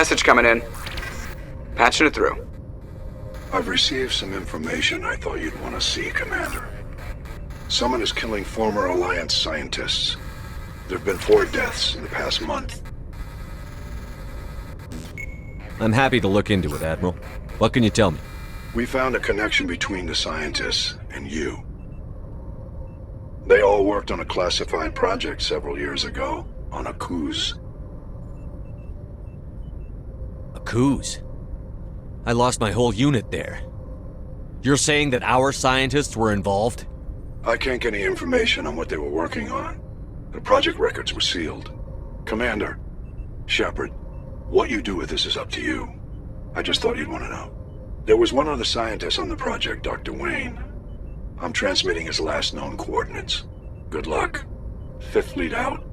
Message coming in. Patching it through. I've received some information I thought you'd want to see, Commander. Someone is killing former Alliance scientists. There have been 4 deaths in the past month. I'm happy to look into it, Admiral. What can you tell me? We found a connection between the scientists and you. They all worked on a classified project several years ago, on a cruise. A cruise? I lost my whole unit there. You're saying that our scientists were involved? I can't get any information on what they were working on. The project records were sealed. Commander, Shepard, what you do with this is up to you. I just thought you'd want to know. There was one other scientist on the project, Dr. Wayne. I'm transmitting his last known coordinates. Good luck. 5th Fleet out.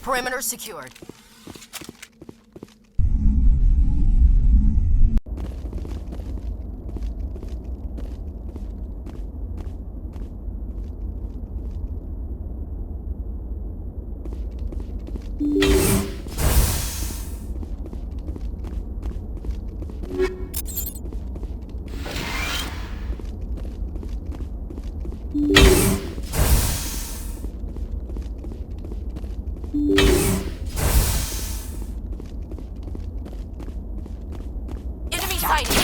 Perimeter secured. Enemy sighted.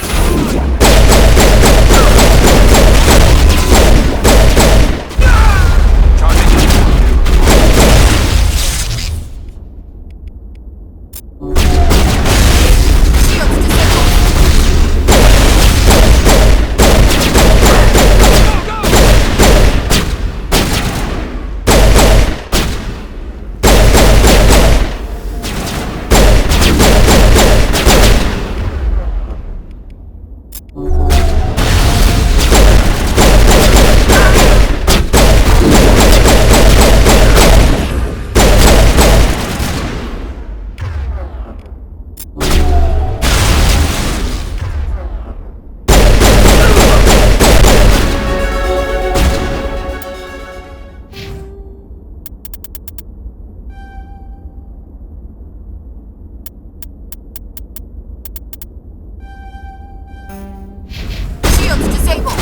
Shields disabled.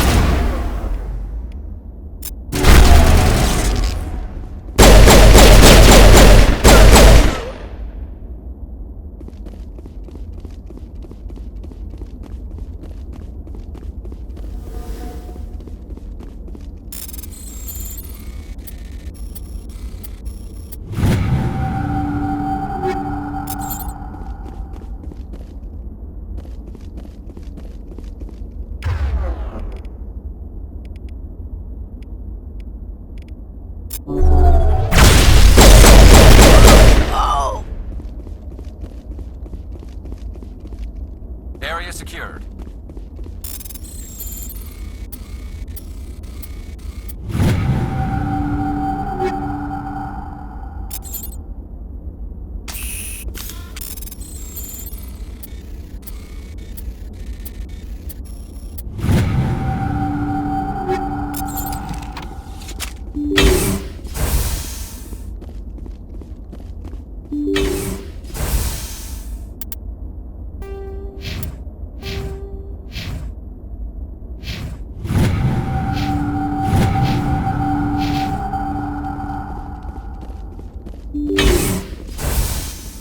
Area secured.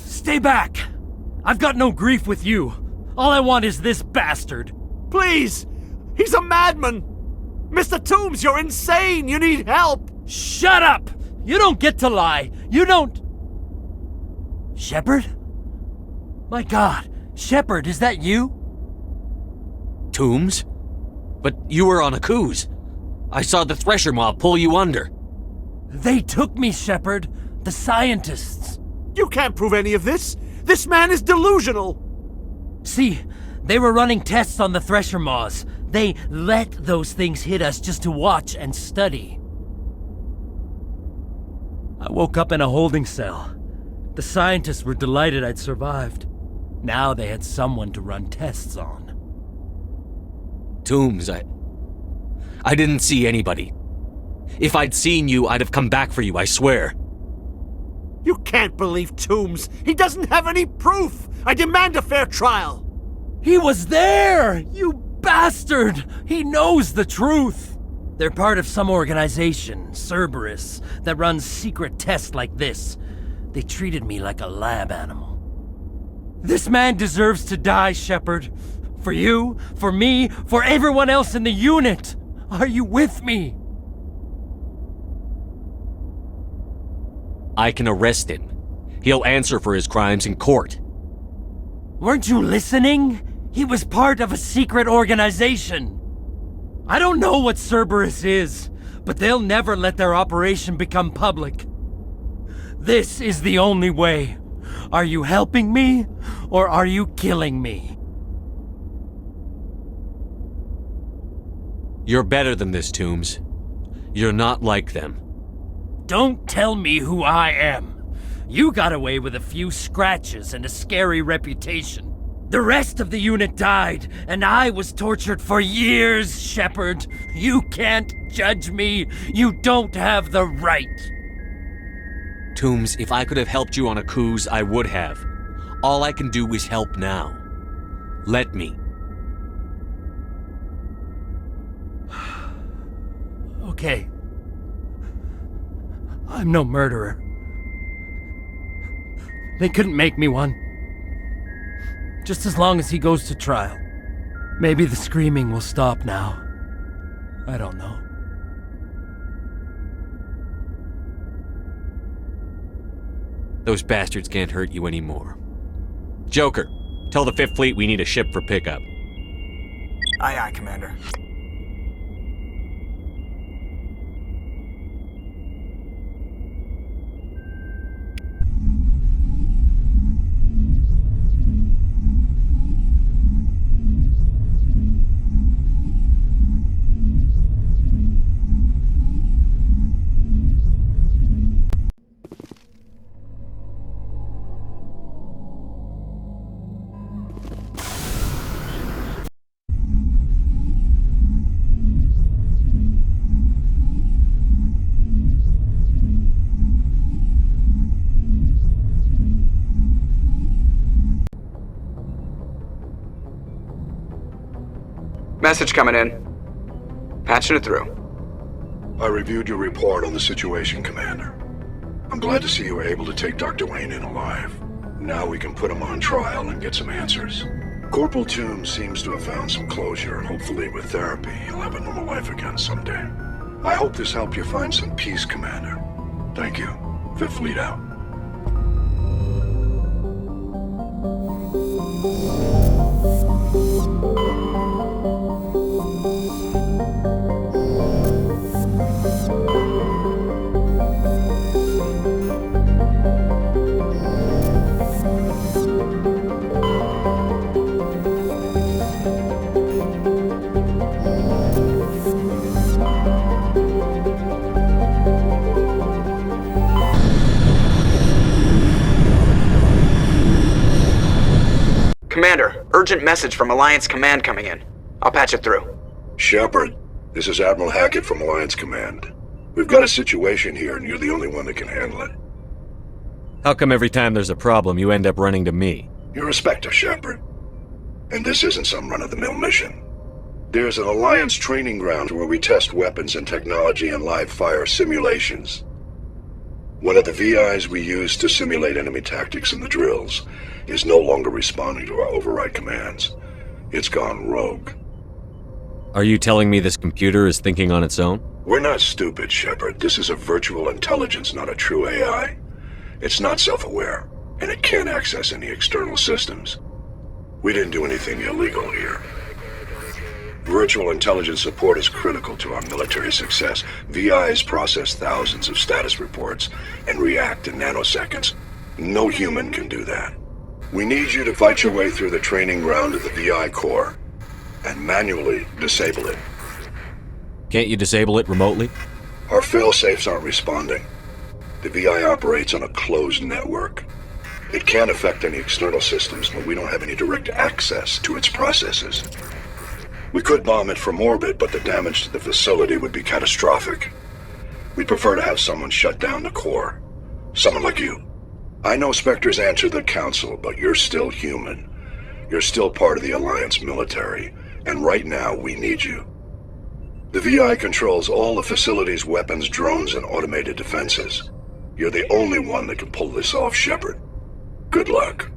Stay back! I've got no grief with you. All I want is this bastard. Please! He's a madman! Mr. Toombs, you're insane! You need help! Shut up! You don't get to lie. You don't... Shepard? My God, Shepard, is that you? Toombs? But you were on a cruise. I saw the Thresher mob pull you under. They took me, Shepard. The scientists. You can't prove any of this! This man is delusional! See, they were running tests on the Thresher moths. They let those things hit us just to watch and study. I woke up in a holding cell. The scientists were delighted I'd survived. Now they had someone to run tests on. Toombs, I didn't see anybody. If I'd seen you, I'd have come back for you, I swear. You can't believe Toombs! He doesn't have any proof! I demand a fair trial! He was there! You bastard! He knows the truth! They're part of some organization, Cerberus, that runs secret tests like this. They treated me like a lab animal. This man deserves to die, Shepard. For you, for me, for everyone else in the unit! Are you with me? I can arrest him. He'll answer for his crimes in court. Weren't you listening? He was part of a secret organization. I don't know what Cerberus is, but they'll never let their operation become public. This is the only way. Are you helping me, or are you killing me? You're better than this, Toombs. You're not like them. Don't tell me who I am. You got away with a few scratches and a scary reputation. The rest of the unit died, and I was tortured for years, Shepard. You can't judge me. You don't have the right. Toombs, if I could have helped you on a cruise, I would have. All I can do is help now. Let me. okay. I'm no murderer. They couldn't make me one. Just as long as he goes to trial. Maybe the screaming will stop now. I don't know. Those bastards can't hurt you anymore. Joker, tell the Fifth Fleet we need a ship for pickup. Aye, aye, Commander. Message coming in. Patching it through. I reviewed your report on the situation, Commander. I'm glad to see you were able to take Dr. Wayne in alive. Now we can put him on trial and get some answers. Corporal Toombs seems to have found some closure, and hopefully with therapy, he'll have a normal life again someday. I hope this helped you find some peace, Commander. Thank you. Fifth Fleet out. Commander, urgent message from Alliance Command coming in. I'll patch it through. Shepard, this is Admiral Hackett from Alliance Command. We've got a situation here, and you're the only one that can handle it. How come every time there's a problem, you end up running to me? You're a Spectre, Shepard. And this isn't some run-of-the-mill mission. There's an Alliance training ground where we test weapons and technology in live-fire simulations. One of the VIs we use to simulate enemy tactics in the drills is no longer responding to our override commands. It's gone rogue. Are you telling me this computer is thinking on its own? We're not stupid, Shepard. This is a virtual intelligence, not a true AI. It's not self-aware, and it can't access any external systems. We didn't do anything illegal here. Virtual intelligence support is critical to our military success. VIs process thousands of status reports and react in nanoseconds. No human can do that. We need you to fight your way through the training ground of the VI core and manually disable it. Can't you disable it remotely? Our fail-safes aren't responding. The VI operates on a closed network. It can't affect any external systems, but we don't have any direct access to its processes. We could bomb it from orbit, but the damage to the facility would be catastrophic. We'd prefer to have someone shut down the core. Someone like you. I know Spectres answer the Council, but you're still human. You're still part of the Alliance military, and right now we need you. The VI controls all the facility's weapons, drones, and automated defenses. You're the only one that can pull this off, Shepard. Good luck.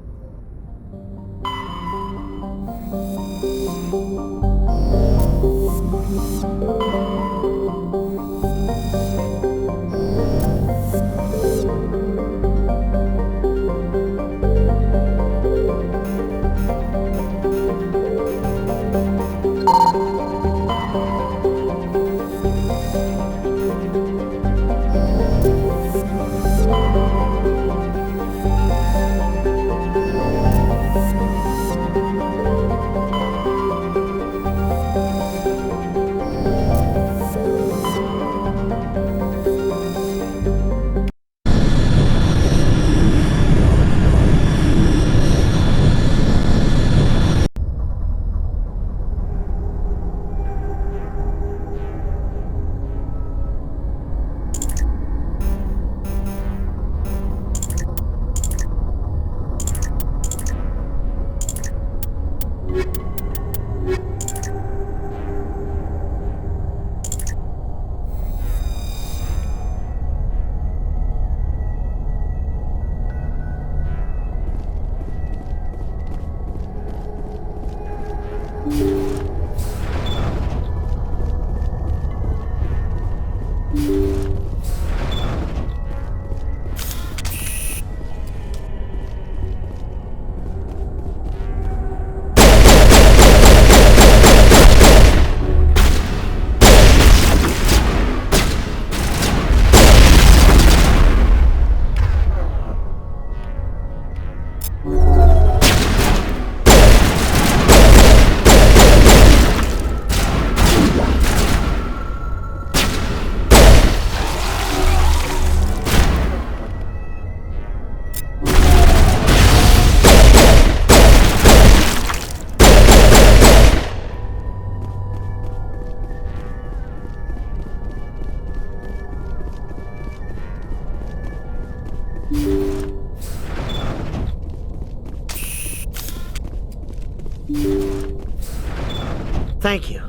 Thank you.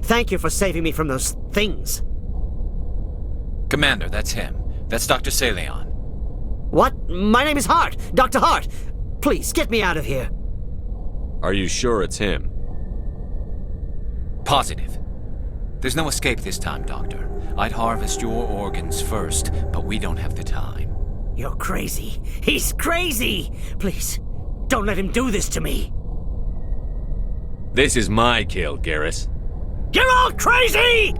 Thank you for saving me from those things. Commander, that's him. That's Dr. Saleon. What? My name is Hart. Dr. Hart. Please, get me out of here. Are you sure it's him? Positive. There's no escape this time, Doctor. I'd harvest your organs first, but we don't have the time. You're crazy. He's crazy! Please, don't let him do this to me. This is my kill, Garrus. You're all crazy!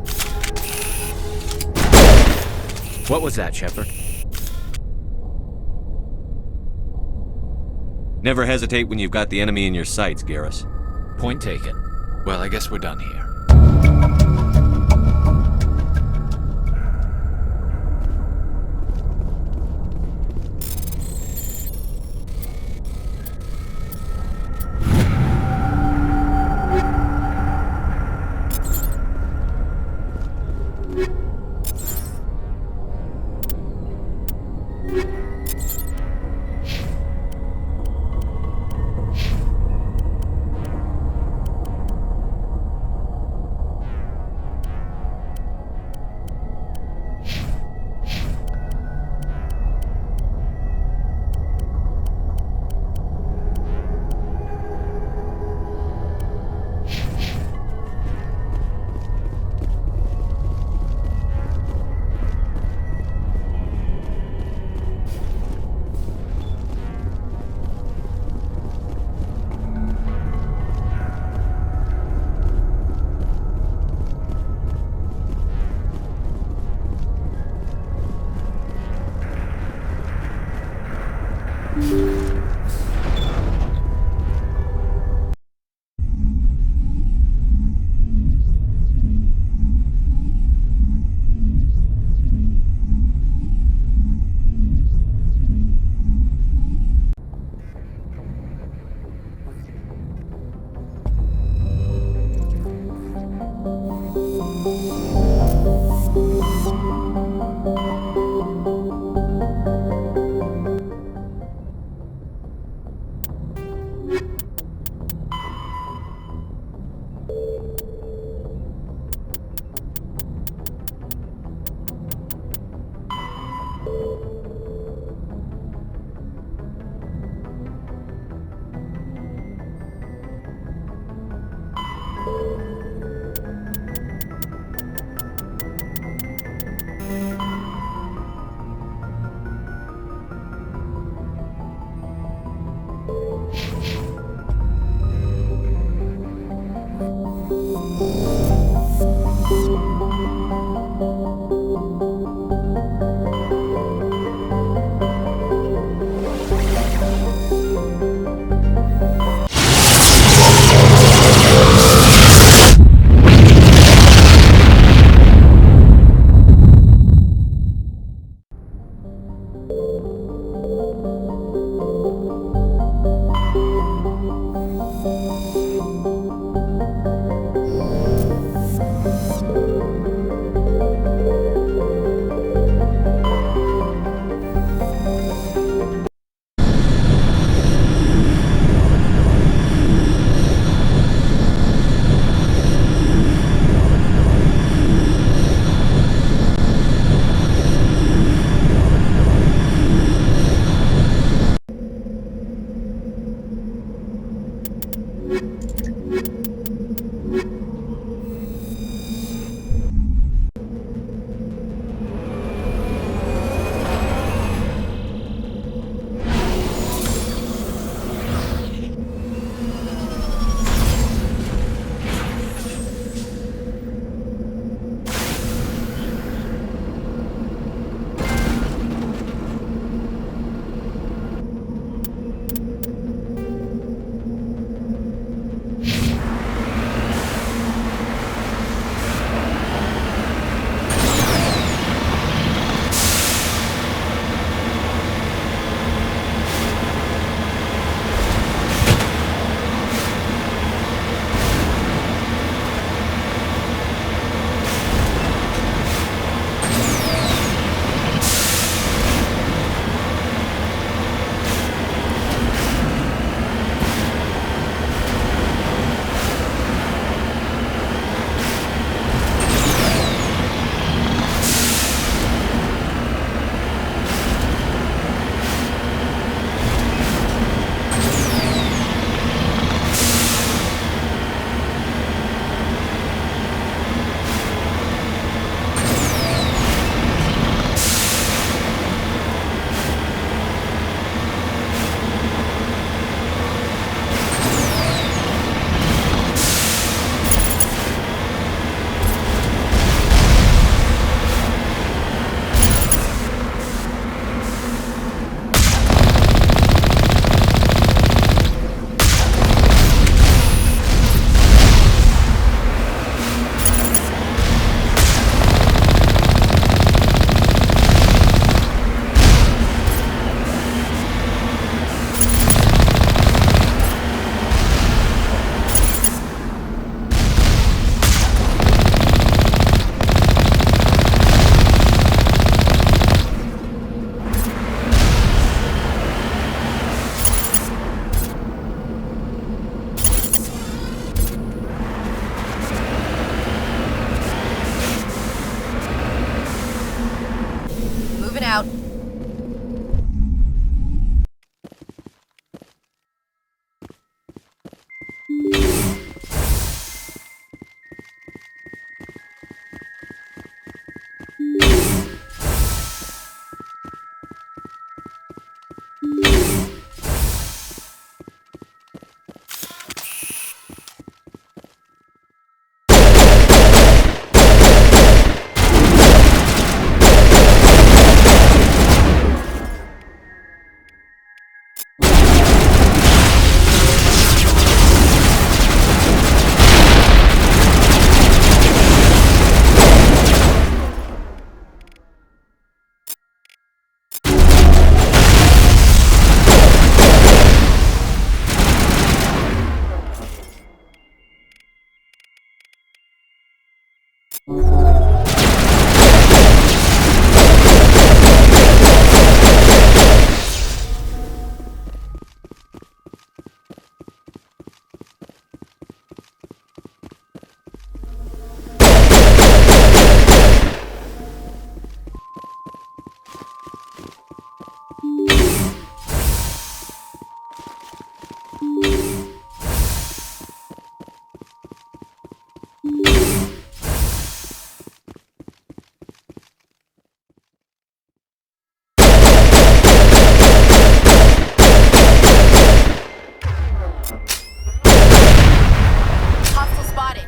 What was that, Shepard? Never hesitate when you've got the enemy in your sights, Garrus. Point taken. Well, I guess we're done here. out. Hostile spotted.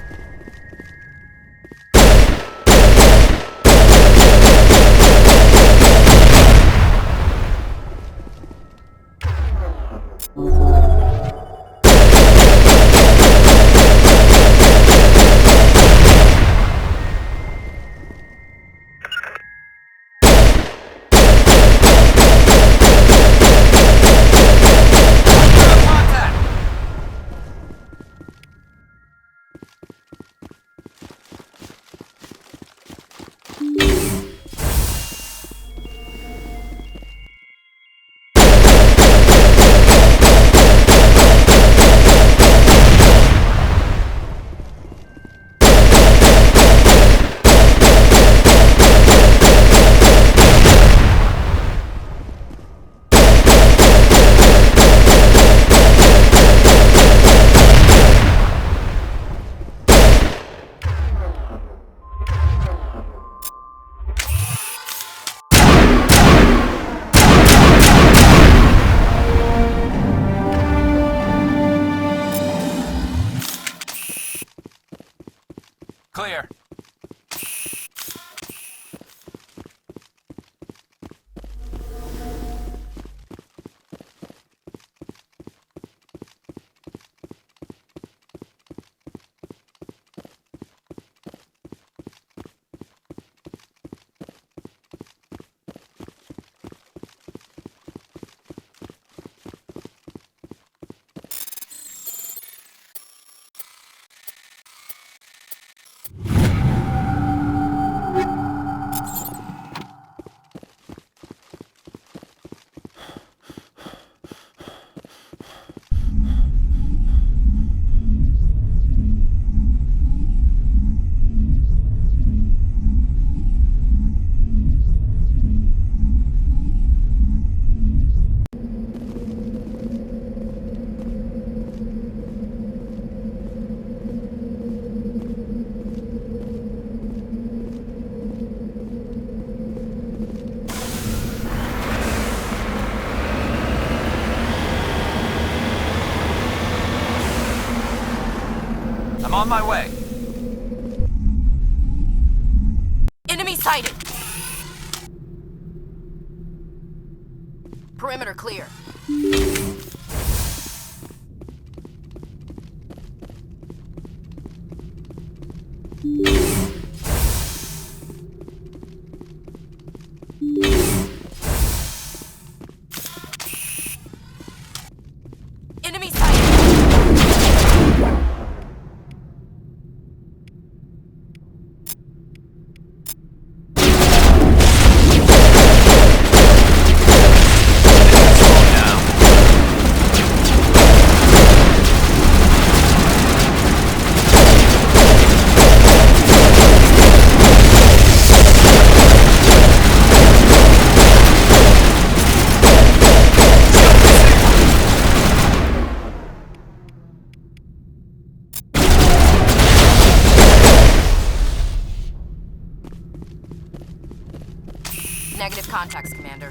Clear. I'm on my way. Enemy sighted. Perimeter clear. Enemy sighted. Slow down. Negative contacts, Commander.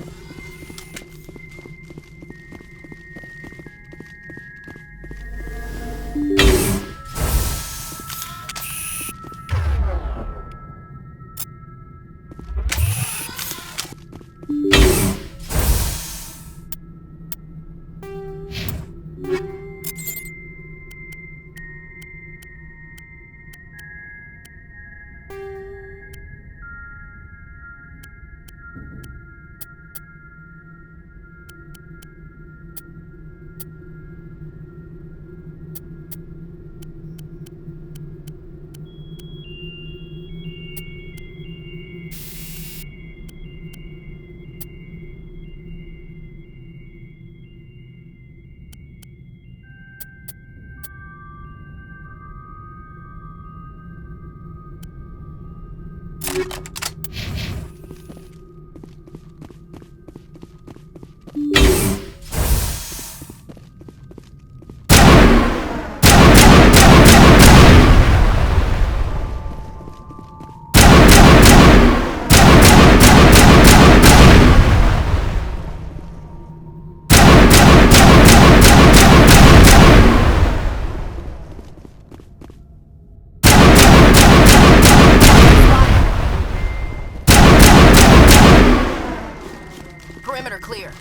Perimeter clear.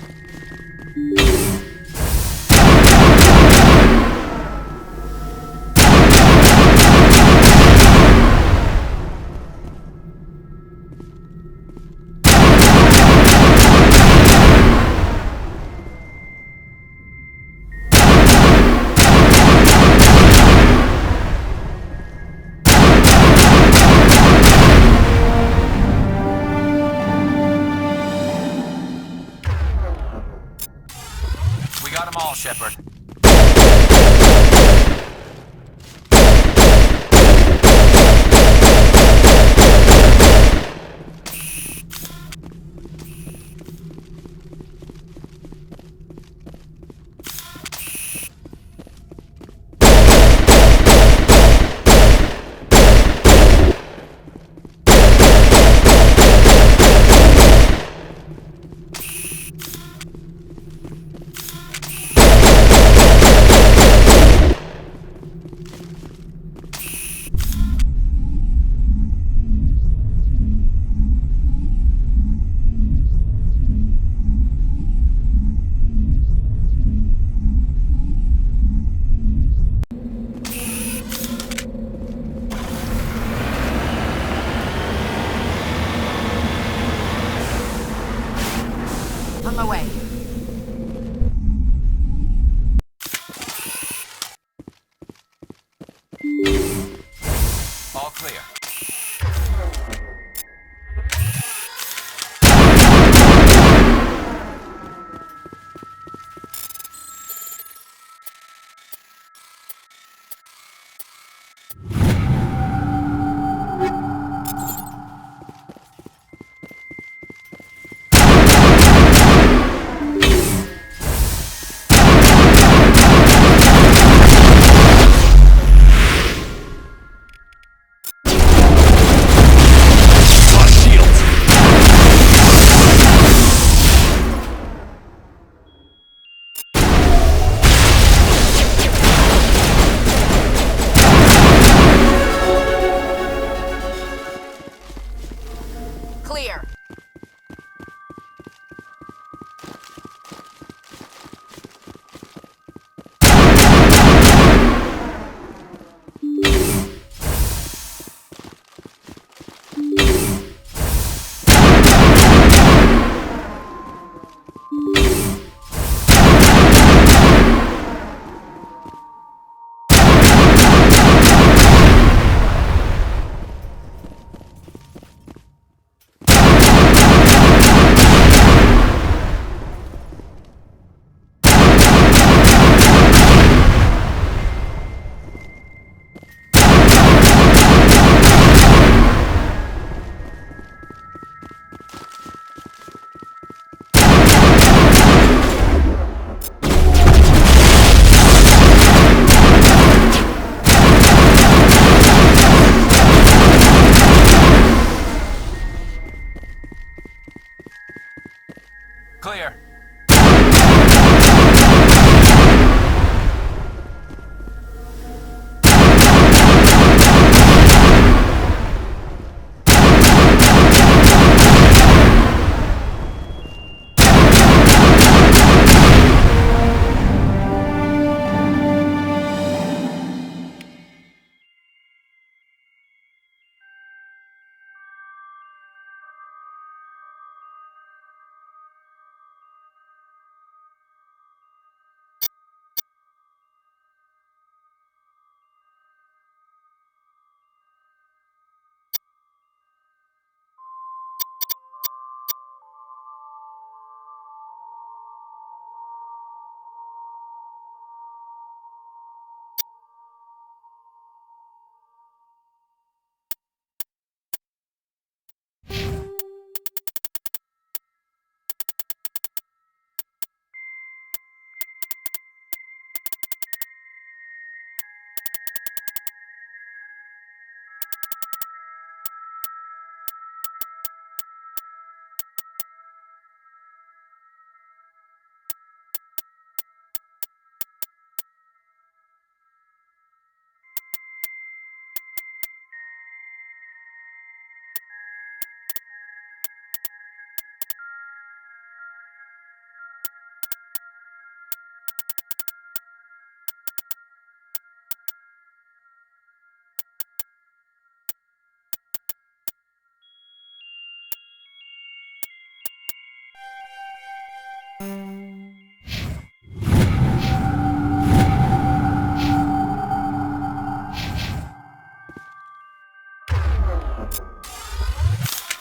We got them all, Shepard. On my way. All clear. Clear. Clear.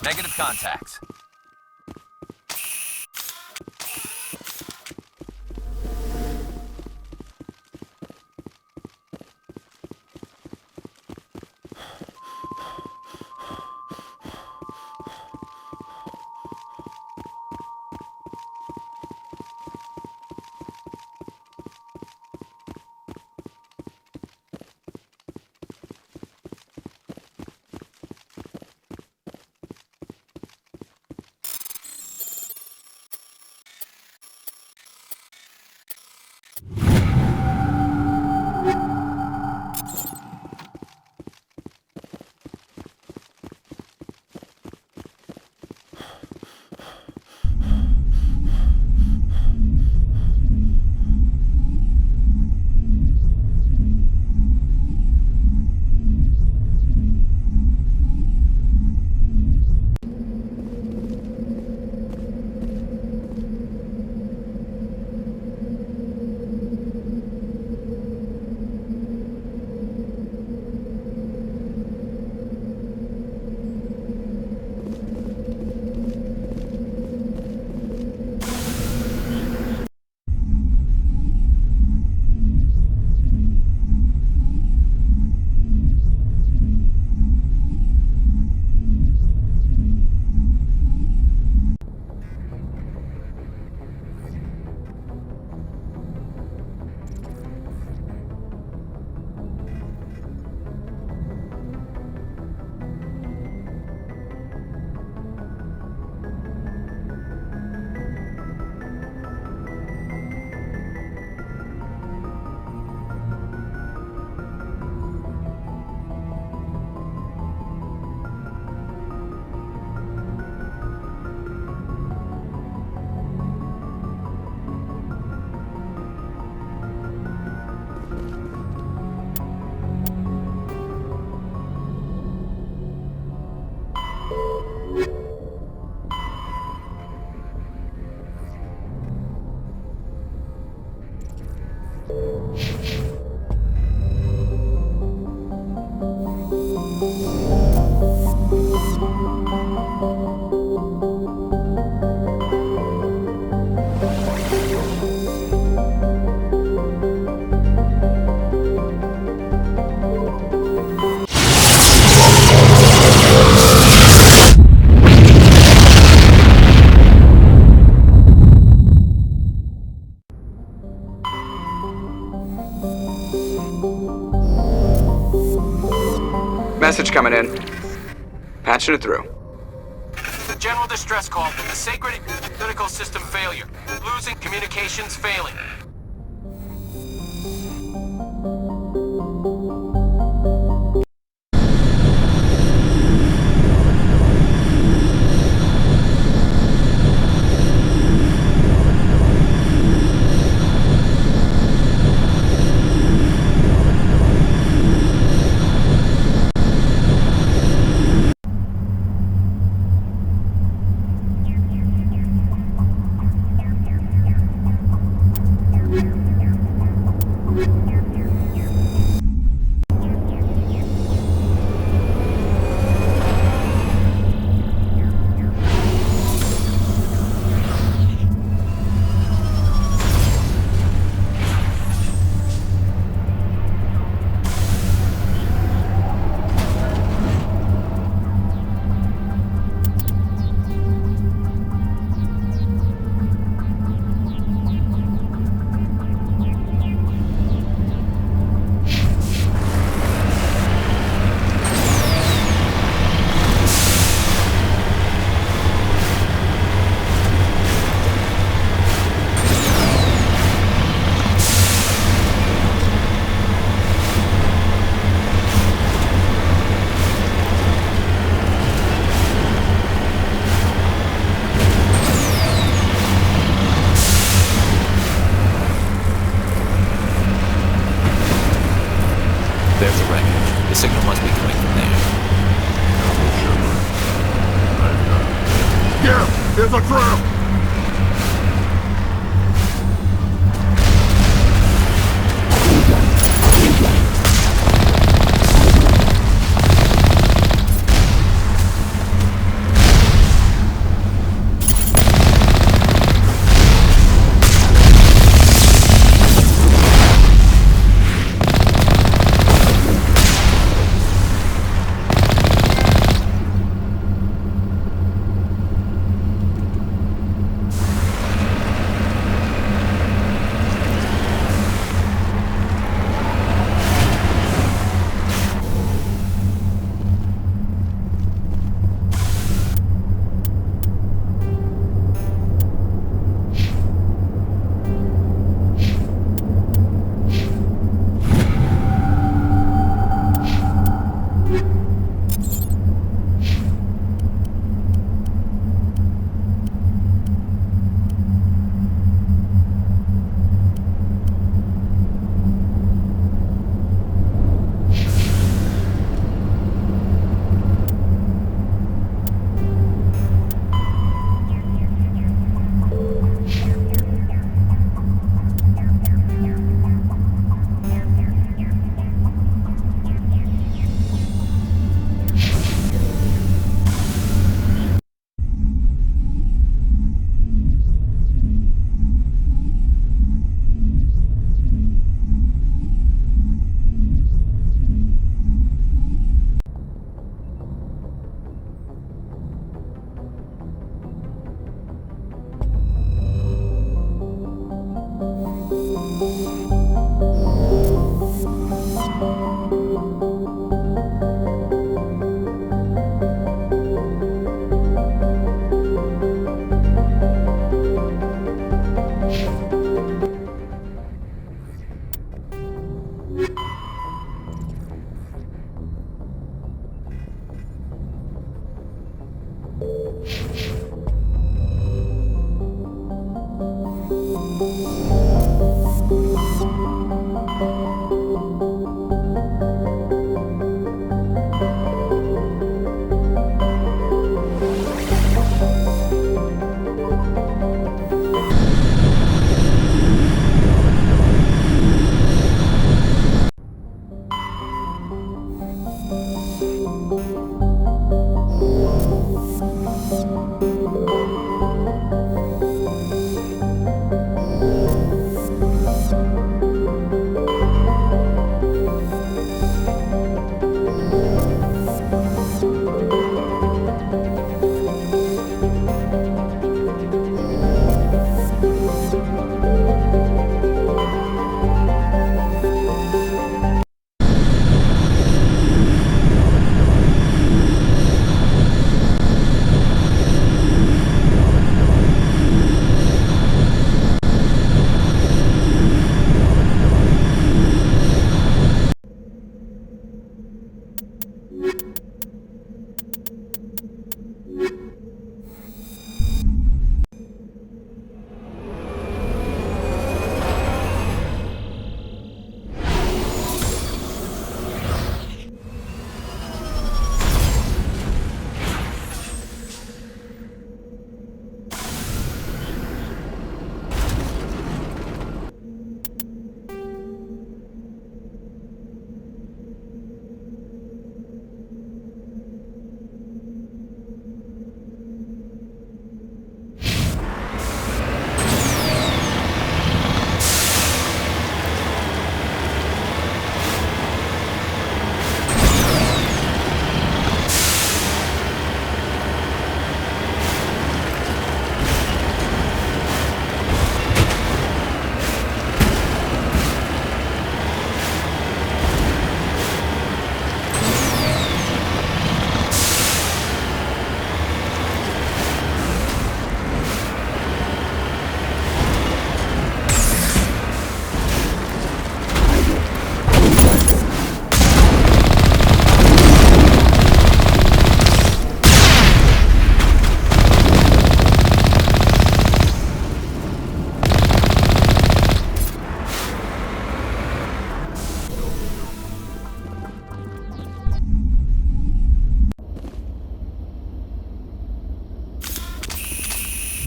Negative contacts. Message coming in. Patching it through. General distress call. The sacred critical system failure. Losing communications failing. There's a wreckage. The signal must be coming from there. Yeah, there's a trap!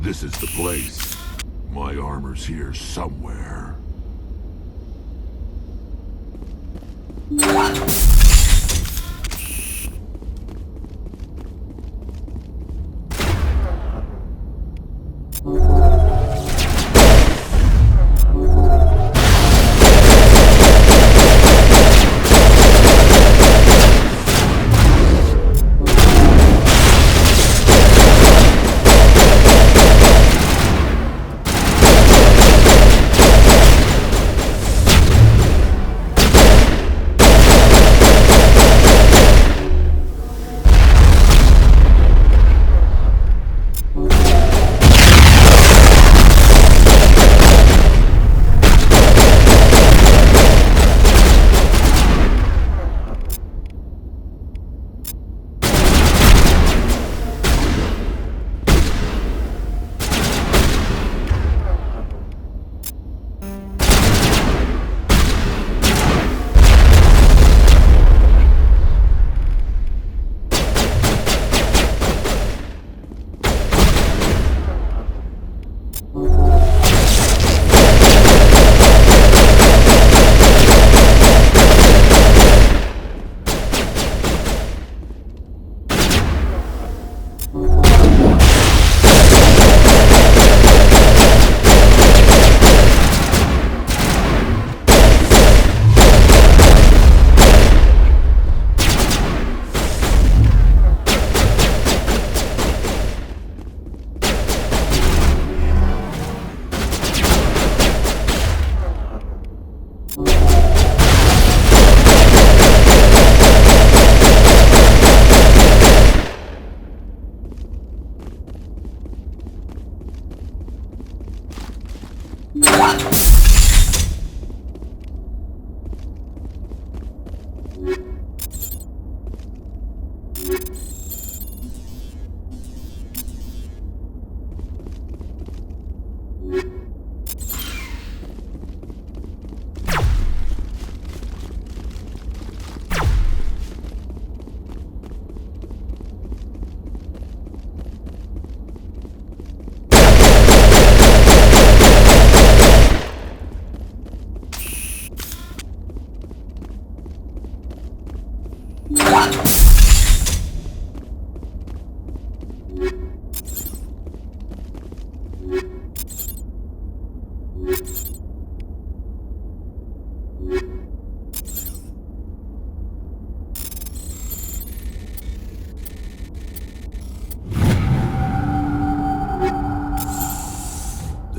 This is the place. My armor's here somewhere.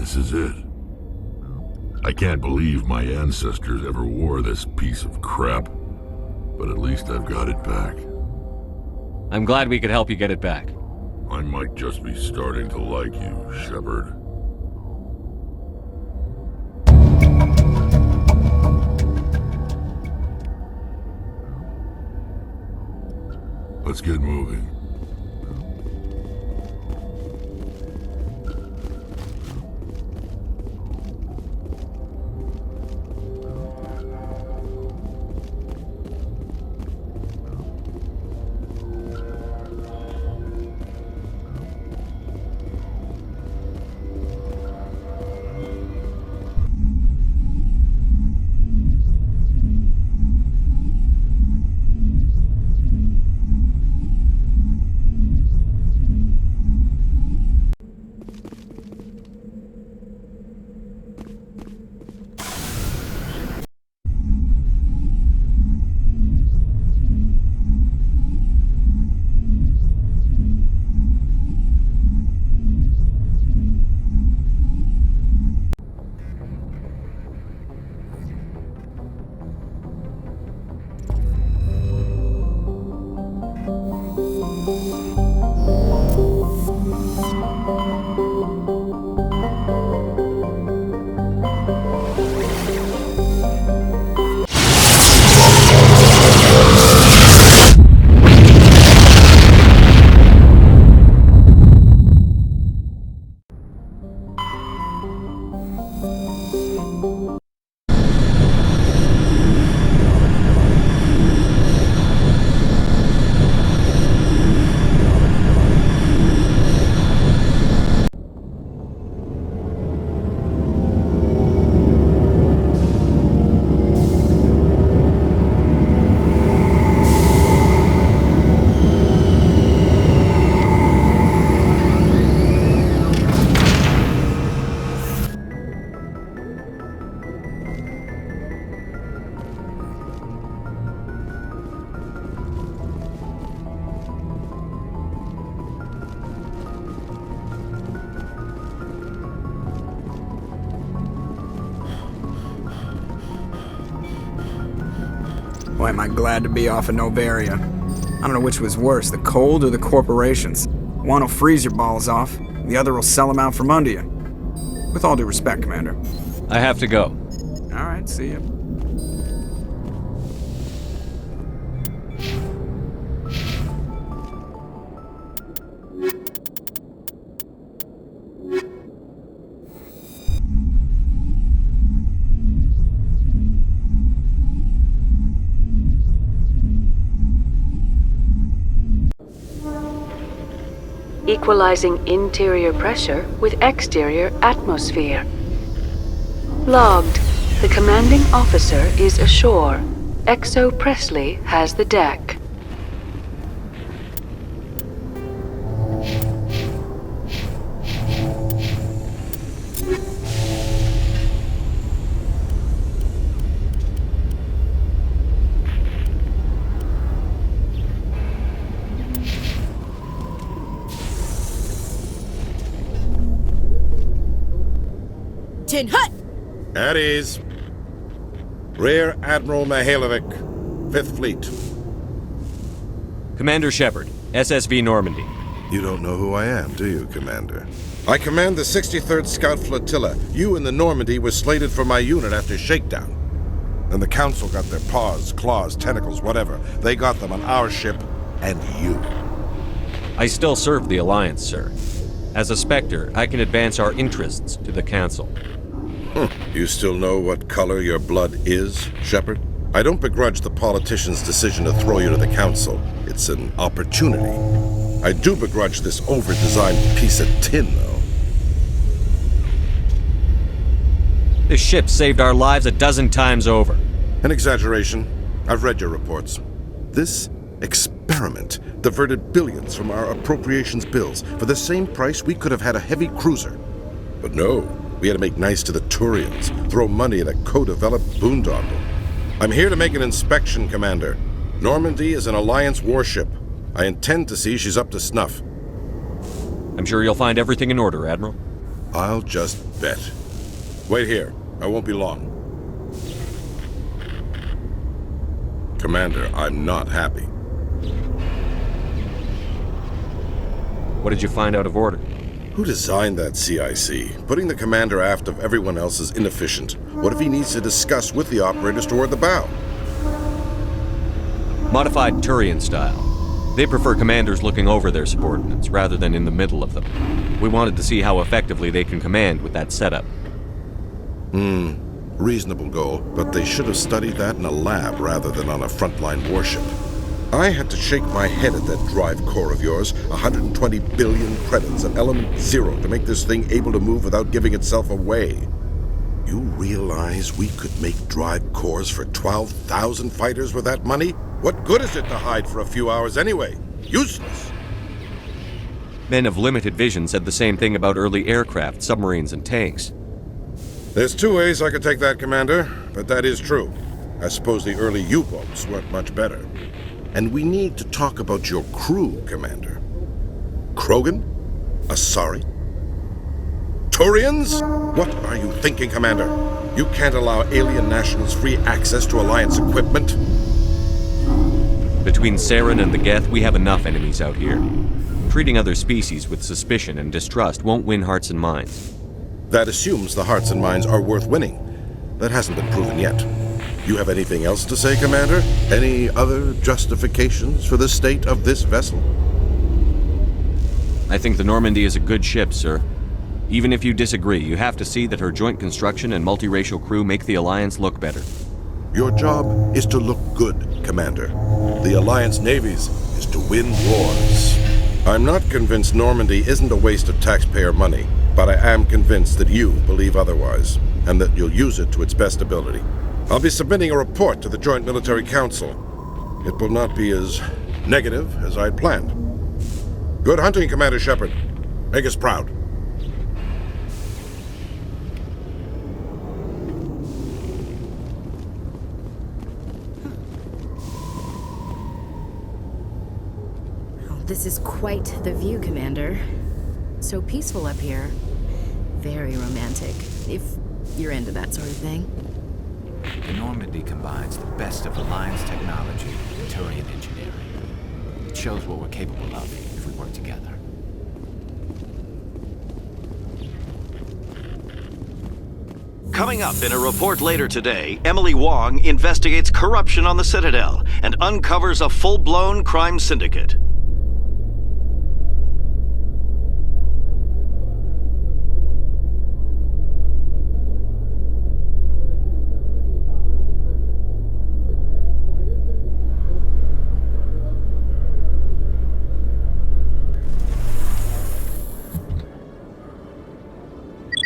This is it. I can't believe my ancestors ever wore this piece of crap, but at least I've got it back. I'm glad we could help you get it back. I might just be starting to like you, Shepard. Let's get moving. Boy, am I glad to be off of Novaria. I don't know which was worse, the cold or the corporations. One will freeze your balls off, the other will sell them out from under you. With all due respect, Commander. I have to go. Alright, see ya. Equalizing interior pressure with exterior atmosphere. Logged. The commanding officer is ashore. Exo Presley has the deck. Tin Hut! At ease. Rear Admiral Mihailovic, 5th Fleet. Commander Shepard, SSV Normandy. You don't know who I am, do you, Commander? I command the 63rd Scout Flotilla. You and the Normandy were slated for my unit after shakedown. Then the Council got their paws, claws, tentacles, whatever. They got them on our ship, and you. I still serve the Alliance, sir. As a Spectre, I can advance our interests to the Council. You still know what color your blood is, Shepard? I don't begrudge the politician's decision to throw you to the Council. It's an opportunity. I do begrudge this over-designed piece of tin, though. This ship saved our lives a dozen times over. An exaggeration. I've read your reports. This experiment diverted billions from our appropriations bills. For the same price, we could have had a heavy cruiser. But no, we had to make nice to the Turians, throw money at a co-developed boondoggle. I'm here to make an inspection, Commander. Normandy is an Alliance warship. I intend to see she's up to snuff. I'm sure you'll find everything in order, Admiral. I'll just bet. Wait here. I won't be long. Commander, I'm not happy. What did you find out of order? Who designed that CIC? Putting the commander aft of everyone else is inefficient. What if he needs to discuss with the operators toward the bow? Modified Turian style. They prefer commanders looking over their subordinates rather than in the middle of them. We wanted to see how effectively they can command with that setup. Reasonable goal, but they should have studied that in a lab rather than on a frontline warship. I had to shake my head at that drive core of yours. 120 billion credits at element 0 to make this thing able to move without giving itself away. You realize we could make drive cores for 12,000 fighters with that money? What good is it to hide for a few hours anyway? Useless. Men of limited vision said the same thing about early aircraft, submarines, and tanks. There's two ways I could take that, Commander, but that is true. I suppose the early U-boats weren't much better. And we need to talk about your crew, Commander. Krogan? Asari? Turians? What are you thinking, Commander? You can't allow alien nationals free access to Alliance equipment. Between Saren and the Geth, we have enough enemies out here. Treating other species with suspicion and distrust won't win hearts and minds. That assumes the hearts and minds are worth winning. That hasn't been proven yet. You have anything else to say, Commander? Any other justifications for the state of this vessel? I think the Normandy is a good ship, sir. Even if you disagree, you have to see that her joint construction and multiracial crew make the Alliance look better. Your job is to look good, Commander. The Alliance navies is to win wars. I'm not convinced Normandy isn't a waste of taxpayer money, but I am convinced that you believe otherwise, and that you'll use it to its best ability. I'll be submitting a report to the Joint Military Council. It will not be as negative as I'd planned. Good hunting, Commander Shepard. Make us proud. This is quite the view, Commander. So peaceful up here. Very romantic, if you're into that sort of thing. The Normandy combines the best of Alliance technology and Turian engineering. It shows what we're capable of if we work together. Coming up in a report later today, Emily Wong investigates corruption on the Citadel and uncovers a full-blown crime syndicate.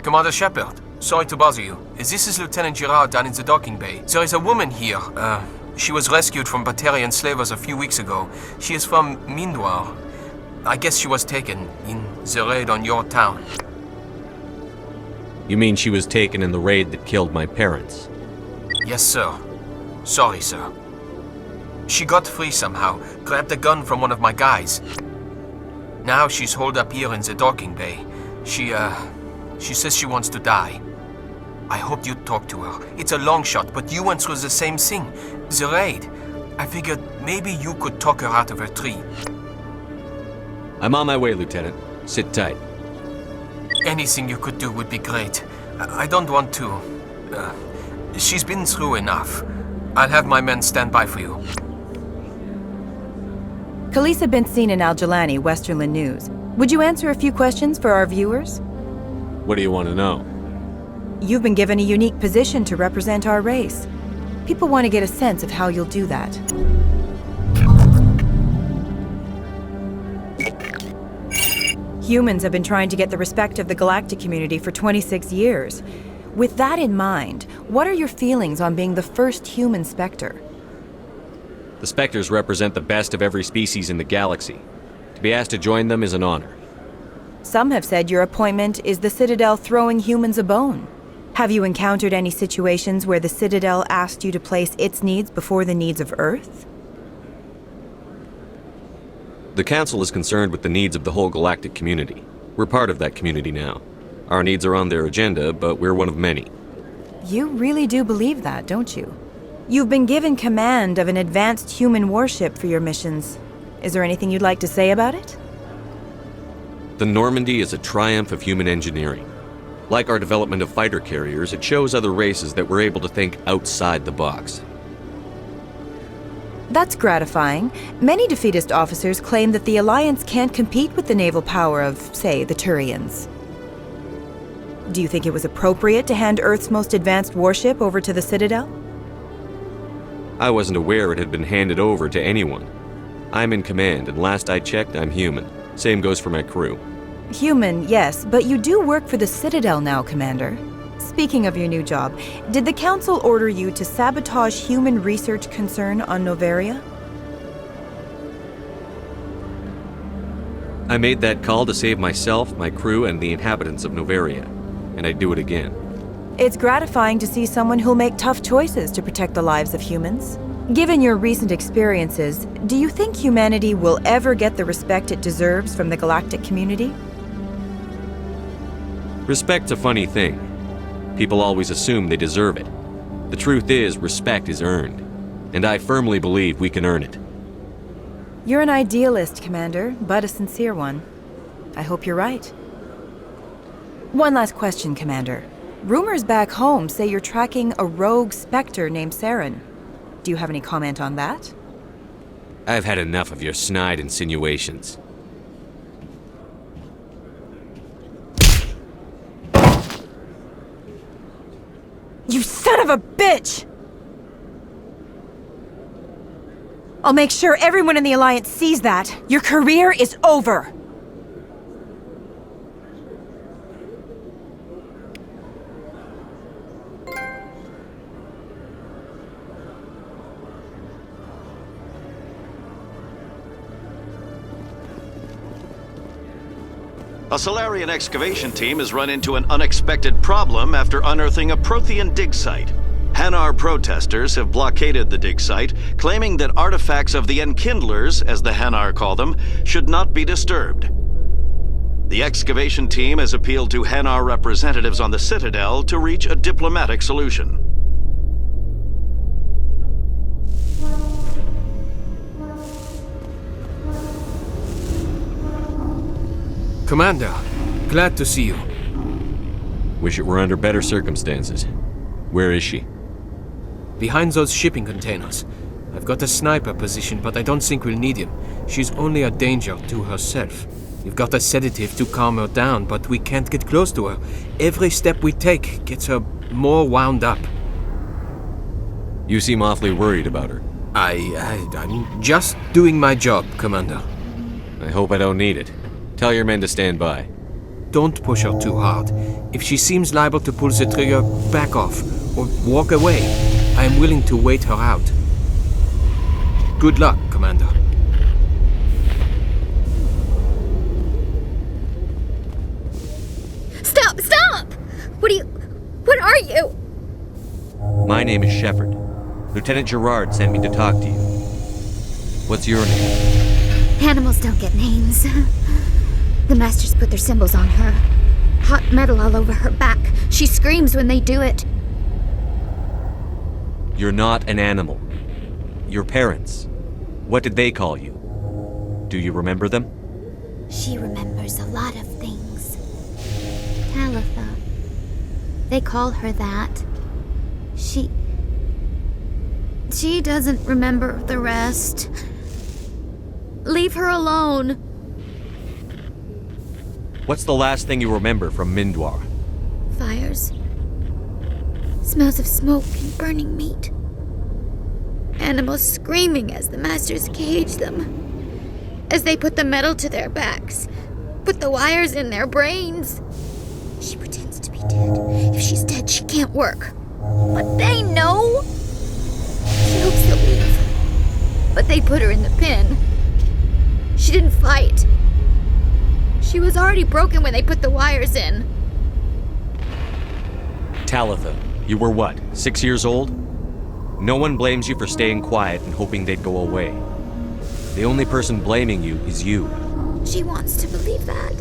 Commander Shepard, sorry to bother you. This is Lieutenant Girard down in the docking bay. There is a woman here. She was rescued from Batarian slavers a few weeks ago. She is from Mindwar. I guess she was taken in the raid on your town. You mean she was taken in the raid that killed my parents? Yes, sir. Sorry, sir. She got free somehow, grabbed a gun from one of my guys. Now she's holed up here in the docking bay. She says she wants to die. I hoped you'd talk to her. It's a long shot, but you went through the same thing. The raid. I figured maybe you could talk her out of her tree. I'm on my way, Lieutenant. Sit tight. Anything you could do would be great. I don't want to. She's been through enough. I'll have my men stand by for you. Khaleesa been seen in Al-Jalani, Westerland News. Would you answer a few questions for our viewers? What do you want to know? You've been given a unique position to represent our race. People want to get a sense of how you'll do that. Humans have been trying to get the respect of the galactic community for 26 years. With that in mind, what are your feelings on being the first human Spectre? The Spectres represent the best of every species in the galaxy. To be asked to join them is an honor. Some have said your appointment is the Citadel throwing humans a bone. Have you encountered any situations where the Citadel asked you to place its needs before the needs of Earth? The Council is concerned with the needs of the whole galactic community. We're part of that community now. Our needs are on their agenda, but we're one of many. You really do believe that, don't you? You've been given command of an advanced human warship for your missions. Is there anything you'd like to say about it? The Normandy is a triumph of human engineering. Like our development of fighter carriers, it shows other races that we're able to think outside the box. That's gratifying. Many defeatist officers claim that the Alliance can't compete with the naval power of, say, the Turians. Do you think it was appropriate to hand Earth's most advanced warship over to the Citadel? I wasn't aware it had been handed over to anyone. I'm in command, and last I checked, I'm human. Same goes for my crew. Human, yes, but you do work for the Citadel now, Commander. Speaking of your new job, did the Council order you to sabotage human research concern on Noveria? I made that call to save myself, my crew, and the inhabitants of Noveria, and I'd do it again. It's gratifying to see someone who'll make tough choices to protect the lives of humans. Given your recent experiences, do you think humanity will ever get the respect it deserves from the galactic community? Respect's a funny thing. People always assume they deserve it. The truth is, respect is earned, and I firmly believe we can earn it. You're an idealist, Commander, but a sincere one. I hope you're right. One last question, Commander. Rumors back home say you're tracking a rogue Spectre named Saren. Do you have any comment on that? I've had enough of your snide insinuations. You son of a bitch! I'll make sure everyone in the Alliance sees that. Your career is over! A Solarian excavation team has run into an unexpected problem after unearthing a Prothean dig site. Hanar protesters have blockaded the dig site, claiming that artifacts of the Enkindlers, as the Hanar call them, should not be disturbed. The excavation team has appealed to Hanar representatives on the Citadel to reach a diplomatic solution. Commander, glad to see you. Wish it were under better circumstances. Where is she? Behind those shipping containers. I've got a sniper position, but I don't think we'll need him. She's only a danger to herself. We've got a sedative to calm her down, but we can't get close to her. Every step we take gets her more wound up. You seem awfully worried about her. I'm just doing my job, Commander. I hope I don't need it. Tell your men to stand by. Don't push her too hard. If she seems liable to pull the trigger, back off or walk away. I am willing to wait her out. Good luck, Commander. Stop! Stop! What are you? My name is Shepard. Lieutenant Gerard sent me to talk to you. What's your name? Animals don't get names. The Masters put their symbols on her. Hot metal all over her back. She screams when they do it. You're not an animal. Your parents. What did they call you? Do you remember them? She remembers a lot of things. Talitha. They call her that. She doesn't remember the rest. Leave her alone. What's the last thing you remember from Mindwar? Fires. Smells of smoke and burning meat. Animals screaming as the Masters cage them. As they put the metal to their backs. Put the wires in their brains. She pretends to be dead. If she's dead, she can't work. But they know. She hopes they'll leave. But they put her in the pen. She didn't fight. She was already broken when they put the wires in. Talitha, you were what, 6 years old? No one blames you for staying quiet and hoping they'd go away. The only person blaming you is you. She wants to believe that.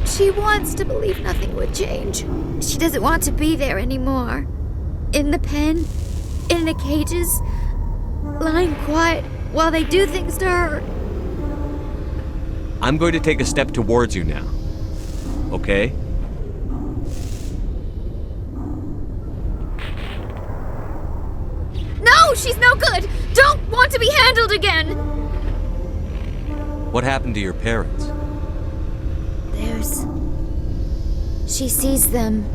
She wants to believe nothing would change. She doesn't want to be there anymore. In the pen, in the cages, lying quiet while they do things to her. I'm going to take a step towards you now. Okay? No, she's no good! Don't want to be handled again! What happened to your parents? She sees them.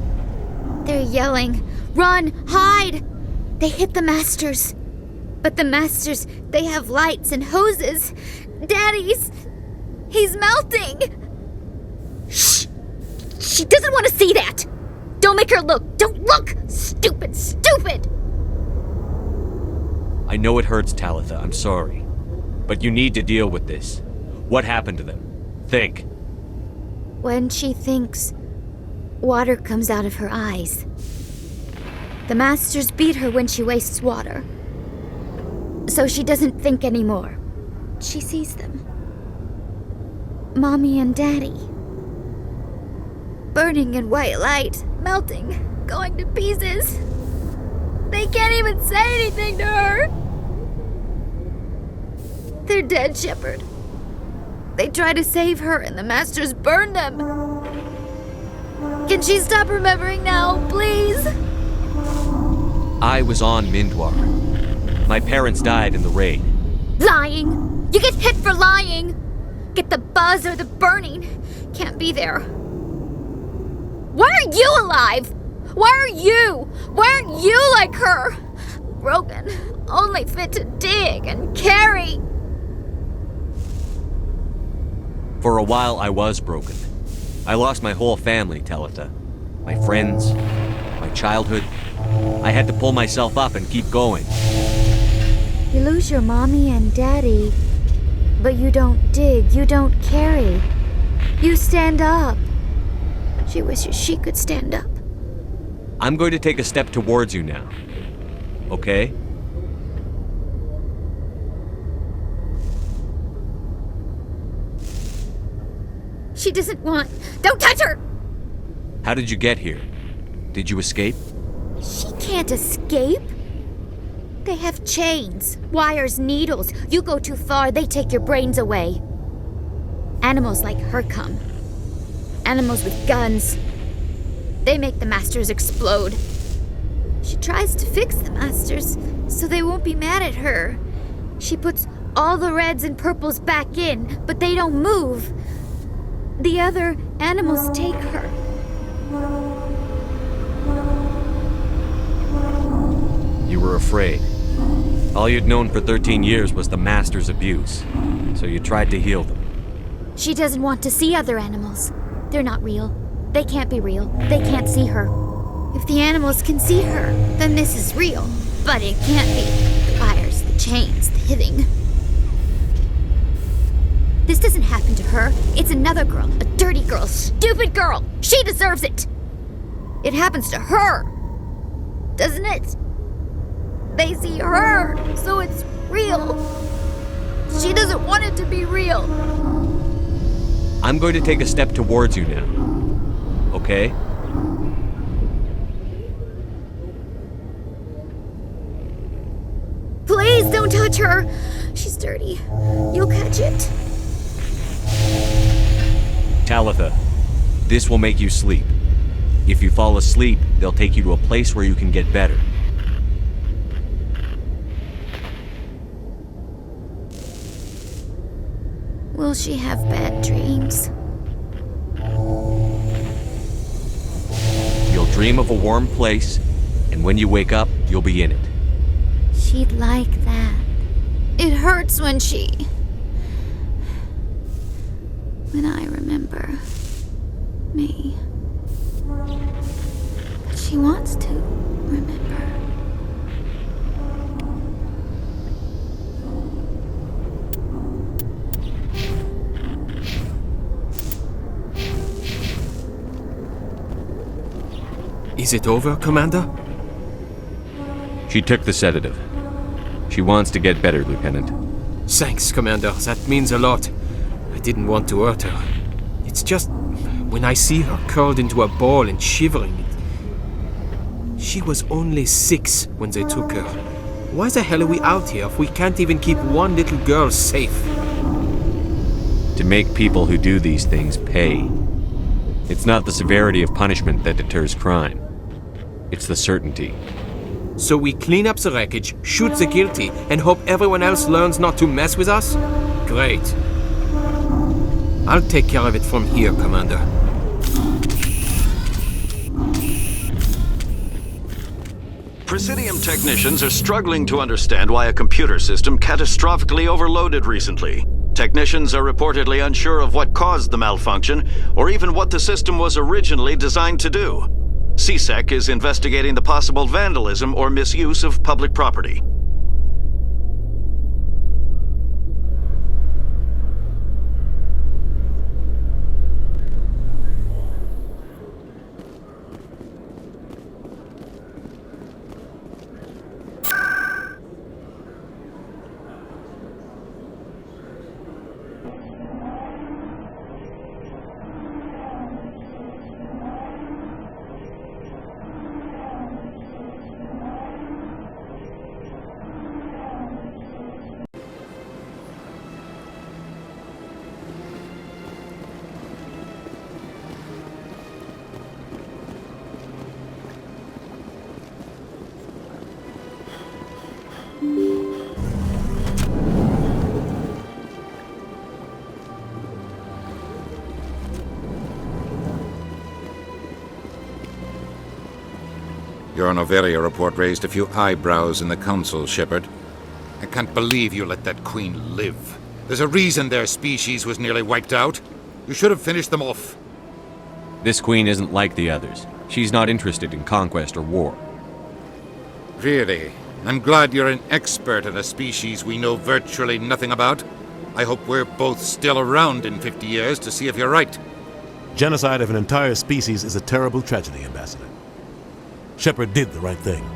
They're yelling, "Run! Hide!" They hit the Masters. But the Masters, they have lights and hoses. Daddy's... he's melting! Shh! She doesn't want to see that! Don't make her look! Don't look! Stupid! Stupid! I know it hurts, Talitha, I'm sorry. But you need to deal with this. What happened to them? Think. When she thinks, water comes out of her eyes. The Masters beat her when she wastes water. So she doesn't think anymore. She sees them. Mommy and Daddy. Burning in white light, melting, going to pieces. They can't even say anything to her. They're dead, Shepard. They try to save her and the Masters burn them. Can she stop remembering now, please? I was on Mindwar. My parents died in the raid. Lying! You get hit for lying! Get the buzz or the burning. Can't be there. Why are you alive? Why are you? Why aren't you like her? Broken, only fit to dig and carry. For a while, I was broken. I lost my whole family, Talitha. My friends, my childhood. I had to pull myself up and keep going. You lose your mommy and daddy, but you don't dig, you don't carry. You stand up. She wishes she could stand up. I'm going to take a step towards you now. Okay? She doesn't want... Don't touch her! How did you get here? Did you escape? She can't escape. They have chains, wires, needles. You go too far, they take your brains away. Animals like her come. Animals with guns. They make the Masters explode. She tries to fix the Masters so they won't be mad at her. She puts all the reds and purples back in, but they don't move. The other animals take her. You were afraid. All you'd known for 13 years was the Master's abuse, so you tried to heal them. She doesn't want to see other animals. They're not real. They can't be real. They can't see her. If the animals can see her, then this is real. But it can't be. The wires, the chains, the hitting. This doesn't happen to her. It's another girl. A dirty girl. Stupid girl. She deserves it. It happens to her. Doesn't it? They see her, so it's real. She doesn't want it to be real. I'm going to take a step towards you now. Okay? Please don't touch her. She's dirty. You'll catch it. Talitha, this will make you sleep. If you fall asleep, they'll take you to a place where you can get better. Will she have bad dreams? You'll dream of a warm place, and when you wake up, you'll be in it. She'd like that. It hurts when I remember me. But she wants to remember. Is it over, Commander? She took the sedative. She wants to get better, Lieutenant. Thanks, Commander. That means a lot. I didn't want to hurt her. It's just when I see her curled into a ball and shivering. She was only 6 when they took her. Why the hell are we out here if we can't even keep one little girl safe? To make people who do these things pay. It's not the severity of punishment that deters crime. It's the certainty. So we clean up the wreckage, shoot the guilty, and hope everyone else learns not to mess with us? Great. I'll take care of it from here, Commander. Presidium technicians are struggling to understand why a computer system catastrophically overloaded recently. Technicians are reportedly unsure of what caused the malfunction, or even what the system was originally designed to do. CSEC is investigating the possible vandalism or misuse of public property. Your Noveria report raised a few eyebrows in the Council, Shepard. I can't believe you let that queen live. There's a reason their species was nearly wiped out. You should have finished them off. This queen isn't like the others. She's not interested in conquest or war. Really? I'm glad you're an expert in a species we know virtually nothing about. I hope we're both still around in 50 years to see if you're right. Genocide of an entire species is a terrible tragedy, Ambassador. Shepard did the right thing.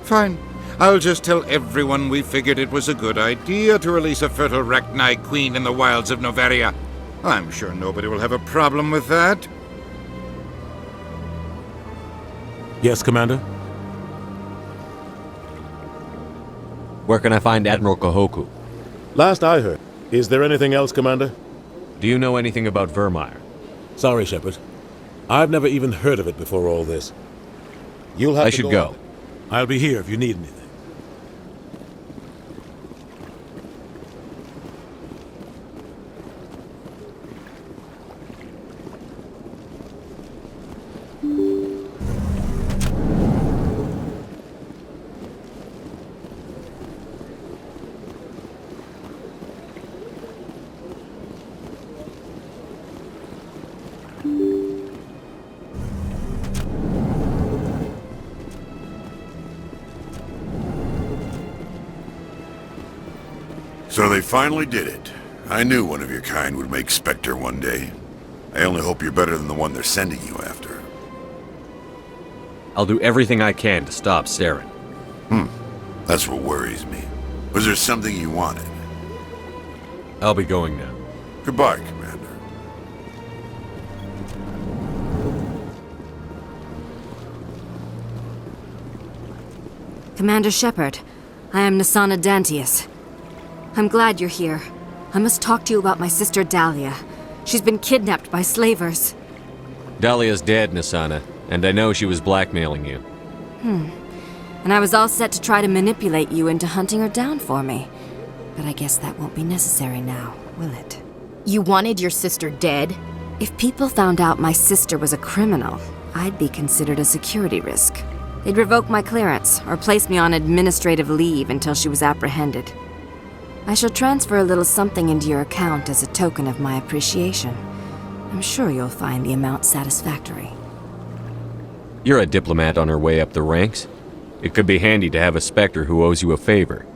Fine. I'll just tell everyone we figured it was a good idea to release a fertile Rachni queen in the wilds of Noveria. I'm sure nobody will have a problem with that. Yes, Commander? Where can I find Admiral Kahoku? Last I heard. Is there anything else, Commander? Do you know anything about Vermeer? Sorry, Shepard. I've never even heard of it before all this. You'll have I to should go. on. I'll be here if you need anything. So they finally did it. I knew one of your kind would make Spectre one day. I only hope you're better than the one they're sending you after. I'll do everything I can to stop Saren. That's what worries me. Was there something you wanted? I'll be going now. Goodbye, Commander. Commander Shepard, I am Nasana Dantius. I'm glad you're here. I must talk to you about my sister Dahlia. She's been kidnapped by slavers. Dahlia's dead, Nasana, and I know she was blackmailing you. And I was all set to try to manipulate you into hunting her down for me. But I guess that won't be necessary now, will it? You wanted your sister dead? If people found out my sister was a criminal, I'd be considered a security risk. They'd revoke my clearance or place me on administrative leave until she was apprehended. I shall transfer a little something into your account as a token of my appreciation. I'm sure you'll find the amount satisfactory. You're a diplomat on her way up the ranks. It could be handy to have a Spectre who owes you a favor.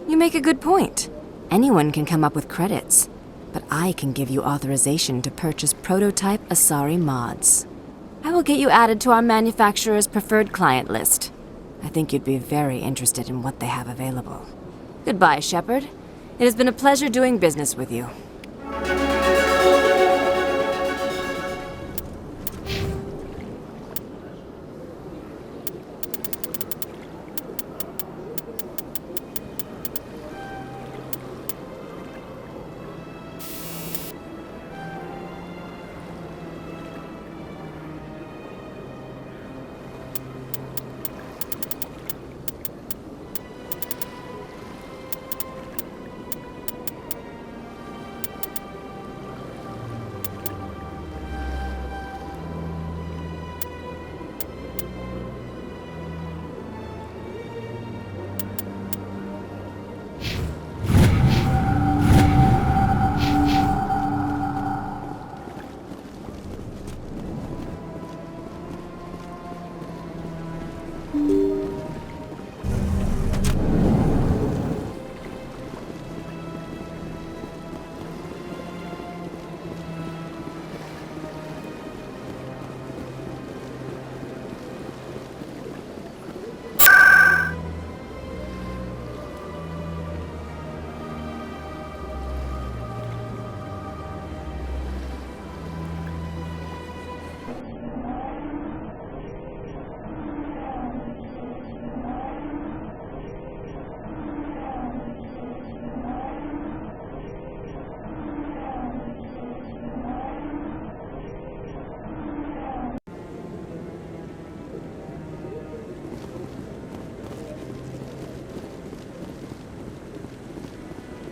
You make a good point. Anyone can come up with credits, but I can give you authorization to purchase prototype Asari mods. I will get you added to our manufacturer's preferred client list. I think you'd be very interested in what they have available. Goodbye, Shepard. It has been a pleasure doing business with you.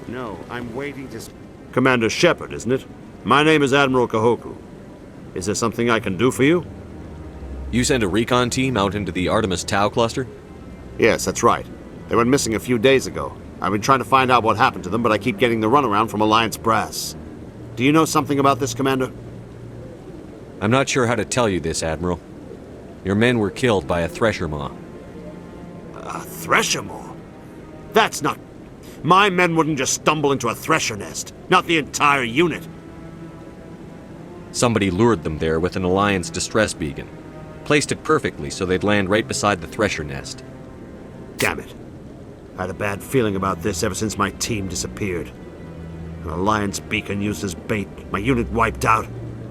No, I'm waiting to... Commander Shepard, isn't it? My name is Admiral Kahoku. Is there something I can do for you? You sent a recon team out into the Artemis Tau cluster? Yes, that's right. They went missing a few days ago. I've been trying to find out what happened to them, but I keep getting the runaround from Alliance brass. Do you know something about this, Commander? I'm not sure how to tell you this, Admiral. Your men were killed by a Thresher Maw. A Thresher Maw? That's not... My men wouldn't just stumble into a Thresher nest. Not the entire unit. Somebody lured them there with an Alliance distress beacon. Placed it perfectly so they'd land right beside the Thresher nest. Damn it. I had a bad feeling about this ever since my team disappeared. An Alliance beacon used as bait, my unit wiped out,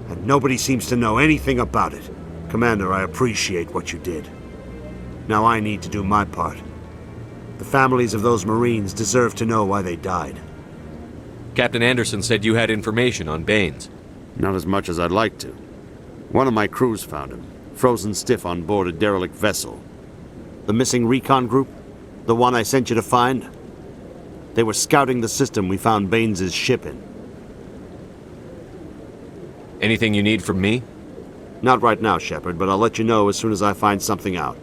and nobody seems to know anything about it. Commander, I appreciate what you did. Now I need to do my part. The families of those Marines deserve to know why they died. Captain Anderson said you had information on Baines. Not as much as I'd like to. One of my crews found him, frozen stiff on board a derelict vessel. The missing recon group? The one I sent you to find? They were scouting the system we found Baines' ship in. Anything you need from me? Not right now, Shepard, but I'll let you know as soon as I find something out.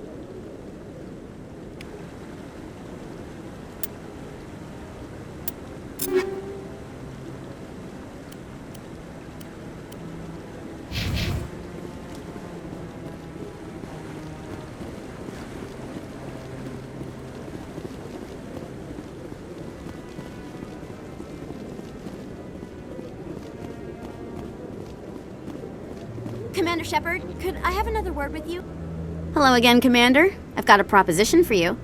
Commander Shepard, could I have another word with you? Hello again, Commander. I've got a proposition for you.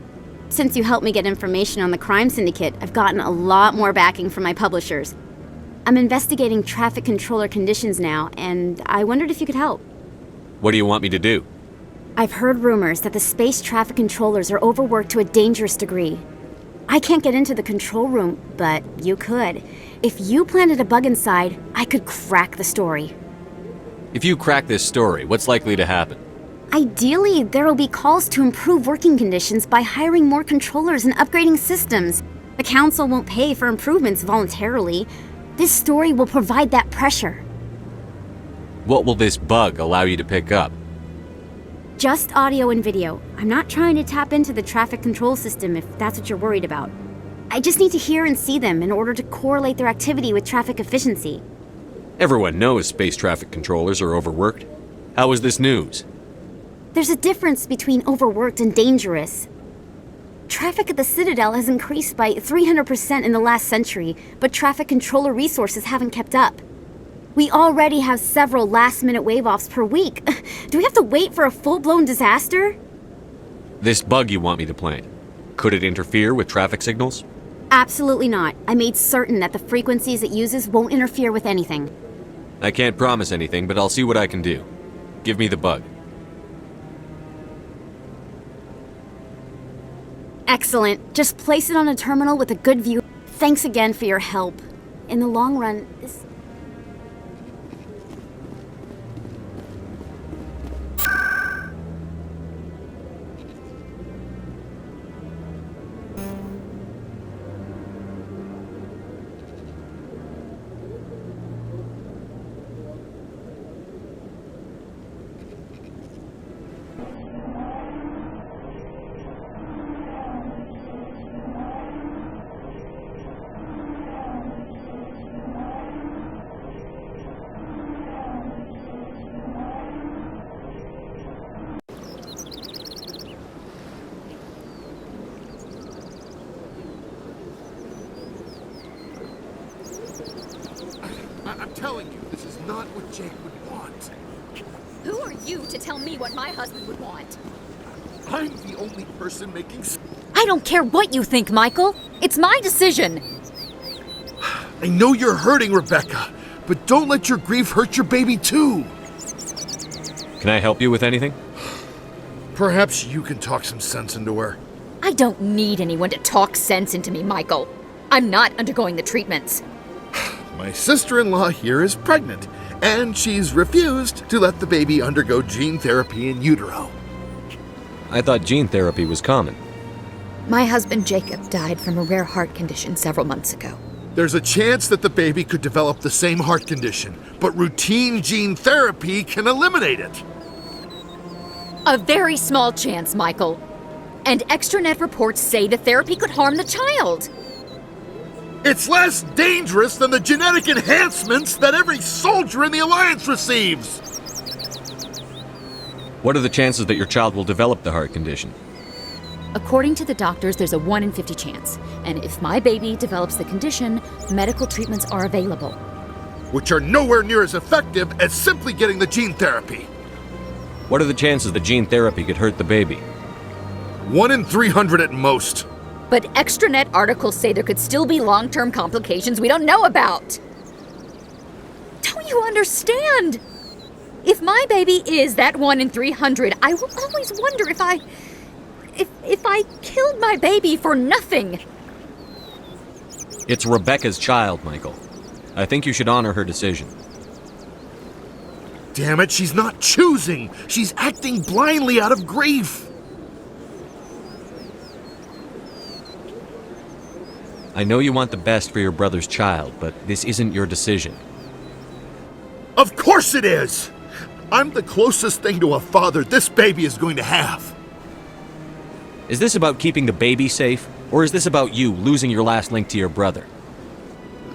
Since you helped me get information on the crime syndicate, I've gotten a lot more backing from my publishers. I'm investigating traffic controller conditions now, and I wondered if you could help. What do you want me to do? I've heard rumors that the space traffic controllers are overworked to a dangerous degree. I can't get into the control room, but you could. If you planted a bug inside, I could crack the story. If you crack this story, what's likely to happen? Ideally, there will be calls to improve working conditions by hiring more controllers and upgrading systems. The Council won't pay for improvements voluntarily. This story will provide that pressure. What will this bug allow you to pick up? Just audio and video. I'm not trying to tap into the traffic control system if that's what you're worried about. I just need to hear and see them in order to correlate their activity with traffic efficiency. Everyone knows space traffic controllers are overworked. How is this news? There's a difference between overworked and dangerous. Traffic at the Citadel has increased by 300% in the last century, but traffic controller resources haven't kept up. We already have several last-minute wave-offs per week. Do we have to wait for a full-blown disaster? This bug you want me to plant, could it interfere with traffic signals? Absolutely not. I made certain that the frequencies it uses won't interfere with anything. I can't promise anything, but I'll see what I can do. Give me the bug. Excellent. Just place it on a terminal with a good view. Thanks again for your help. In the long run, this... I'm telling you, this is not what Jake would want. Who are you to tell me what my husband would want? I'm the only person making... I don't care what you think, Michael. It's my decision. I know you're hurting, Rebecca, but don't let your grief hurt your baby too. Can I help you with anything? Perhaps you can talk some sense into her. I don't need anyone to talk sense into me, Michael. I'm not undergoing the treatments. My sister-in-law here is pregnant, and she's refused to let the baby undergo gene therapy in utero. I thought gene therapy was common. My husband Jacob died from a rare heart condition several months ago. There's a chance that the baby could develop the same heart condition, but routine gene therapy can eliminate it. A very small chance, Michael. And extranet reports say the therapy could harm the child. It's less dangerous than the genetic enhancements that every soldier in the Alliance receives! What are the chances that your child will develop the heart condition? According to the doctors, there's a 1 in 50 chance. And if my baby develops the condition, medical treatments are available. Which are nowhere near as effective as simply getting the gene therapy. What are the chances that gene therapy could hurt the baby? 1 in 300 at most. But extranet articles say there could still be long-term complications we don't know about. Don't you understand? If my baby is that 1 in 300, I will always wonder if I killed my baby for nothing. It's Rebecca's child, Michael. I think you should honor her decision. damn it, she's not choosing. She's acting blindly out of grief. I know you want the best for your brother's child, but this isn't your decision. Of course it is! I'm the closest thing to a father this baby is going to have. Is this about keeping the baby safe, or is this about you losing your last link to your brother?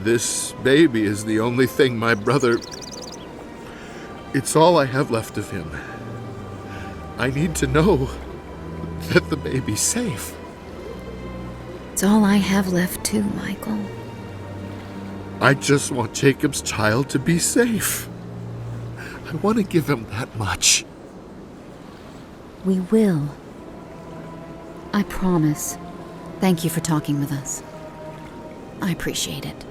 This baby is the only thing my brother... It's all I have left of him. I need to know that the baby's safe. It's all I have left too, Michael. I just want Jacob's child to be safe. I want to give him that much. We will. I promise. Thank you for talking with us. I appreciate it.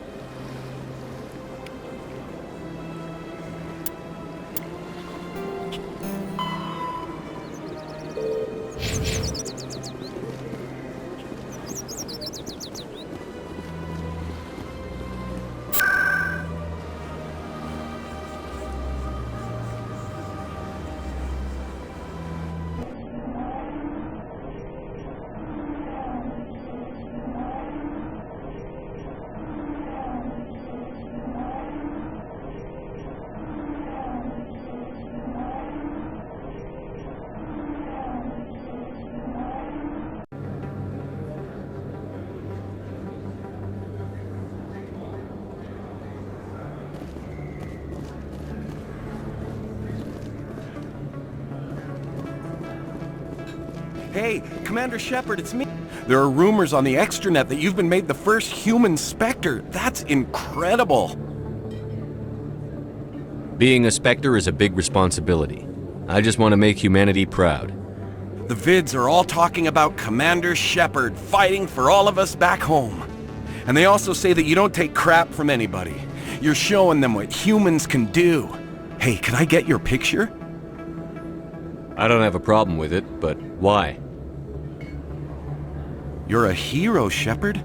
Hey, Commander Shepard, it's me. There are rumors on the extranet that you've been made the first human Spectre. That's incredible. Being a Spectre is a big responsibility. I just want to make humanity proud. The vids are all talking about Commander Shepard fighting for all of us back home. And they also say that you don't take crap from anybody. You're showing them what humans can do. Hey, can I get your picture? I don't have a problem with it, but why? You're a hero, Shepard.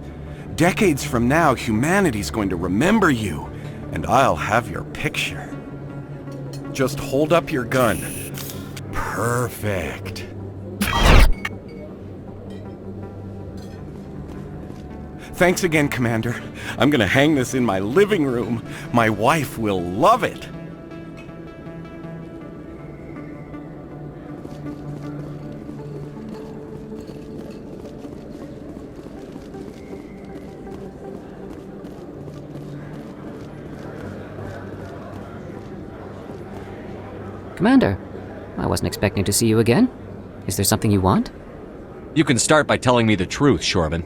Decades from now, humanity's going to remember you, and I'll have your picture. Just hold up your gun. Perfect. Thanks again, Commander. I'm gonna hang this in my living room. My wife will love it. Commander, I wasn't expecting to see you again. Is there something you want? You can start by telling me the truth, Shorman.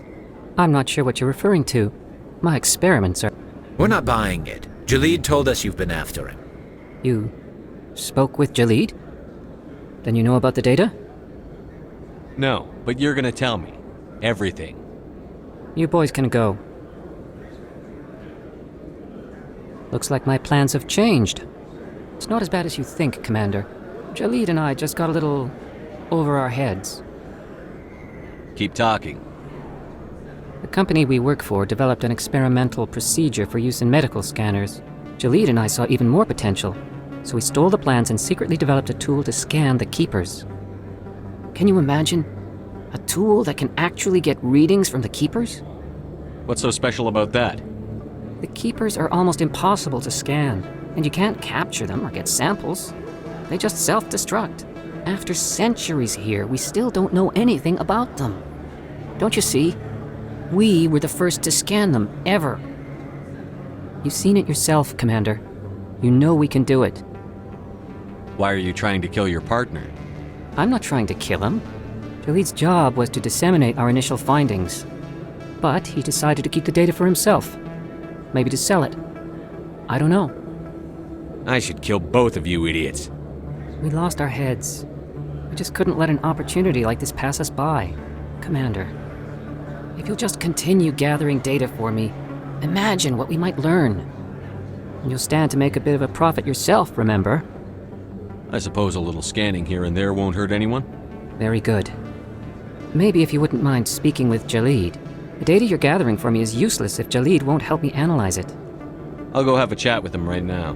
I'm not sure what you're referring to. My experiments are... We're not buying it. Jalid told us you've been after him. You spoke with Jalid? Then you know about the data? No, but you're gonna tell me. Everything. You boys can go. Looks like my plans have changed. It's not as bad as you think, Commander. Jalid and I just got a little over our heads. Keep talking. The company we work for developed an experimental procedure for use in medical scanners. Jalid and I saw even more potential, so we stole the plans and secretly developed a tool to scan the Keepers. Can you imagine? A tool that can actually get readings from the Keepers? What's so special about that? The Keepers are almost impossible to scan, and you can't capture them or get samples. They just self-destruct. After centuries here, we still don't know anything about them. Don't you see? We were the first to scan them, ever. You've seen it yourself, Commander. You know we can do it. Why are you trying to kill your partner? I'm not trying to kill him. Jalid's job was to disseminate our initial findings. But he decided to keep the data for himself. Maybe to sell it. I don't know. I should kill both of you idiots. We lost our heads. We just couldn't let an opportunity like this pass us by. Commander, if you'll just continue gathering data for me, imagine what we might learn. And you'll stand to make a bit of a profit yourself, remember? I suppose a little scanning here and there won't hurt anyone? Very good. Maybe if you wouldn't mind speaking with Jalid. The data you're gathering for me is useless if Jalid won't help me analyze it. I'll go have a chat with him right now.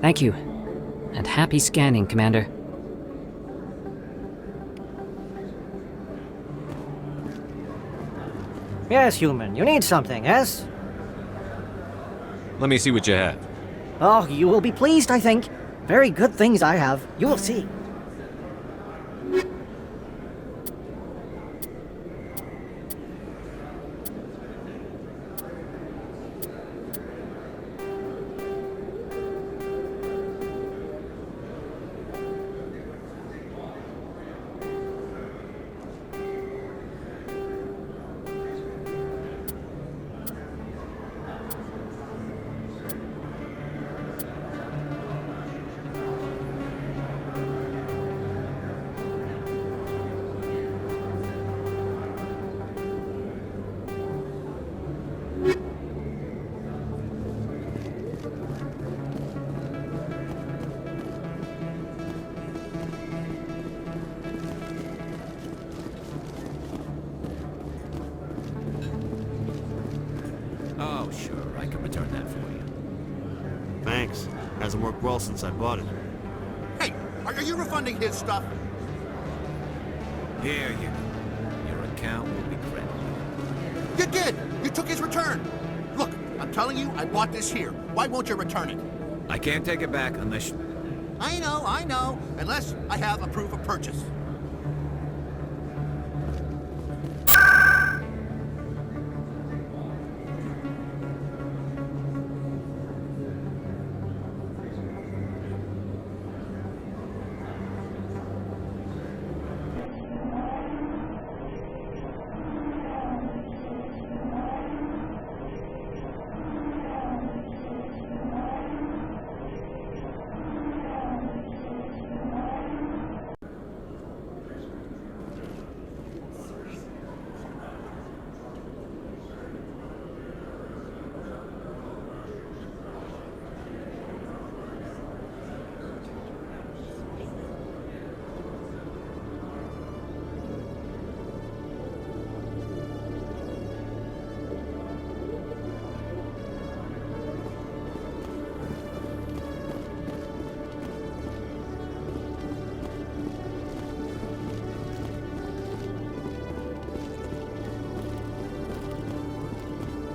Thank you. And happy scanning, Commander. Yes, human. You need something, yes? Let me see what you have. Oh, you will be pleased, I think. Very good things I have. You will see. Oh, sure, I can return that for you. Thanks. Hasn't worked well since I bought it. Hey, are you refunding his stuff? Here you go. Your account will be credited. You did! You took his return! Look, I'm telling you, I bought this here. Why won't you return it? I can't take it back unless... I know. Unless I have a proof of purchase.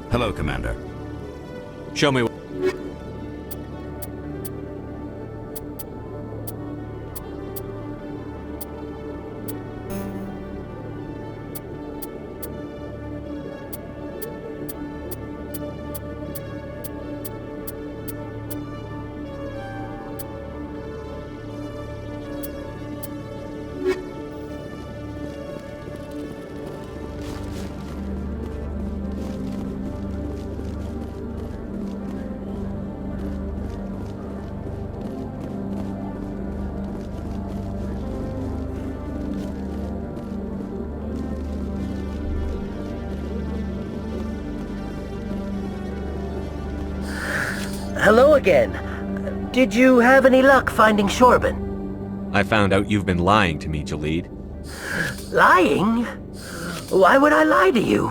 Hello, Commander. Show me. Hello again. Did you have any luck finding Shorban? I found out you've been lying to me, Jalid. Lying? Why would I lie to you?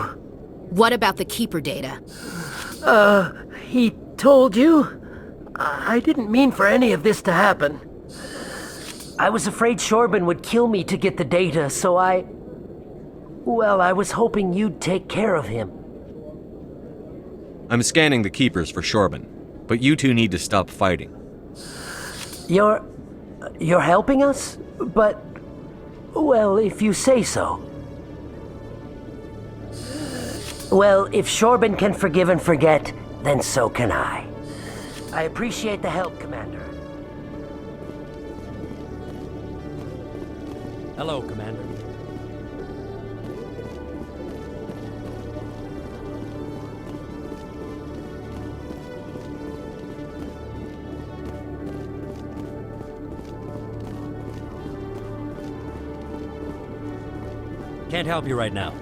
What about the Keeper data? He told you? I didn't mean for any of this to happen. I was afraid Shorban would kill me to get the data, so I was hoping you'd take care of him. I'm scanning the Keepers for Shorban, but you two need to stop fighting. You're helping us? But, well, if you say so. Well, if Shorban can forgive and forget, then so can I. I appreciate the help, Commander. Hello, Commander. Can't help you right now.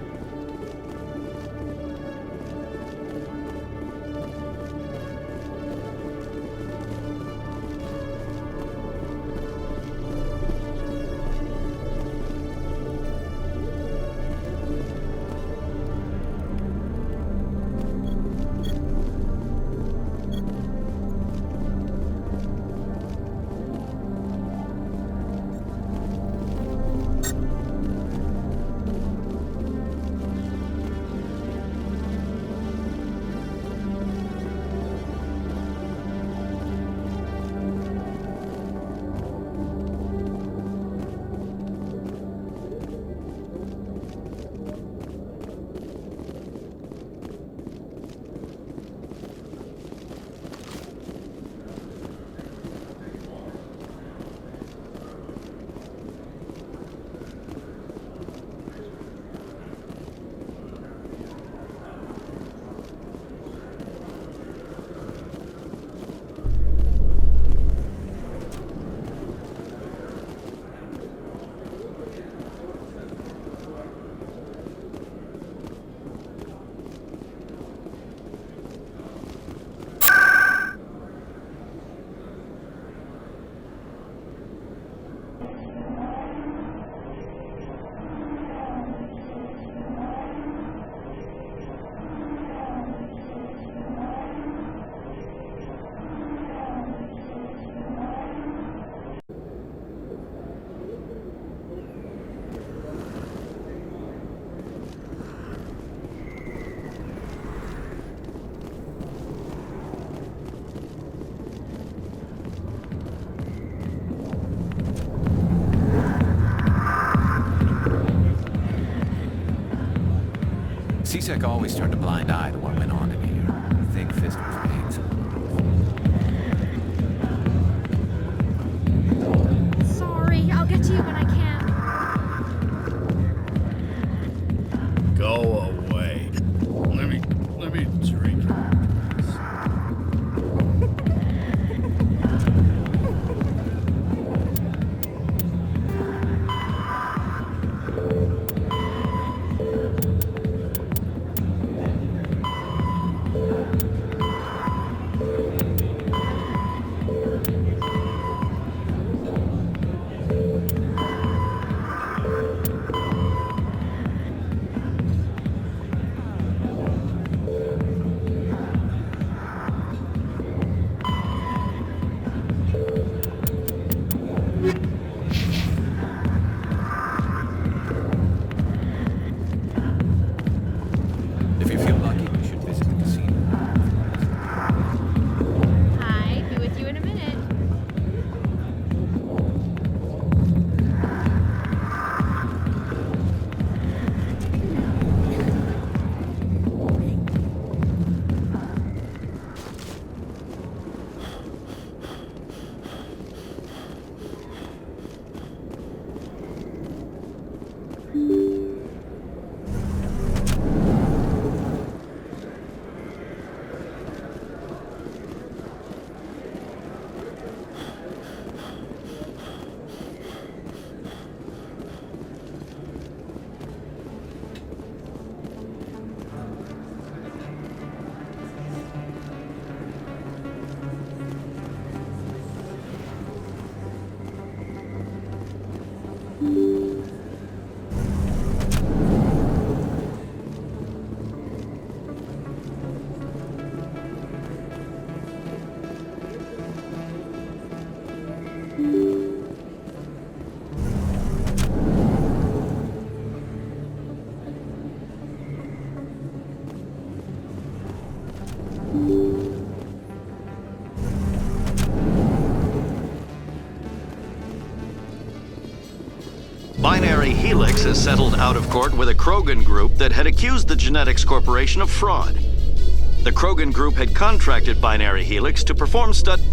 C-Sec always turned a blind eye to what went on in here. Thick fist was pigs. Sorry, I'll get to you when I can. Go away. Let me drink. If you feel lucky, you should visit the casino. Hi, be with you in a minute. Binary Helix has settled out of court with a Krogan group that had accused the Genetics Corporation of fraud. The Krogan group had contracted Binary Helix to perform studies.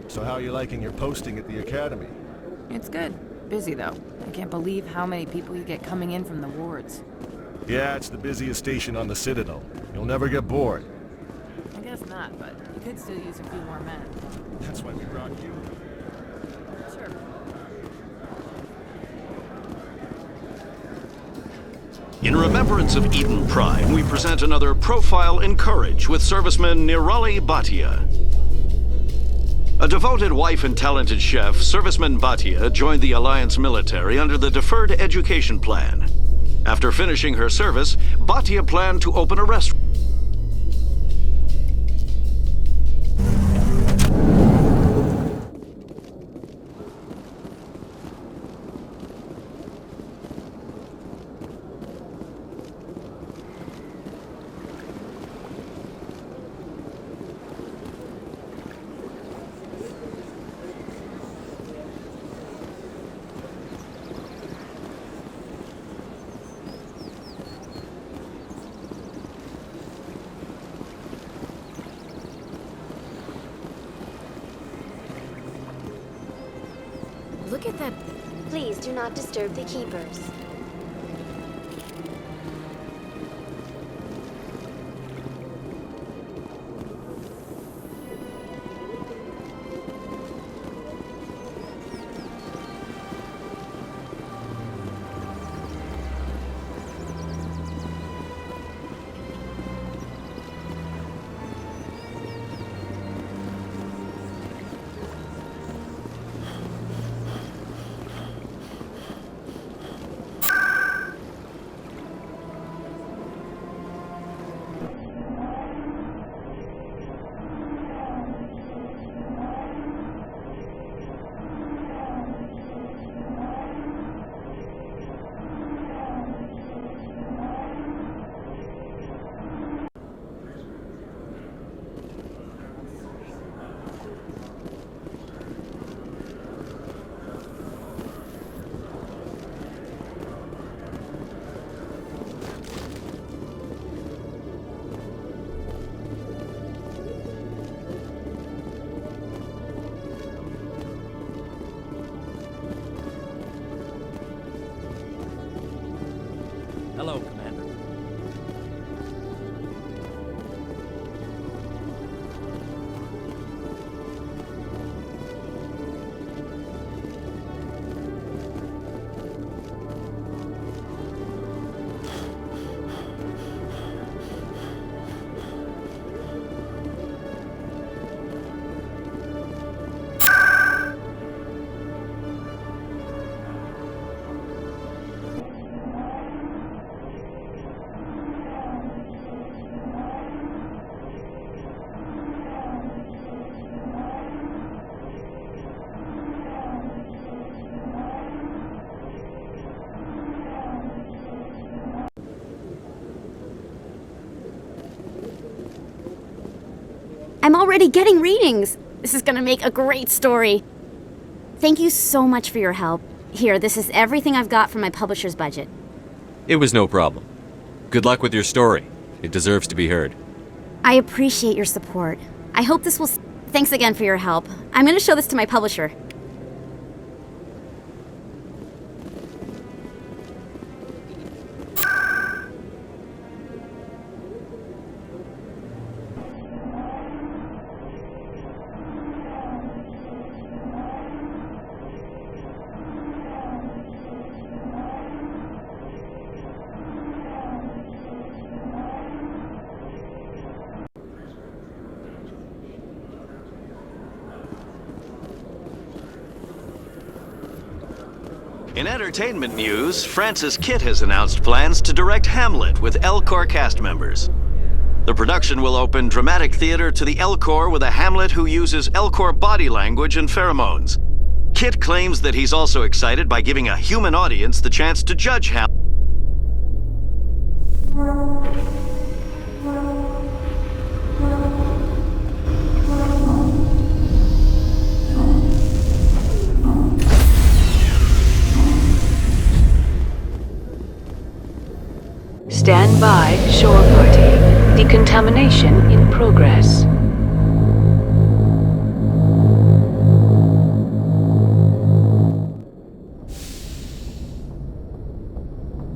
So how are you liking your posting at the academy? It's good. Busy, though. I can't believe how many people you get coming in from the wards. Yeah, it's the busiest station on the Citadel. You'll never get bored. I guess not, but you could still use a few more men. That's why we brought you. Sure. In remembrance of Eden Prime, we present another Profile in Courage with serviceman Nirali Bhatia. A devoted wife and talented chef, Serviceman Bhatia joined the Alliance military under the Deferred Education Plan. After finishing her service, Bhatia planned to open a restaurant. Look at that. Please do not disturb the keepers. already getting readings. This is gonna make a great story. Thank you so much for your help. Here, this is everything I've got from my publisher's budget. It was no problem. Good luck with your story. It deserves to be heard. I appreciate your support. I hope this will... Thanks again for your help. I'm gonna show this to my publisher. In entertainment news, Francis Kitt has announced plans to direct Hamlet with Elcor cast members. The production will open dramatic theater to the Elcor with a Hamlet who uses Elcor body language and pheromones. Kitt claims that he's also excited by giving a human audience the chance to judge Hamlet. Stand by, shore party. Decontamination in progress.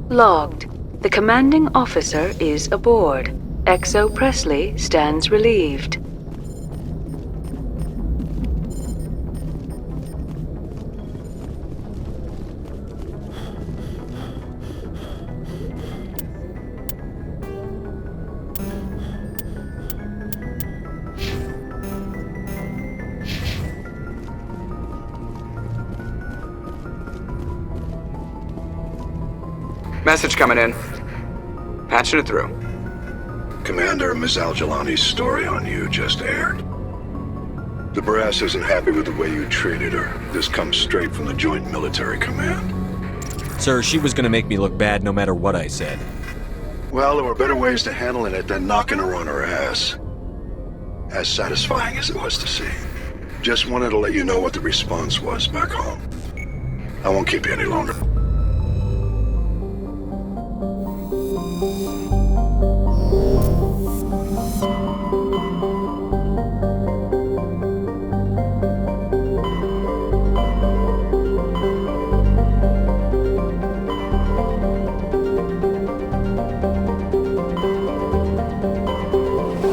Logged. The commanding officer is aboard. XO Presley stands relieved. Message coming in. Patching it through. Commander, Ms. Al-Jalani's story on you just aired. The brass isn't happy with the way you treated her. This comes straight from the Joint Military Command. Sir, she was gonna make me look bad no matter what I said. Well, there were better ways to handling it than knocking her on her ass. As satisfying as it was to see. Just wanted to let you know what the response was back home. I won't keep you any longer.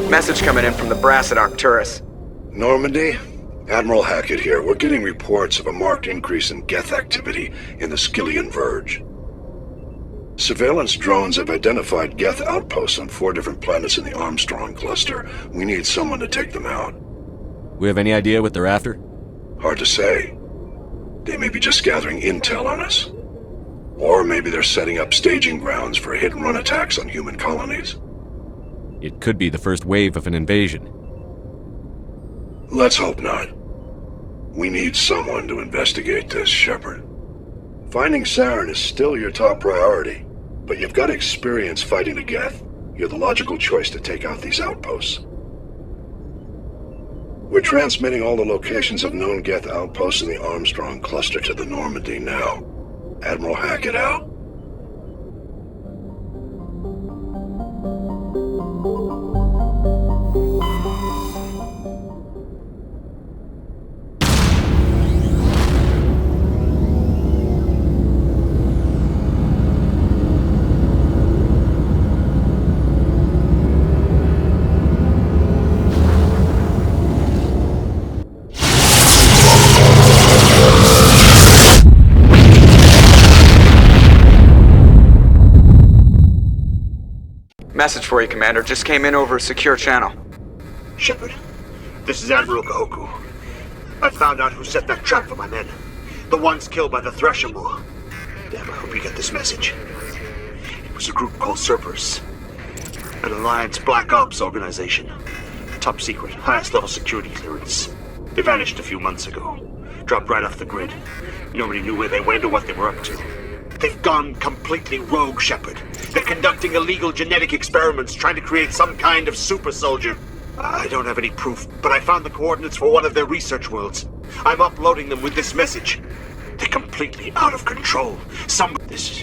Message coming in from the brass at Arcturus. Normandy? Admiral Hackett here. We're getting reports of a marked increase in Geth activity in the Skyllian Verge. Surveillance drones have identified Geth outposts on 4 different planets in the Armstrong cluster. We need someone to take them out. We have any idea what they're after? Hard to say. They may be just gathering intel on us. Or maybe they're setting up staging grounds for hit-and-run attacks on human colonies. It could be the first wave of an invasion. Let's hope not. We need someone to investigate this, Shepard. Finding Saren is still your top priority, but you've got experience fighting the Geth. You're the logical choice to take out these outposts. We're transmitting all the locations of known Geth outposts in the Armstrong cluster to the Normandy now. Admiral Hackett out. Message for you, Commander. Just came in over a secure channel. Shepard, this is Admiral Kahoku. I found out who set that trap for my men. The ones killed by the Thresher Moor. Damn, I hope you get this message. It was a group called Cerberus. An Alliance Black Ops organization. Top secret, highest level security clearance. They vanished a few months ago. Dropped right off the grid. Nobody knew where they went or what they were up to. They've gone completely rogue, Shepard. They're conducting illegal genetic experiments, trying to create some kind of super soldier. I don't have any proof, but I found the coordinates for one of their research worlds. I'm uploading them with this message. They're completely out of control. This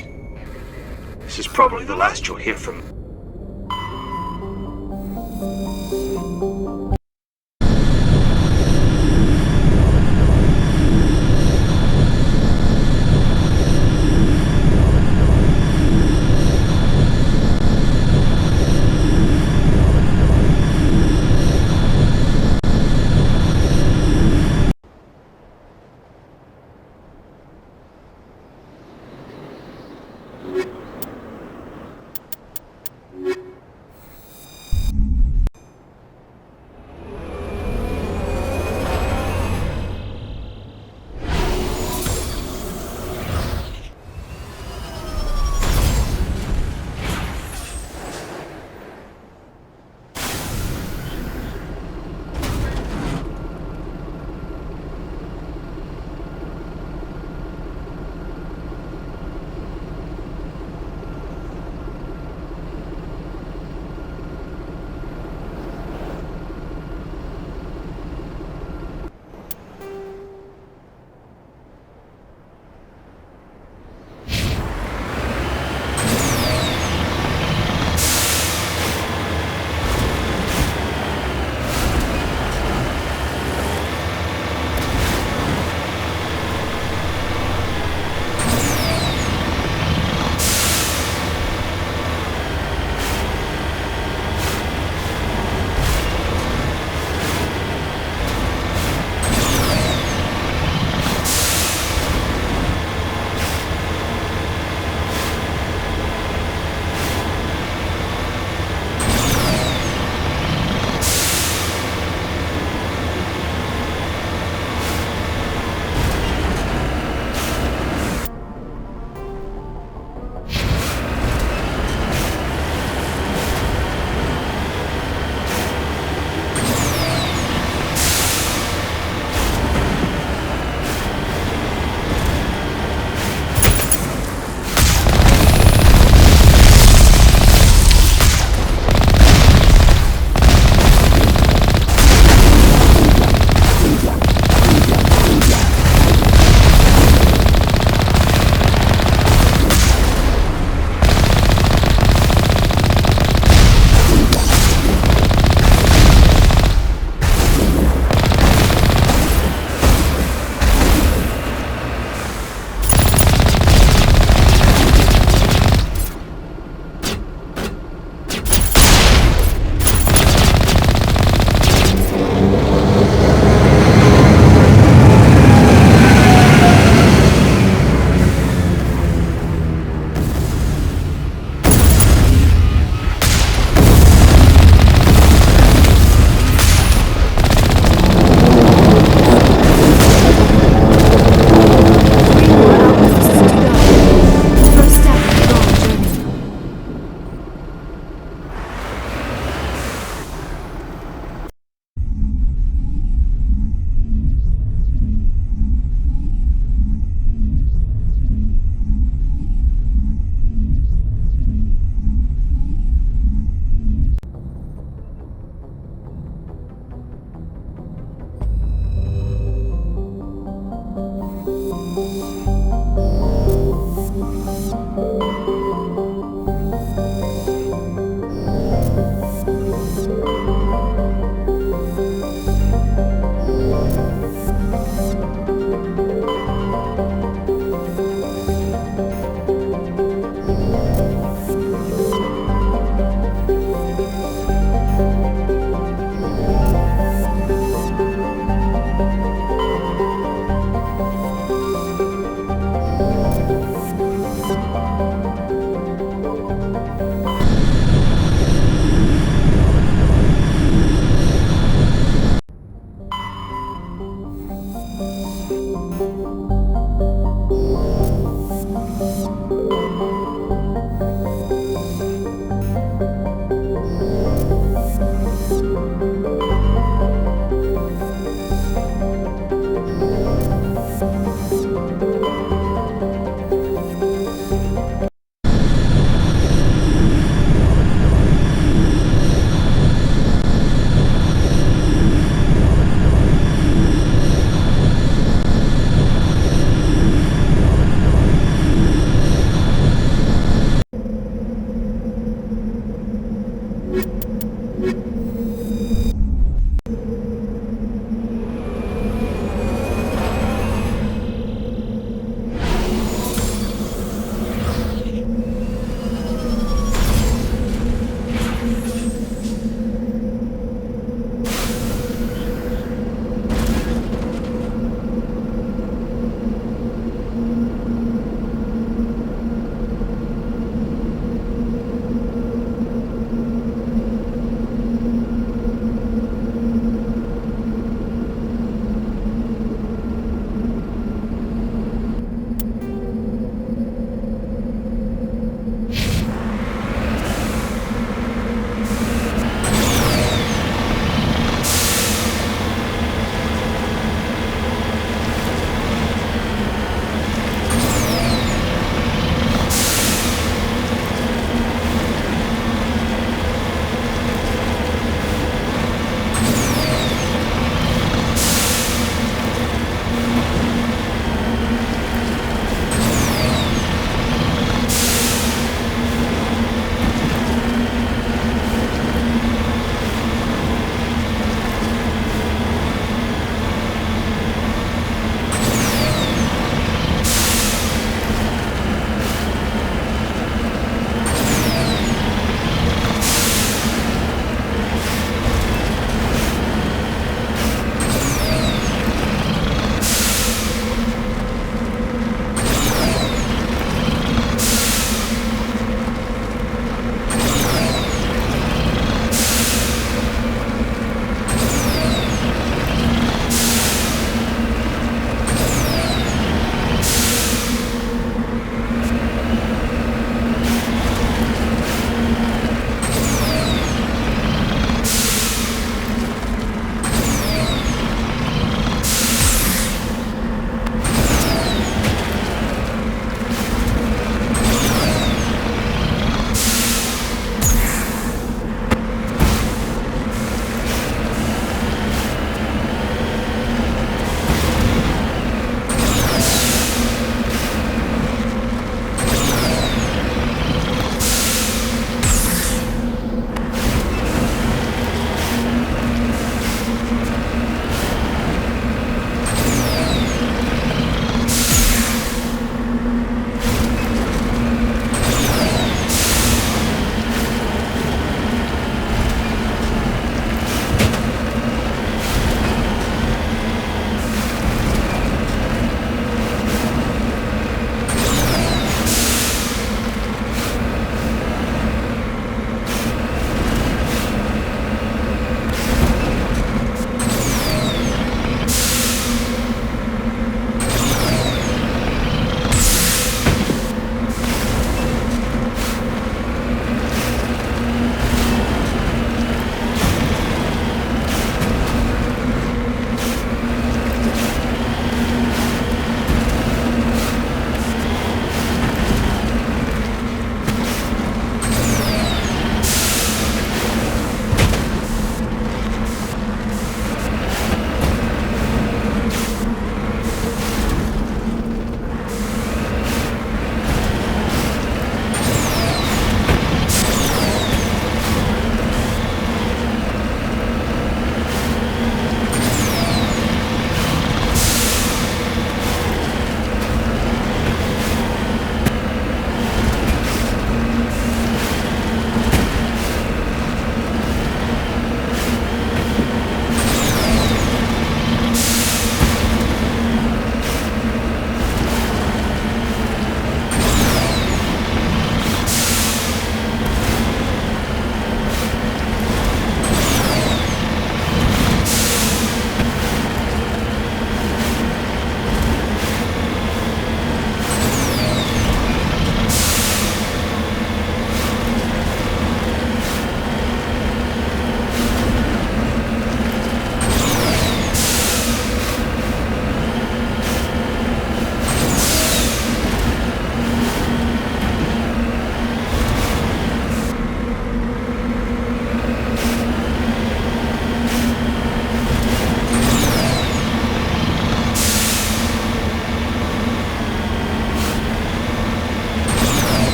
is probably the last you'll hear from me.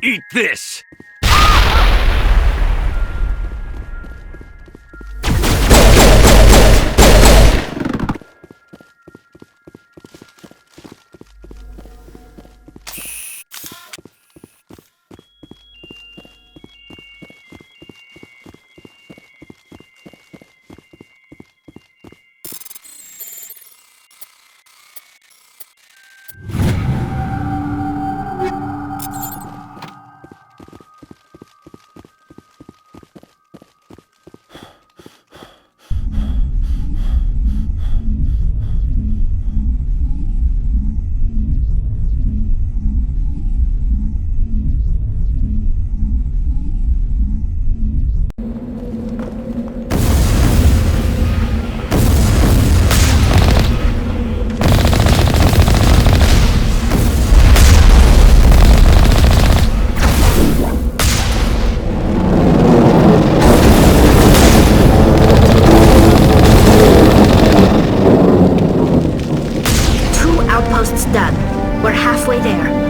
Eat this! Done. We're halfway there.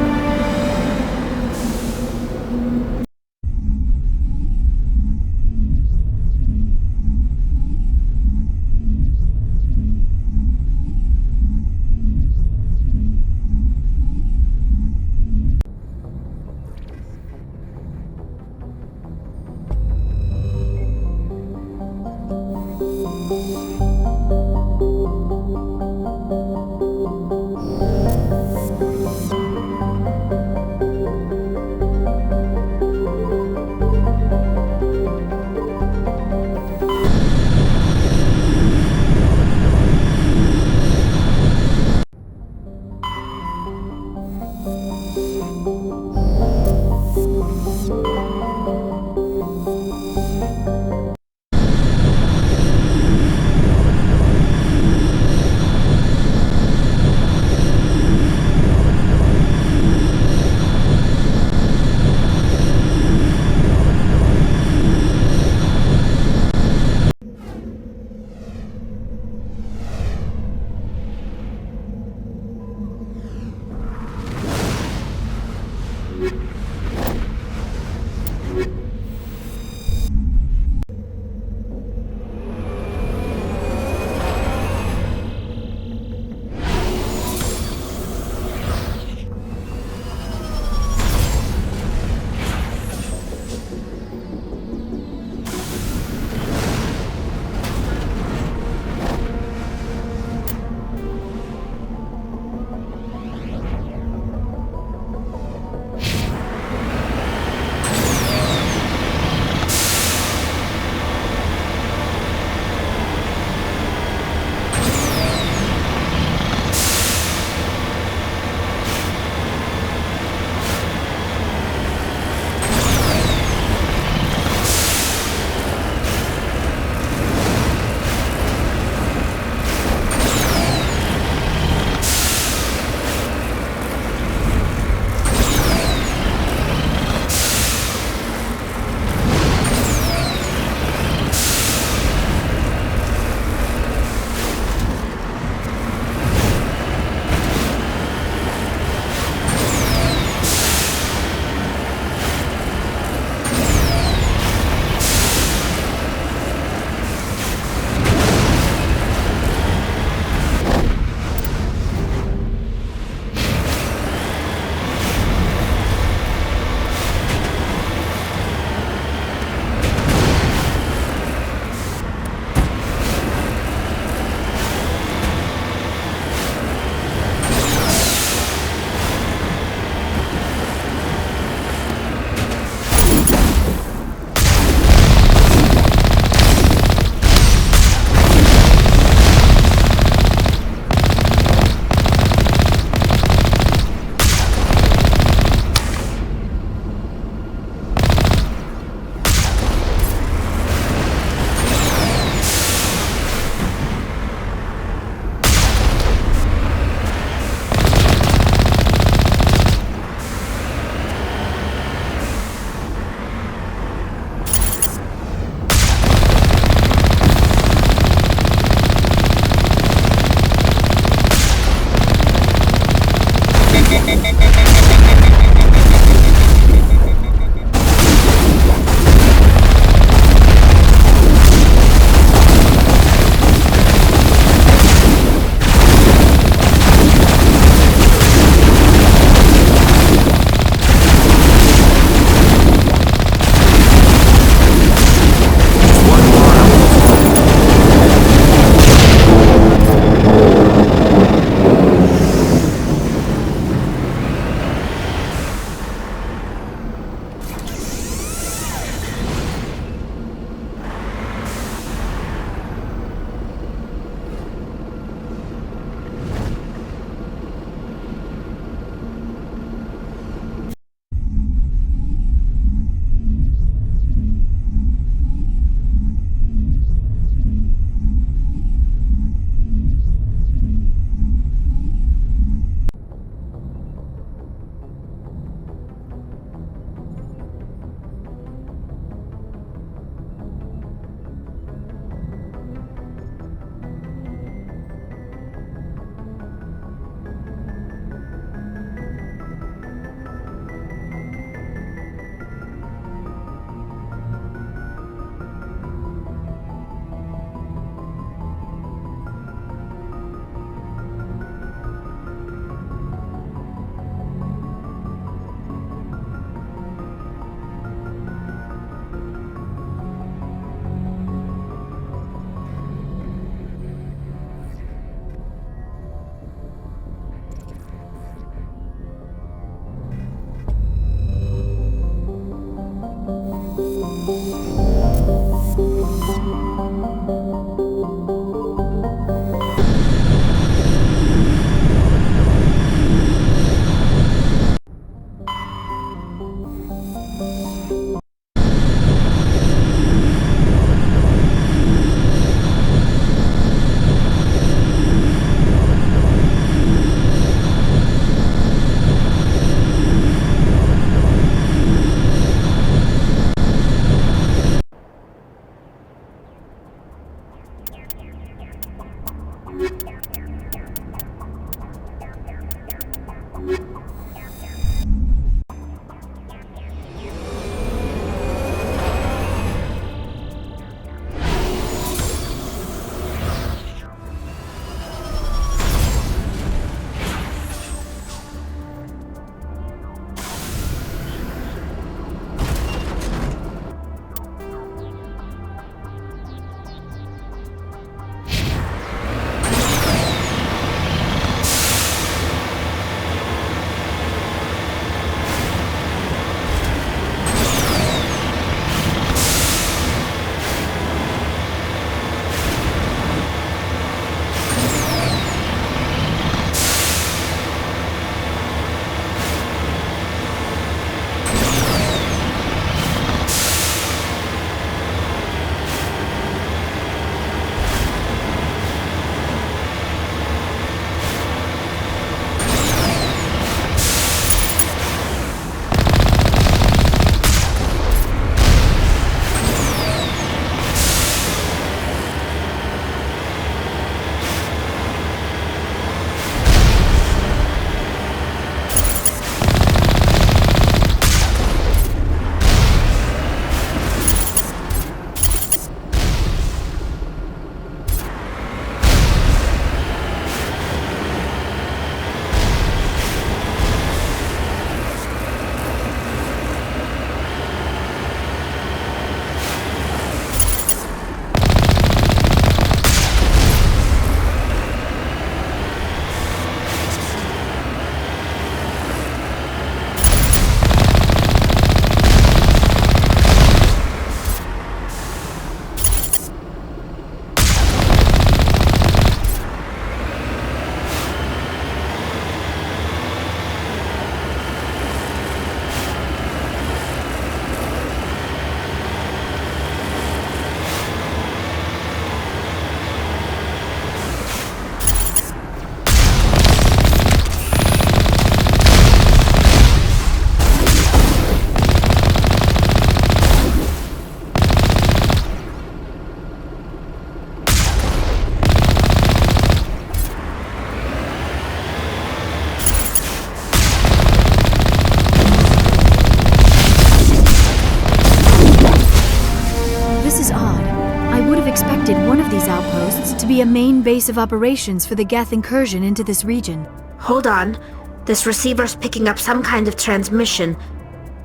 these outposts to be a main base of operations for the Geth incursion into this region. Hold on. This receiver's picking up some kind of transmission.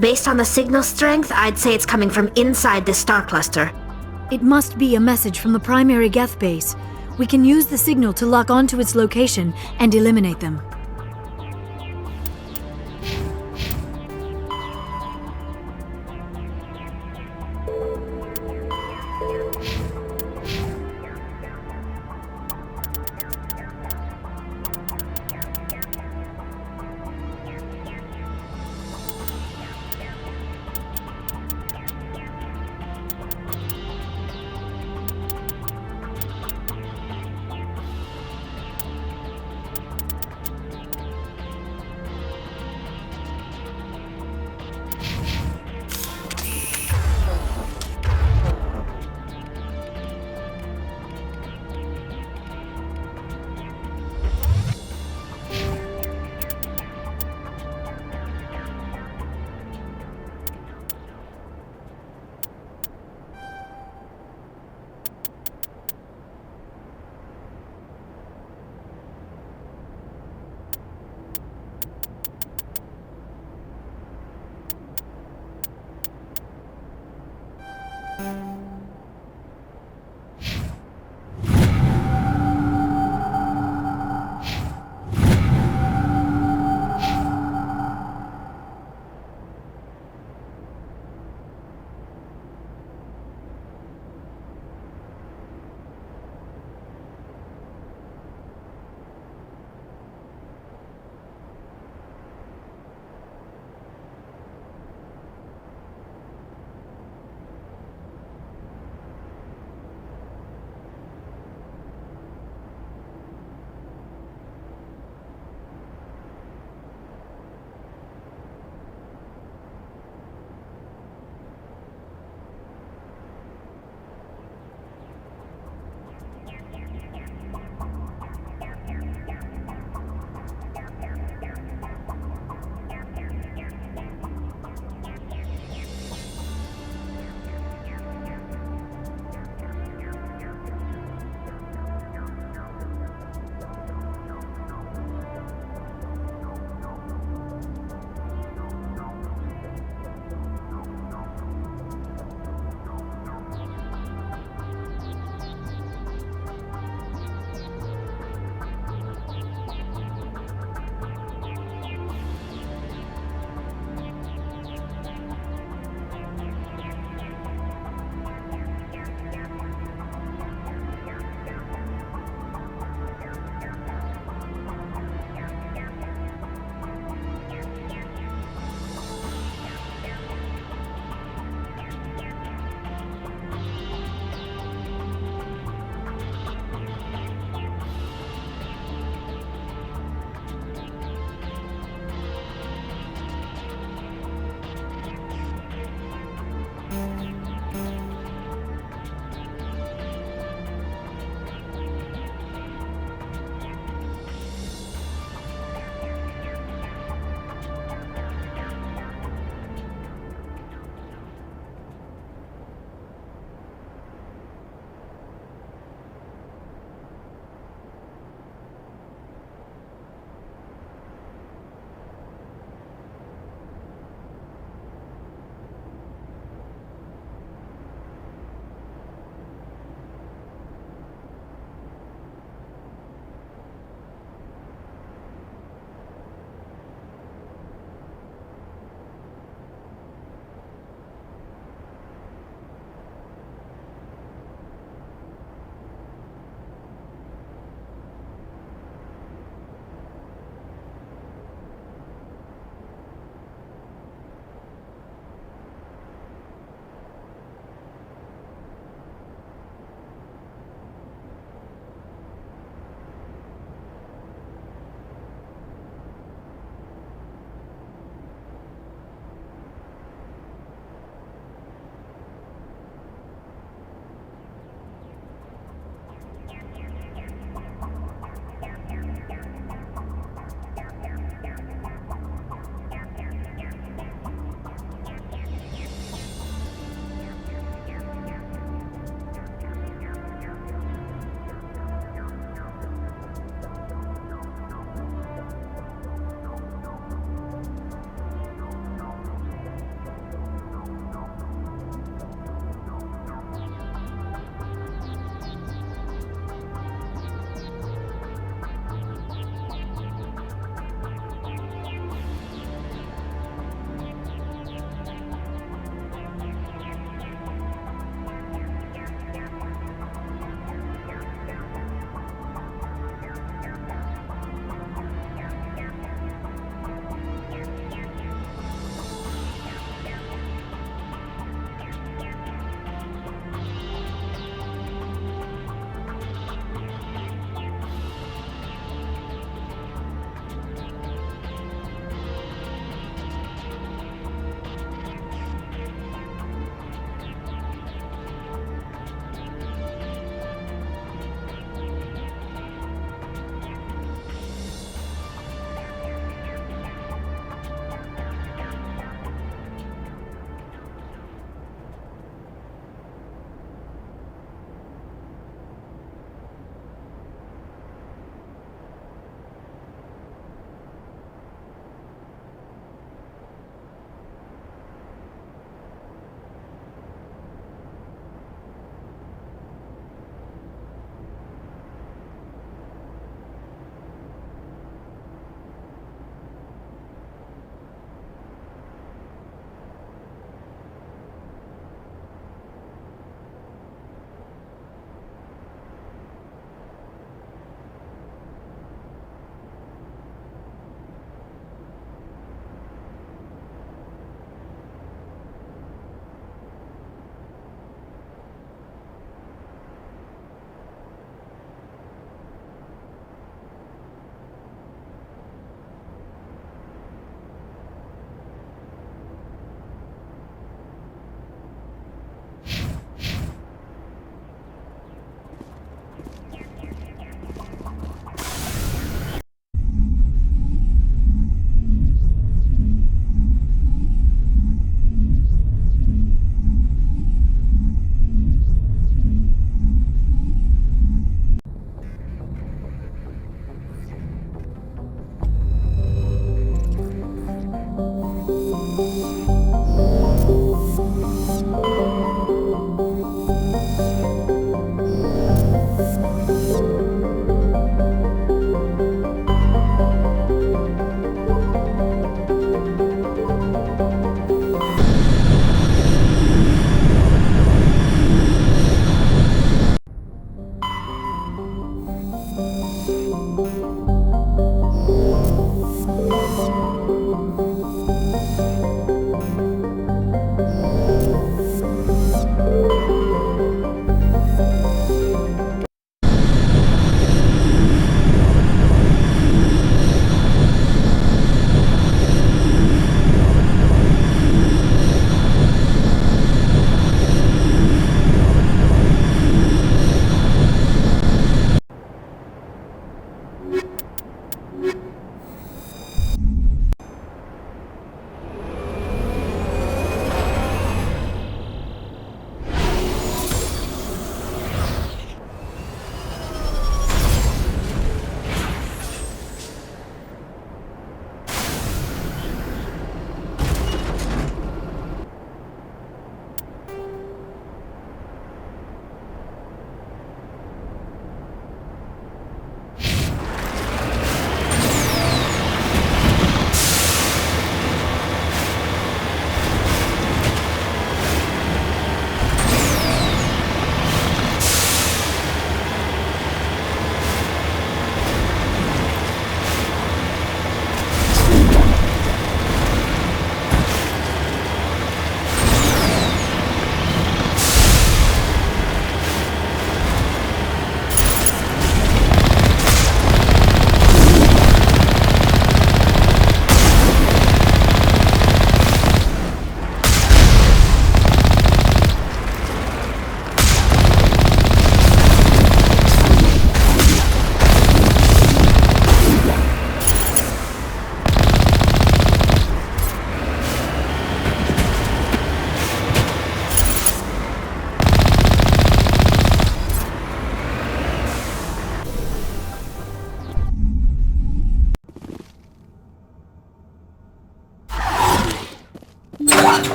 Based on the signal strength, I'd say it's coming from inside this star cluster. It must be a message from the primary Geth base. We can use the signal to lock onto its location and eliminate them.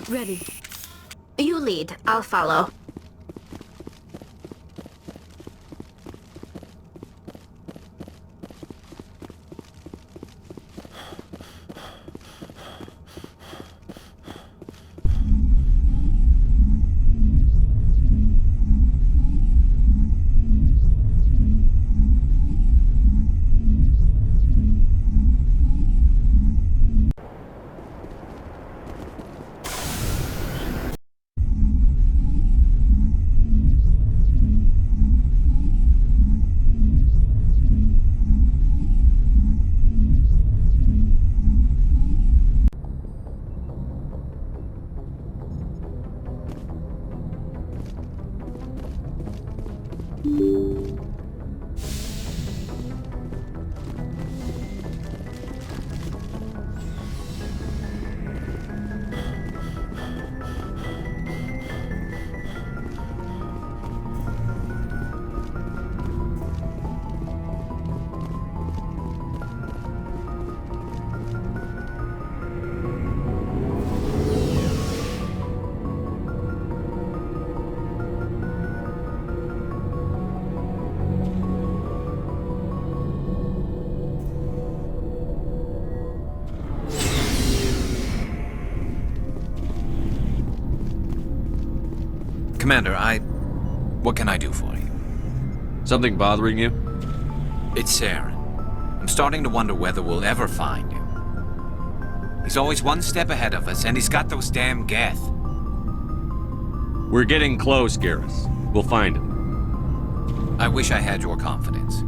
Ready. You lead. I'll follow. Commander, what can I do for you? Something bothering you? It's Saren. I'm starting to wonder whether we'll ever find him. He's always one step ahead of us, and he's got those damn Geth. We're getting close, Garrus. We'll find him. I wish I had your confidence.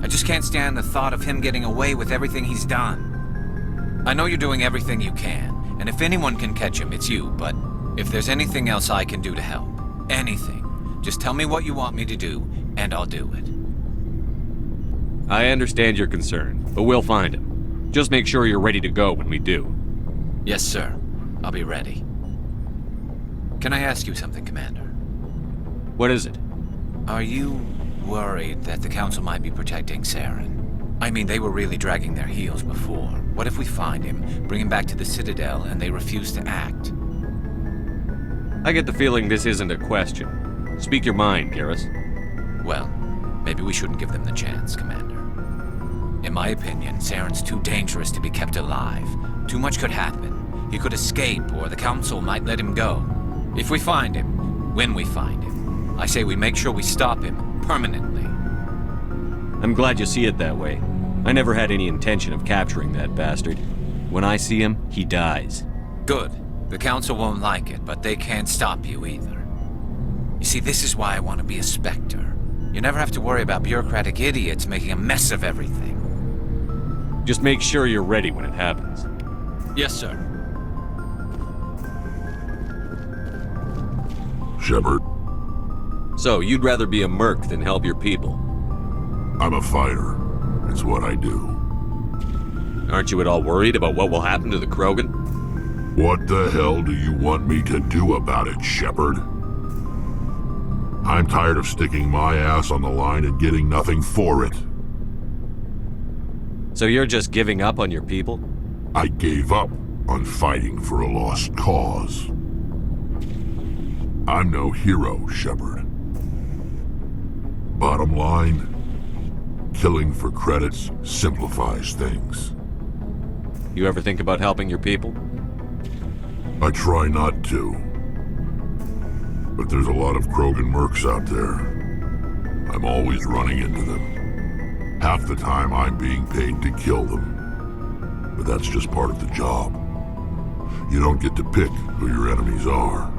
I just can't stand the thought of him getting away with everything he's done. I know you're doing everything you can, and if anyone can catch him, it's you, but if there's anything else I can do to help, anything, just tell me what you want me to do, and I'll do it. I understand your concern, but we'll find him. Just make sure you're ready to go when we do. Yes, sir. I'll be ready. Can I ask you something, Commander? What is it? Are you worried that the Council might be protecting Saren? I mean, they were really dragging their heels before. What if we find him, bring him back to the Citadel, and they refuse to act? I get the feeling this isn't a question. Speak your mind, Garrus. Well, maybe we shouldn't give them the chance, Commander. In my opinion, Saren's too dangerous to be kept alive. Too much could happen. He could escape, or the Council might let him go. If we find him, when we find him, I say we make sure we stop him permanently. I'm glad you see it that way. I never had any intention of capturing that bastard. When I see him, he dies. Good. The Council won't like it, but they can't stop you either. You see, this is why I want to be a Spectre. You never have to worry about bureaucratic idiots making a mess of everything. Just make sure you're ready when it happens. Yes, sir. Shepard. So, you'd rather be a merc than help your people? I'm a fighter. It's what I do. Aren't you at all worried about what will happen to the Krogan? What the hell do you want me to do about it, Shepard? I'm tired of sticking my ass on the line and getting nothing for it. So you're just giving up on your people? I gave up on fighting for a lost cause. I'm no hero, Shepard. Bottom line, killing for credits simplifies things. You ever think about helping your people? I try not to. But there's a lot of Krogan mercs out there. I'm always running into them. Half the time I'm being paid to kill them. But that's just part of the job. You don't get to pick who your enemies are.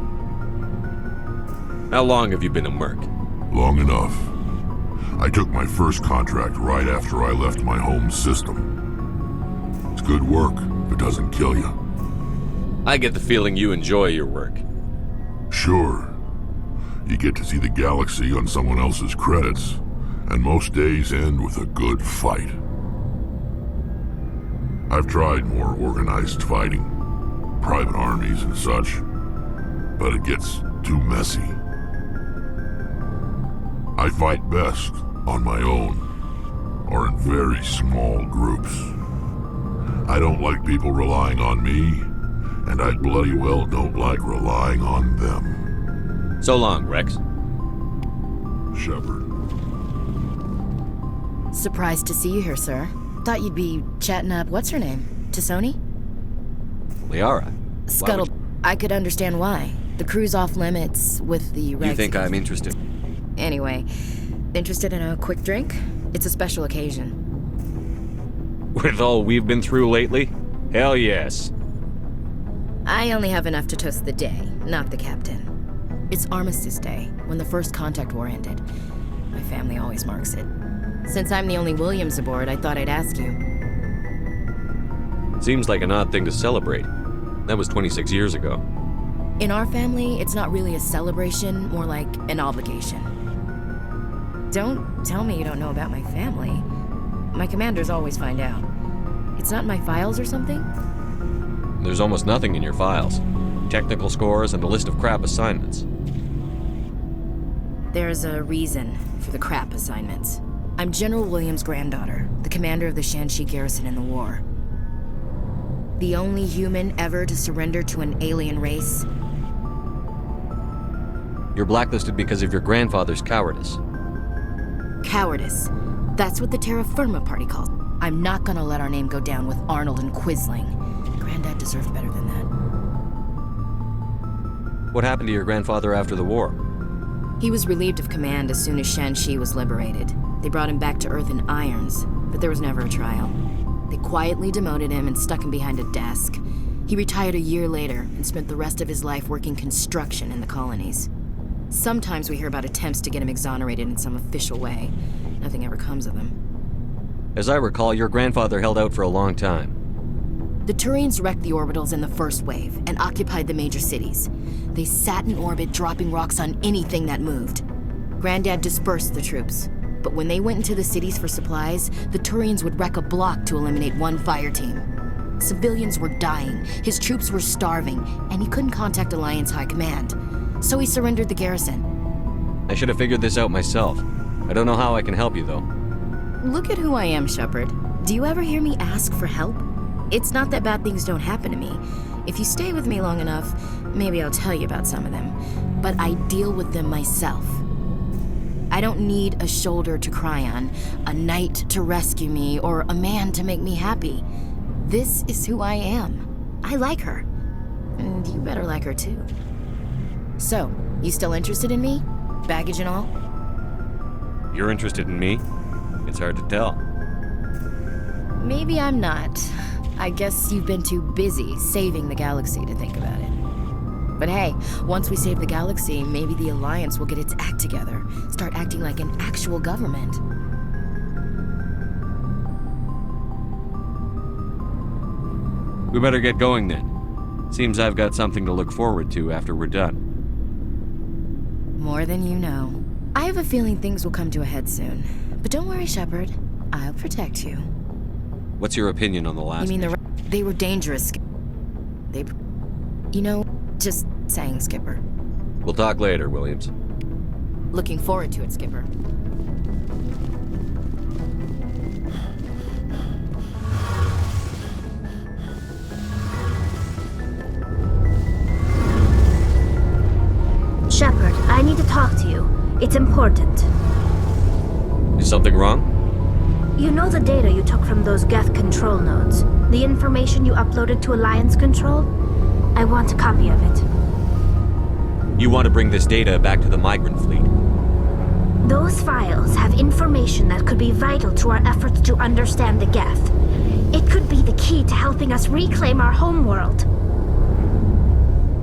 How long have you been a merc? Long enough. I took my first contract right after I left my home system. It's good work if it doesn't kill you. I get the feeling you enjoy your work. Sure. You get to see the galaxy on someone else's credits, and most days end with a good fight. I've tried more organized fighting, private armies and such, but it gets too messy. I fight best on my own, or in very small groups. I don't like people relying on me, and I bloody well don't like relying on them. So long, Rex. Shepard. Surprised to see you here, sir. Thought you'd be chatting up, what's her name? Tassoni? Liara. Scuttle. I could understand why. The crew's off limits with the regs. You think I'm interested? Anyway, interested in a quick drink? It's a special occasion. With all we've been through lately? Hell yes. I only have enough to toast the day, not the captain. It's Armistice Day, when the first contact war ended. My family always marks it. Since I'm the only Williams aboard, I thought I'd ask you. Seems like an odd thing to celebrate. That was 26 years ago. In our family, it's not really a celebration, more like an obligation. Don't tell me you don't know about my family. My commanders always find out. It's not in my files or something? There's almost nothing in your files. Technical scores and a list of crap assignments. There's a reason for the crap assignments. I'm General Williams' granddaughter, the commander of the Shanxi garrison in the war. The only human ever to surrender to an alien race. You're blacklisted because of your grandfather's cowardice. Cowardice. That's what the Terra Firma party calls it. I'm not gonna let our name go down with Arnold and Quisling. Granddad deserved better than that. What happened to your grandfather after the war? He was relieved of command as soon as Shanxi was liberated. They brought him back to Earth in irons, but there was never a trial. They quietly demoted him and stuck him behind a desk. He retired a year later and spent the rest of his life working construction in the colonies. Sometimes we hear about attempts to get him exonerated in some official way. Nothing ever comes of them. As I recall, your grandfather held out for a long time. The Turians wrecked the orbitals in the first wave and occupied the major cities. They sat in orbit, dropping rocks on anything that moved. Granddad dispersed the troops, but when they went into the cities for supplies, the Turians would wreck a block to eliminate one fire team. Civilians were dying, his troops were starving, and he couldn't contact Alliance High Command. So he surrendered the garrison. I should have figured this out myself. I don't know how I can help you, though. Look at who I am, Shepard. Do you ever hear me ask for help? It's not that bad things don't happen to me. If you stay with me long enough, maybe I'll tell you about some of them. But I deal with them myself. I don't need a shoulder to cry on, a knight to rescue me, or a man to make me happy. This is who I am. I like her. And you better like her too. So, you still interested in me? Baggage and all? You're interested in me? It's hard to tell. Maybe I'm not. I guess you've been too busy saving the galaxy to think about it. But hey, once we save the galaxy, maybe the Alliance will get its act together. Start acting like an actual government. We better get going then. Seems I've got something to look forward to after we're done. More than you know. I have a feeling things will come to a head soon. But don't worry, Shepard. I'll protect you. What's your opinion on the last You mean they were dangerous? They... You know, just saying, Skipper. We'll talk later, Williams. Looking forward to it, Skipper. Shepard, I need to talk to you. It's important. Is something wrong? You know the data you took from those Geth control nodes? The information you uploaded to Alliance Control? I want a copy of it. You want to bring this data back to the migrant fleet? Those files have information that could be vital to our efforts to understand the Geth. It could be the key to helping us reclaim our homeworld.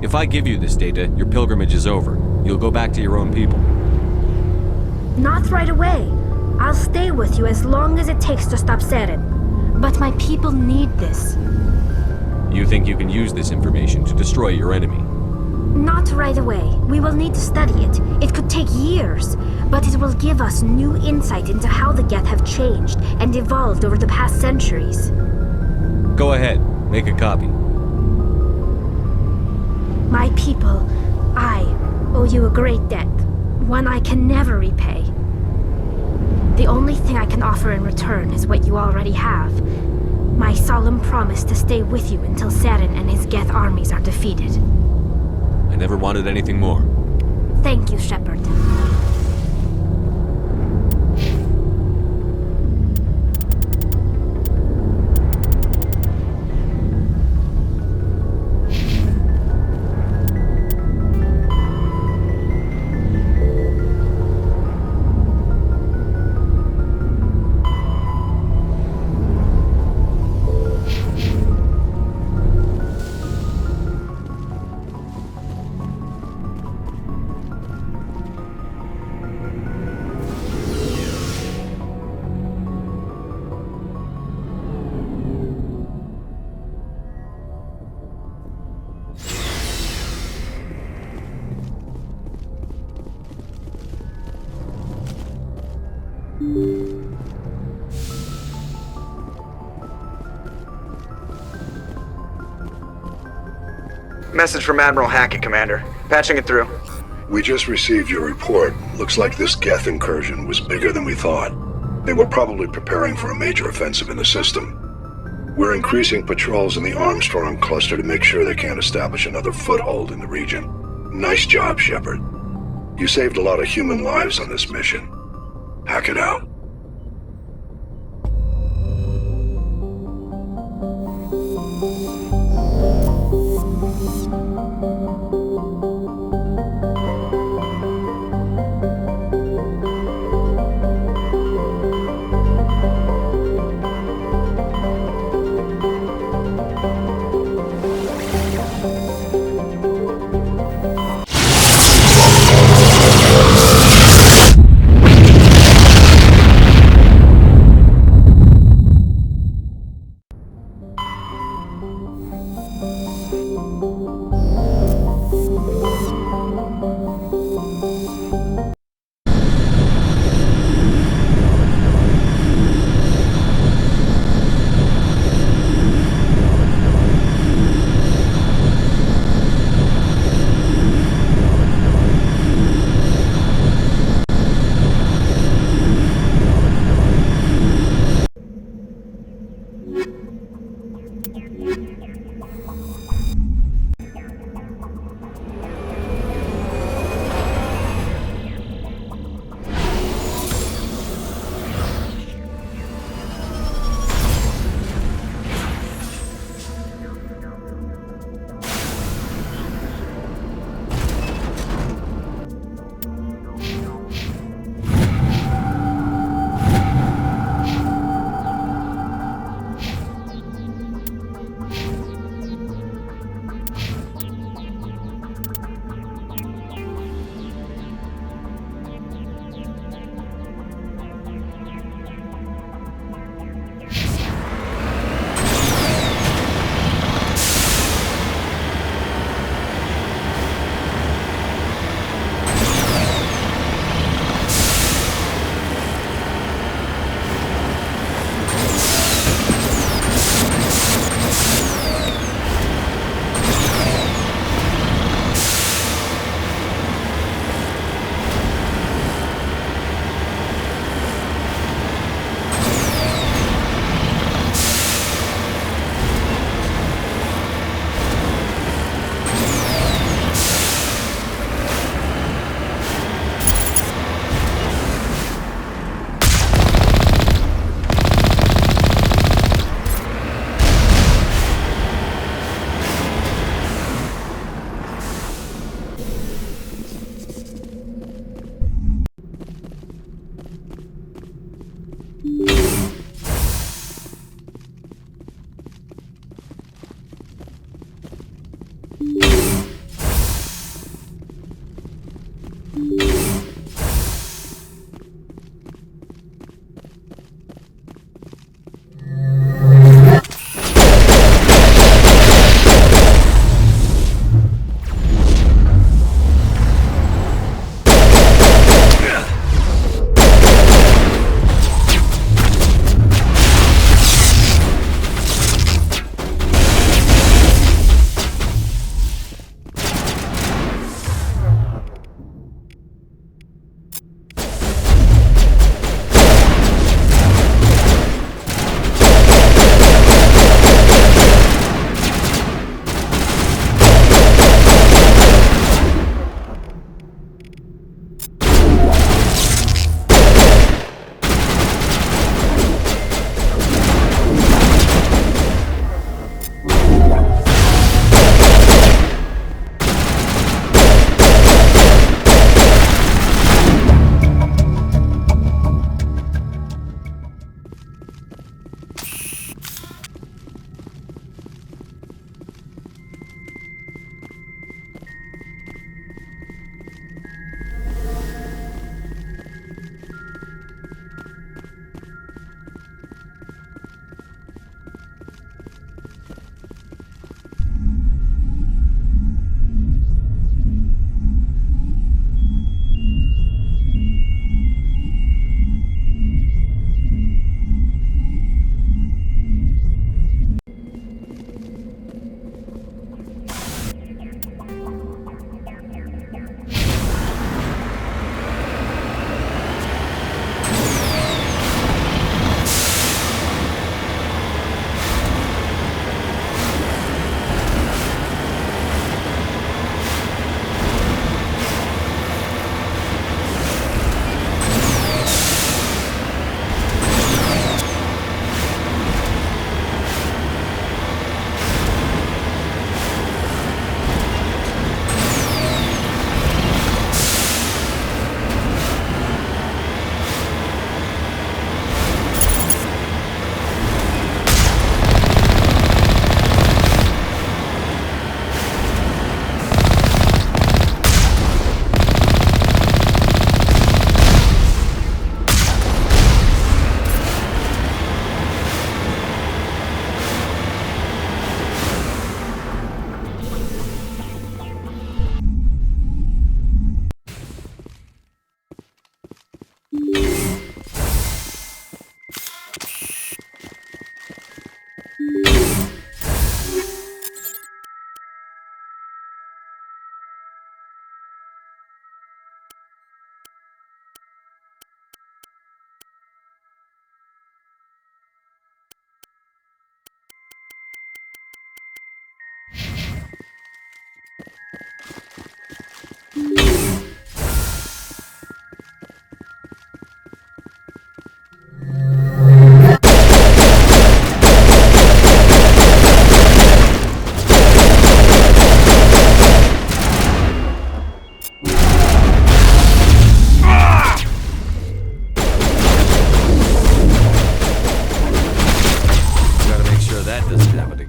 If I give you this data, your pilgrimage is over. You'll go back to your own people. Not right away. I'll stay with you as long as it takes to stop Saren. But my people need this. You think you can use this information to destroy your enemy? Not right away. We will need to study it. It could take years, but it will give us new insight into how the Geth have changed and evolved over the past centuries. Go ahead. Make a copy. My people, I owe you a great debt. One I can never repay. The only thing I can offer in return is what you already have. My solemn promise to stay with you until Saren and his Geth armies are defeated. I never wanted anything more. Thank you, Shepard. Message from Admiral Hackett, Commander. Patching it through. We just received your report. Looks like this Geth incursion was bigger than we thought. They were probably preparing for a major offensive in the system. We're increasing patrols in the Armstrong cluster to make sure they can't establish another foothold in the region. Nice job, Shepard. You saved a lot of human lives on this mission. Hackett out.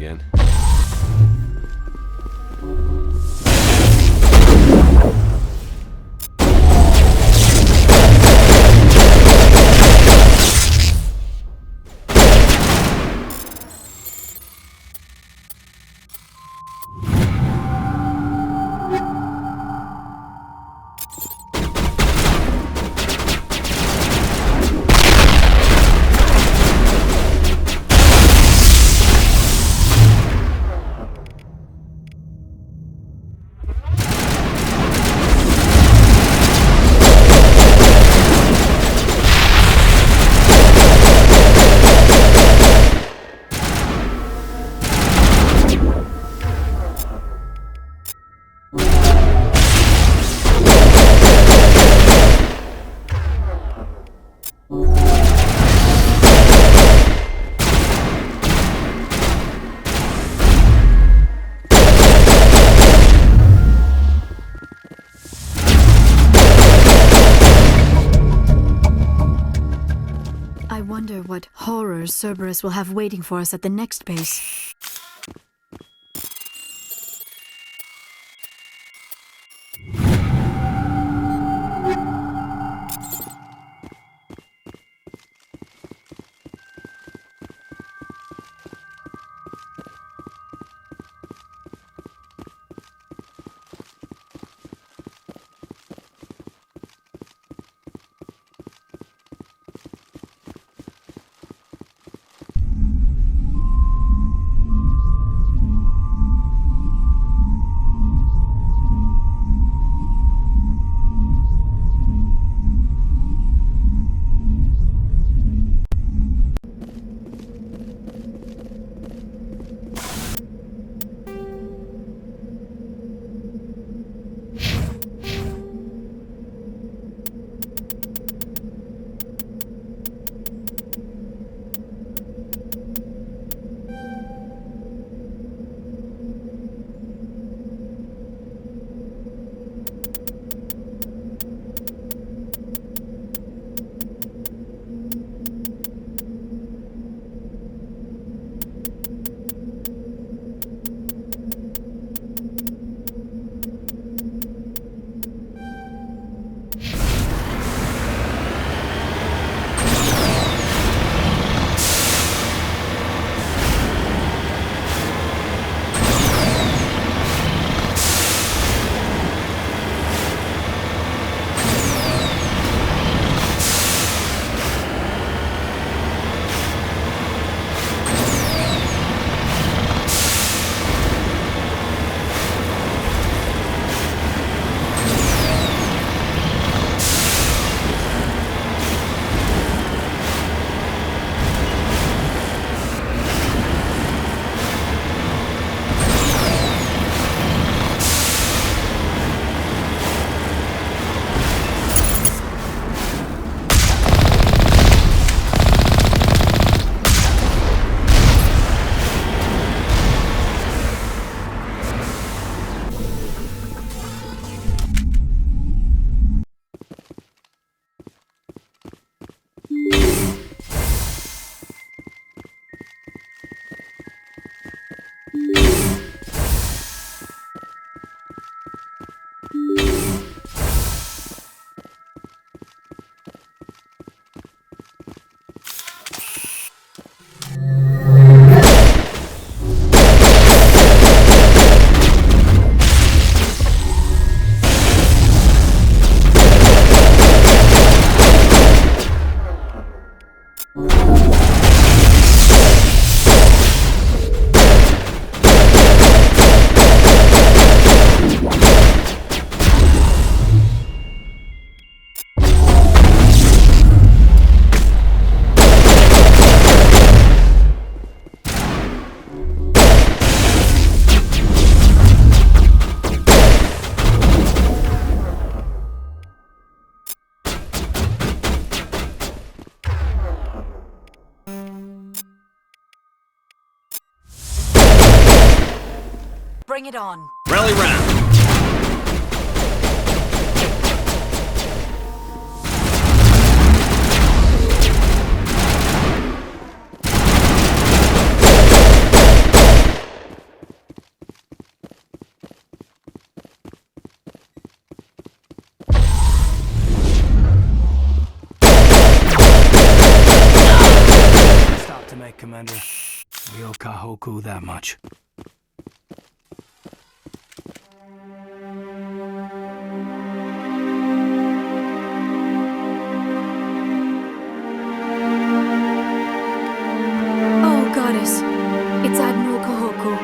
again. I wonder what horrors Cerberus will have waiting for us at the next base. Bring it on. Rally round. much. Oh, Goddess. It's Admiral Kahoko.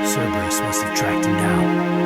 Cerberus must have tracked him down.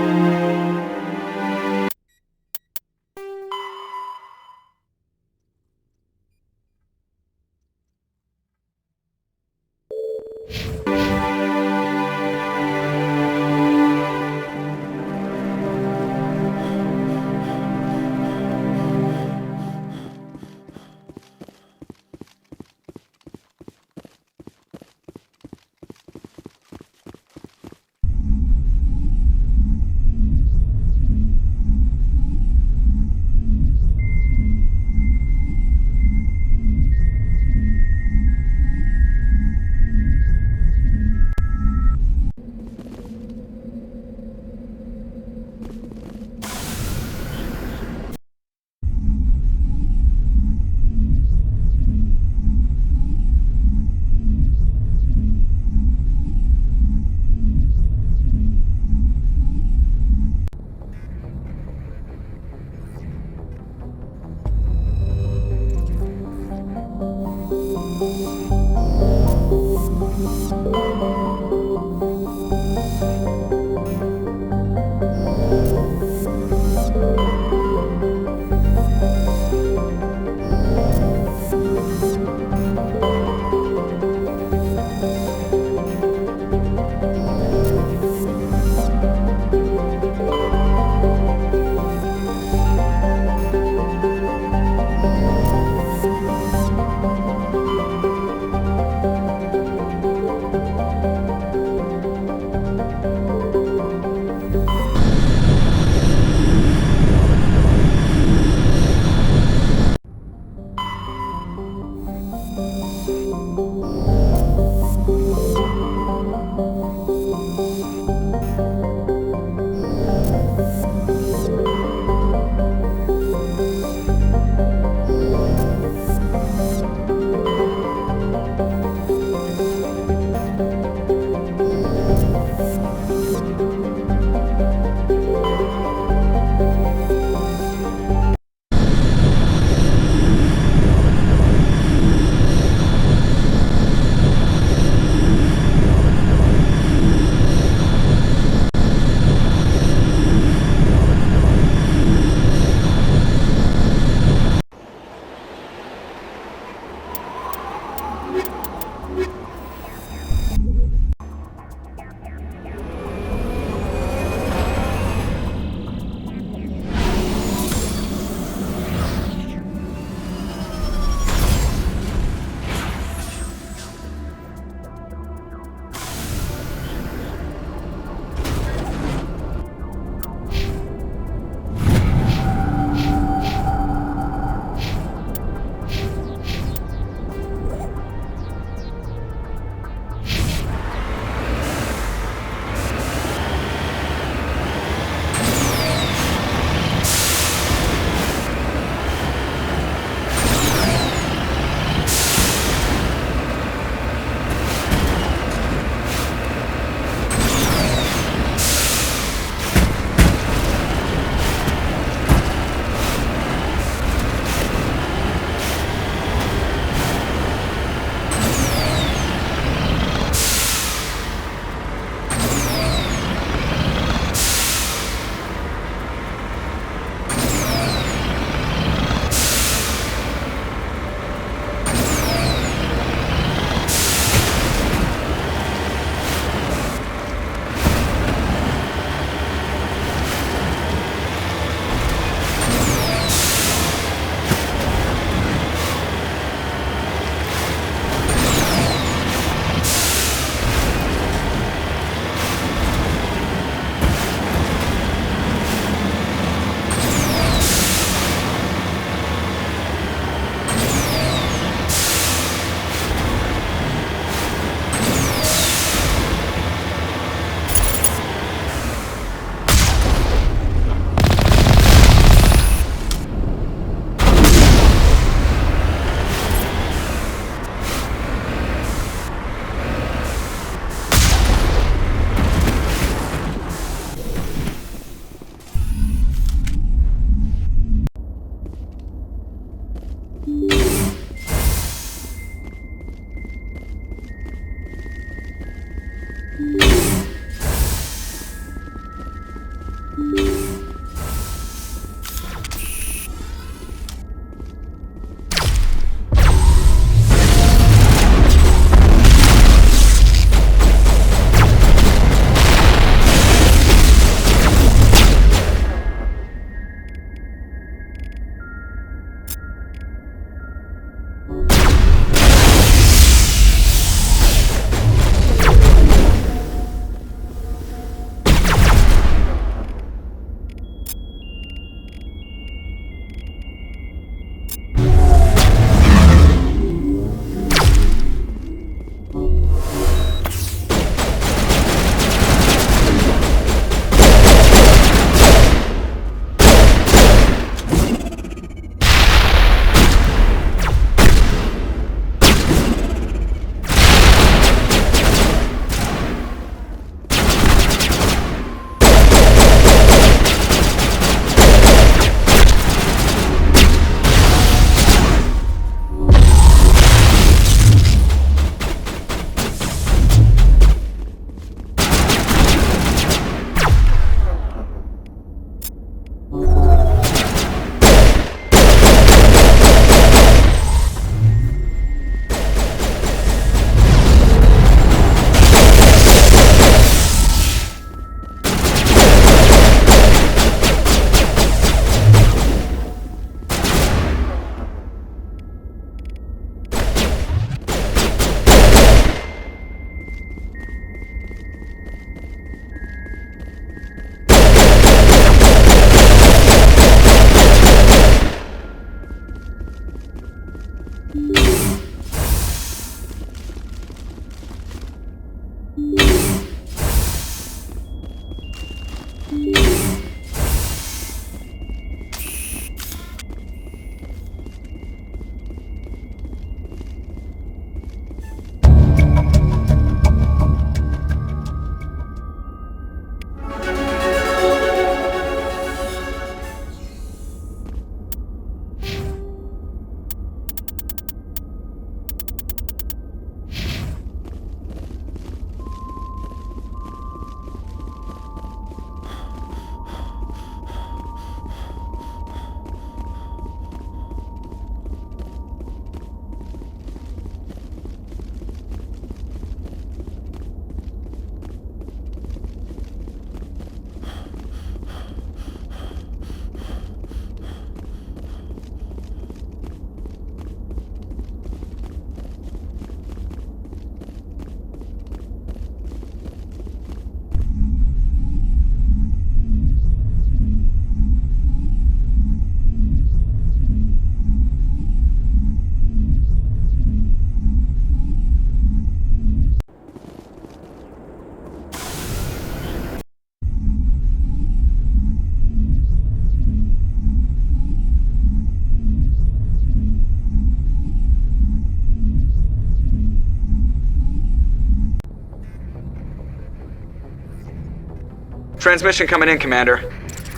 Transmission coming in, Commander.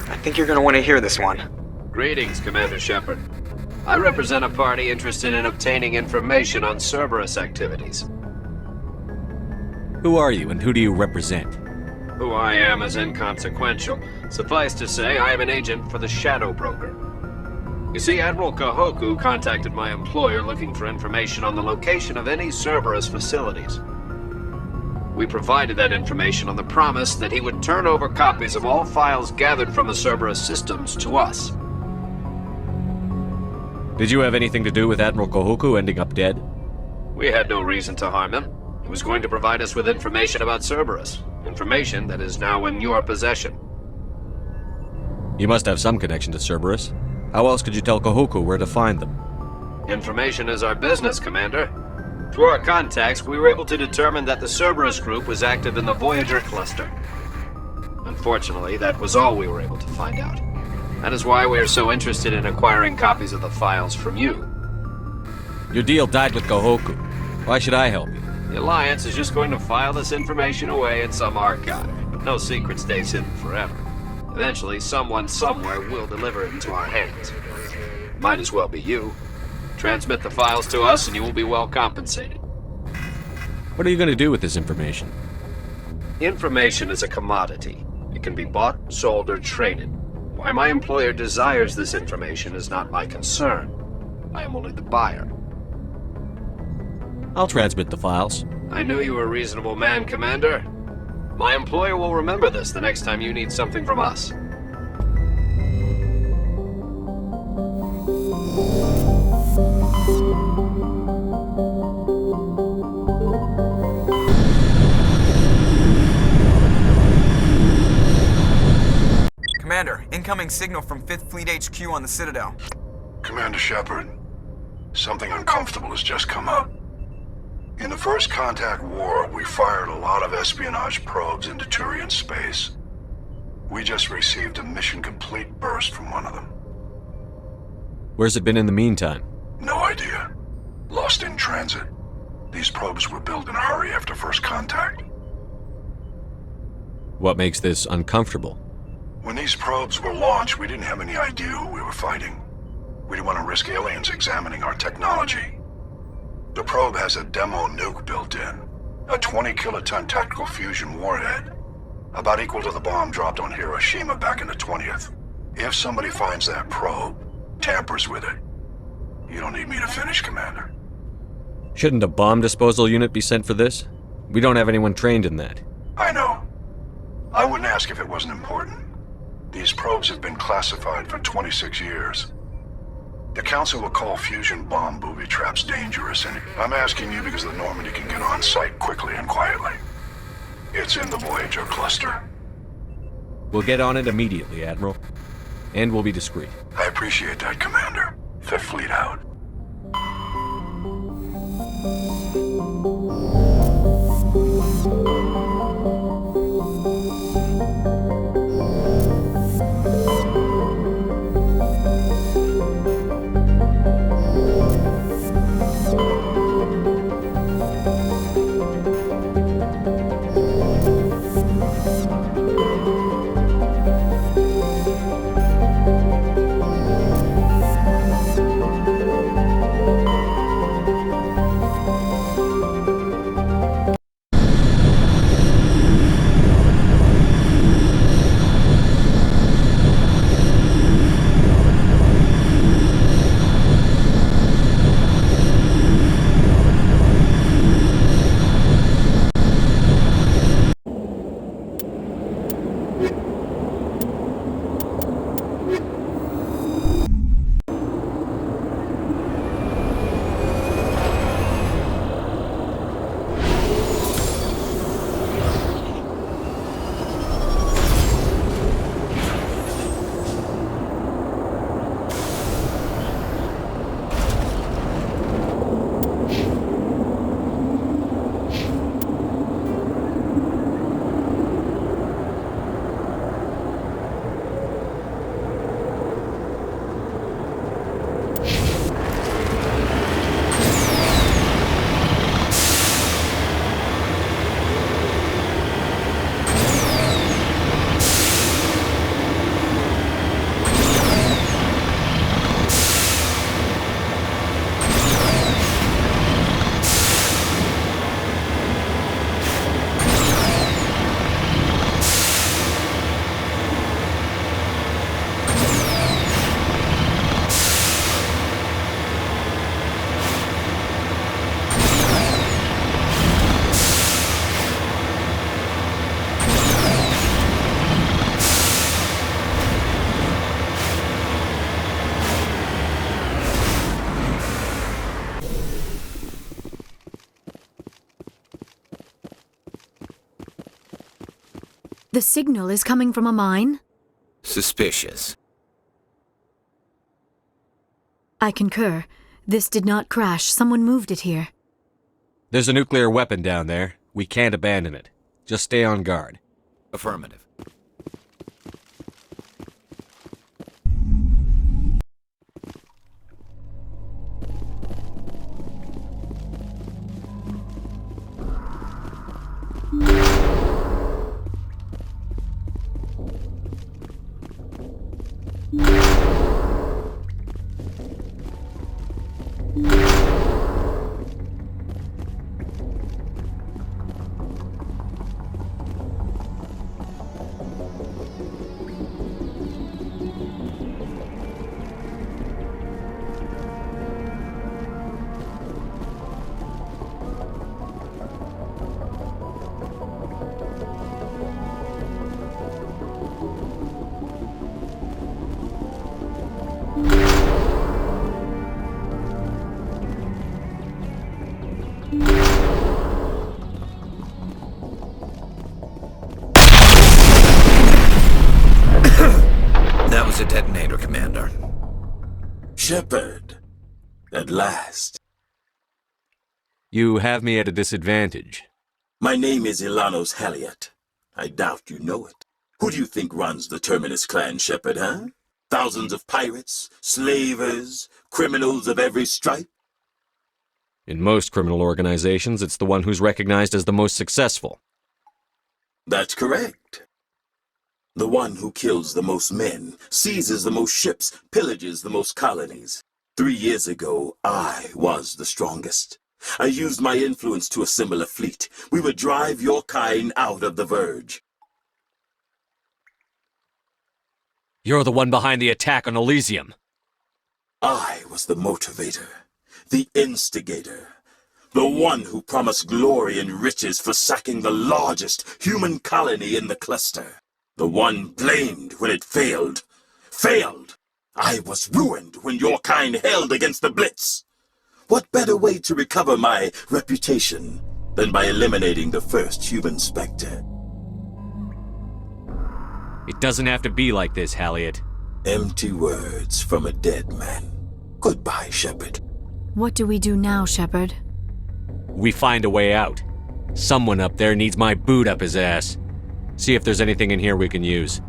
I think you're gonna want to hear this one. Greetings, Commander Shepard. I represent a party interested in obtaining information on Cerberus activities. Who are you, and who do you represent? Who I am is inconsequential. Suffice to say, I am an agent for the Shadow Broker. You see, Admiral Kahoku contacted my employer looking for information on the location of any Cerberus facilities. We provided that information on the promise that he would turn over copies of all files gathered from the Cerberus systems to us. Did you have anything to do with Admiral Kahoku ending up dead? We had no reason to harm him. He was going to provide us with information about Cerberus. Information that is now in your possession. You must have some connection to Cerberus. How else could you tell Kahoku where to find them? Information is our business, Commander. Through our contacts, we were able to determine that the Cerberus group was active in the Voyager cluster. Unfortunately, that was all we were able to find out. That is why we are so interested in acquiring copies of the files from you. Your deal died with Kahoku. Why should I help you? The Alliance is just going to file this information away in some archive, but no secret stays hidden forever. Eventually, someone somewhere will deliver it into our hands. Might as well be you. Transmit the files to us and you will be well compensated. What are you going to do with this information? Information is a commodity. It can be bought, sold, or traded. Why my employer desires this information is not my concern. I am only the buyer. I'll transmit the files. I knew you were a reasonable man, Commander. My employer will remember this the next time you need something from us. Commander, incoming signal from 5th Fleet HQ on the Citadel. Commander Shepard, something uncomfortable has just come up. In the First Contact War, we fired a lot of espionage probes into Turian space. We just received a mission complete burst from one of them. Where's it been in the meantime? No idea. Lost in transit. These probes were built in a hurry after First Contact. What makes this uncomfortable? When these probes were launched, we didn't have any idea who we were fighting. We didn't want to risk aliens examining our technology. The probe has a demo nuke built in. A 20-kiloton tactical fusion warhead. About equal to the bomb dropped on Hiroshima back in the 20th. If somebody finds that probe, tampers with it, you don't need me to finish, Commander. Shouldn't a bomb disposal unit be sent for this? We don't have anyone trained in that. I know. I wouldn't ask if it wasn't important. These probes have been classified for 26 years. The Council will call fusion bomb booby traps dangerous, and I'm asking you because the Normandy can get on site quickly and quietly. It's in the Voyager cluster. We'll get on it immediately, Admiral. And we'll be discreet. I appreciate that, Commander. Fifth Fleet out. The signal is coming from a mine? Suspicious. I concur. This did not crash. Someone moved it here. There's a nuclear weapon down there. We can't abandon it. Just stay on guard. Affirmative. use a detonator, Commander. Shepard, at last. You have me at a disadvantage. My name is Ilanos Halliot. I doubt you know it. Who do you think runs the Terminus clan, Shepard, huh? Thousands of pirates, slavers, criminals of every stripe? In most criminal organizations, it's the one who's recognized as the most successful. That's correct. The one who kills the most men, seizes the most ships, pillages the most colonies. 3 years ago, I was the strongest. I used my influence to assemble a fleet. We would drive your kind out of the Verge. You're the one behind the attack on Elysium. I was the motivator, the instigator, the one who promised glory and riches for sacking the largest human colony in the cluster. The one blamed when it failed. Failed! I was ruined when your kind held against the Blitz. What better way to recover my reputation than by eliminating the first human Spectre? It doesn't have to be like this, Halliot. Empty words from a dead man. Goodbye, Shepard. What do we do now, Shepard? We find a way out. Someone up there needs my boot up his ass. See if there's anything in here we can use.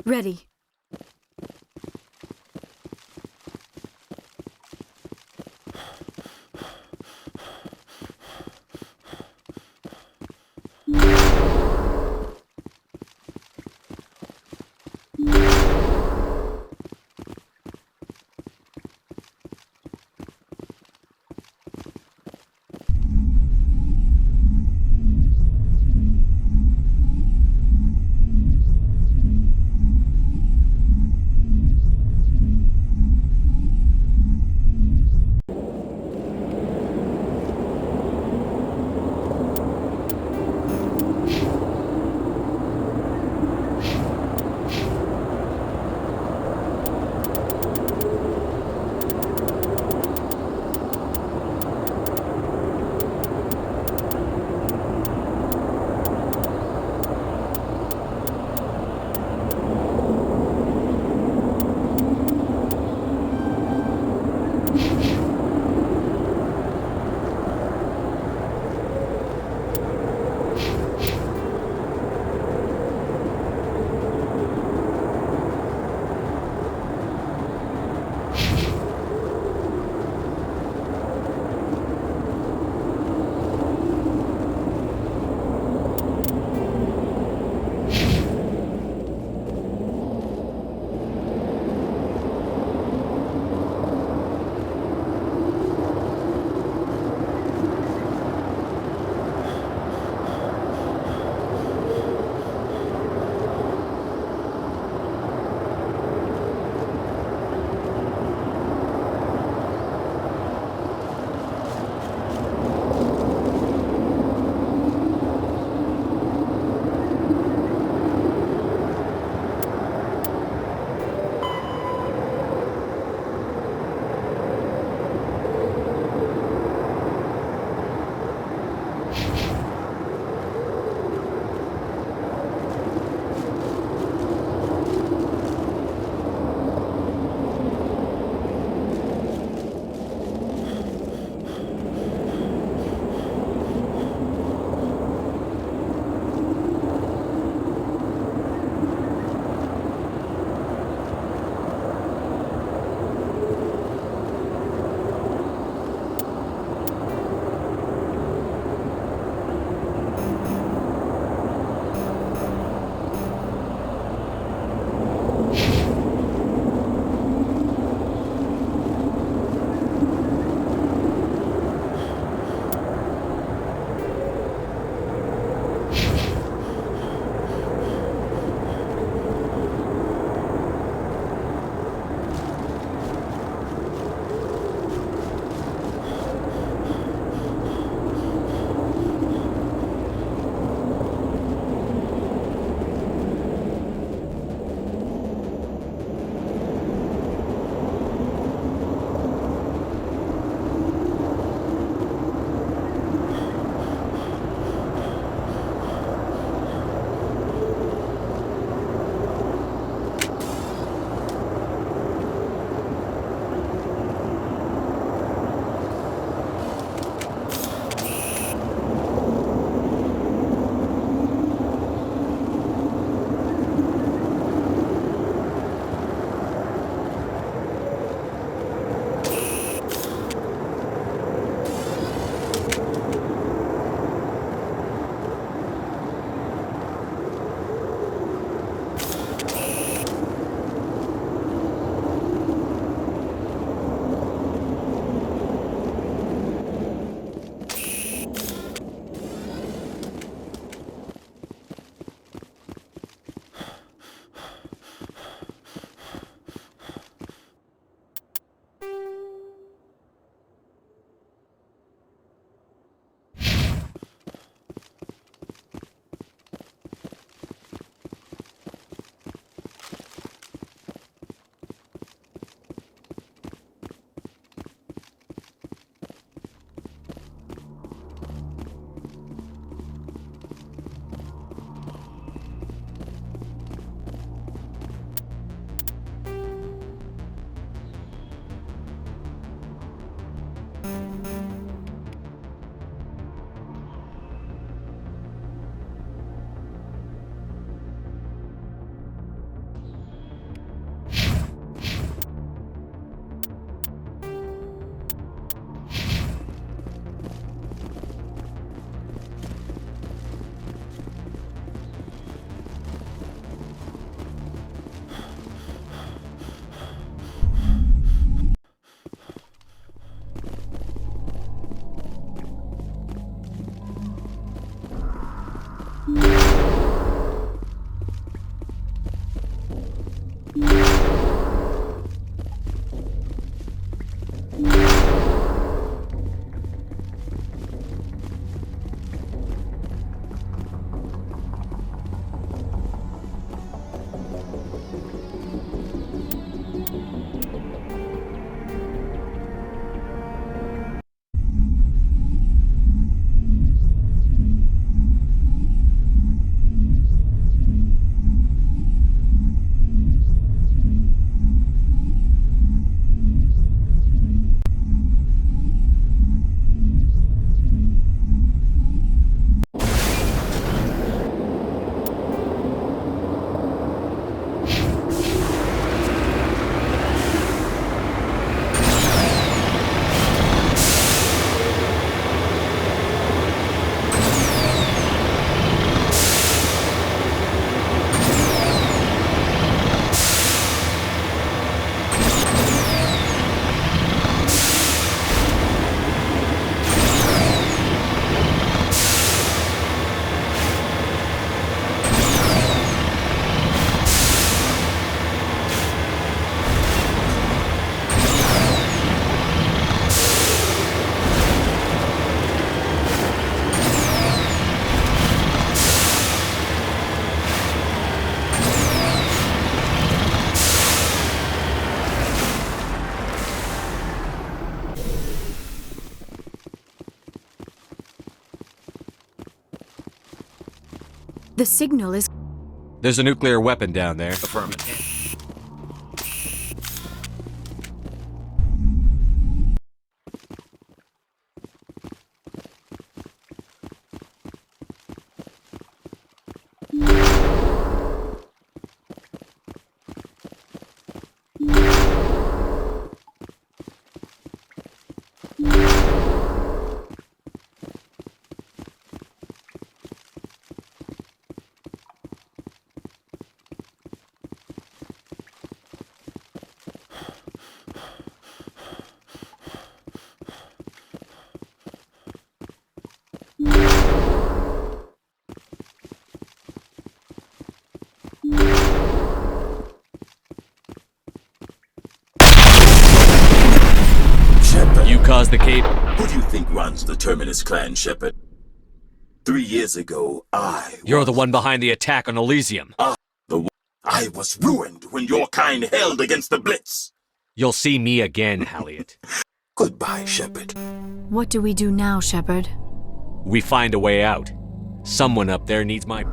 Ready. The signal is... There's a nuclear weapon down there. Affirmative. You caused the cape. Who do you think runs the Terminus clan, Shepard? 3 years ago, You're the one behind the attack on Elysium. I was ruined when your kind held against the Blitz. You'll see me again, Halliot. Goodbye, Shepard. What do we do now, Shepard? We find a way out. Someone up there needs my...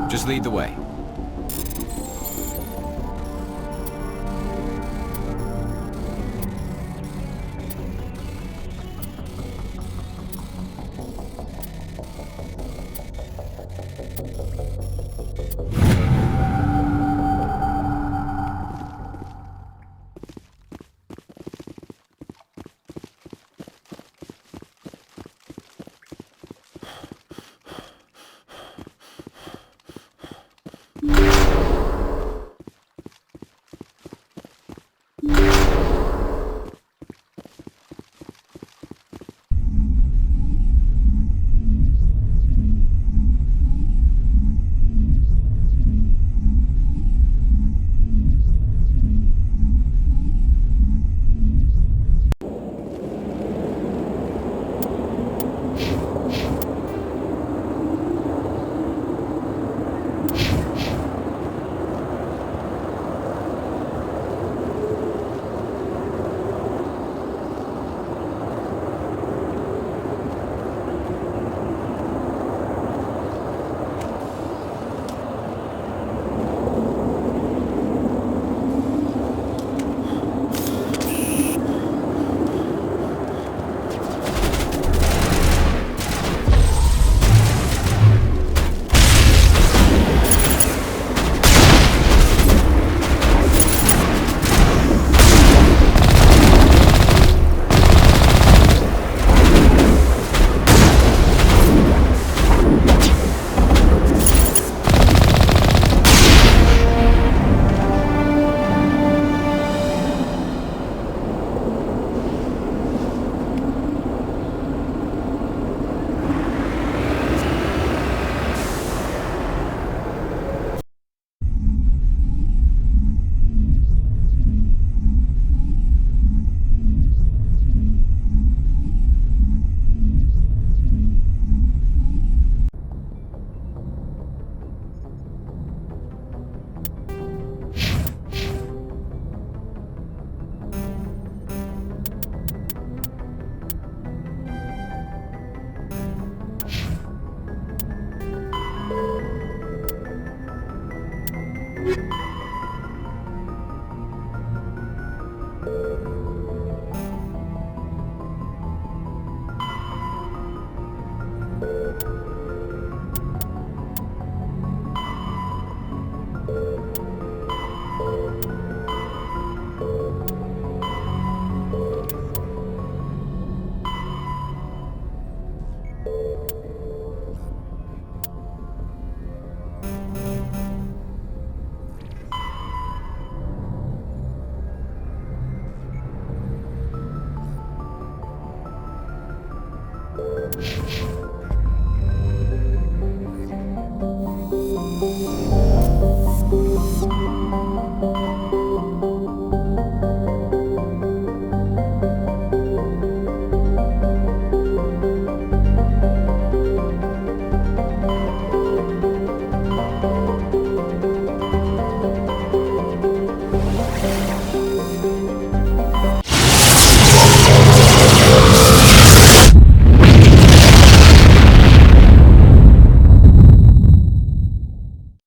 Just lead the way.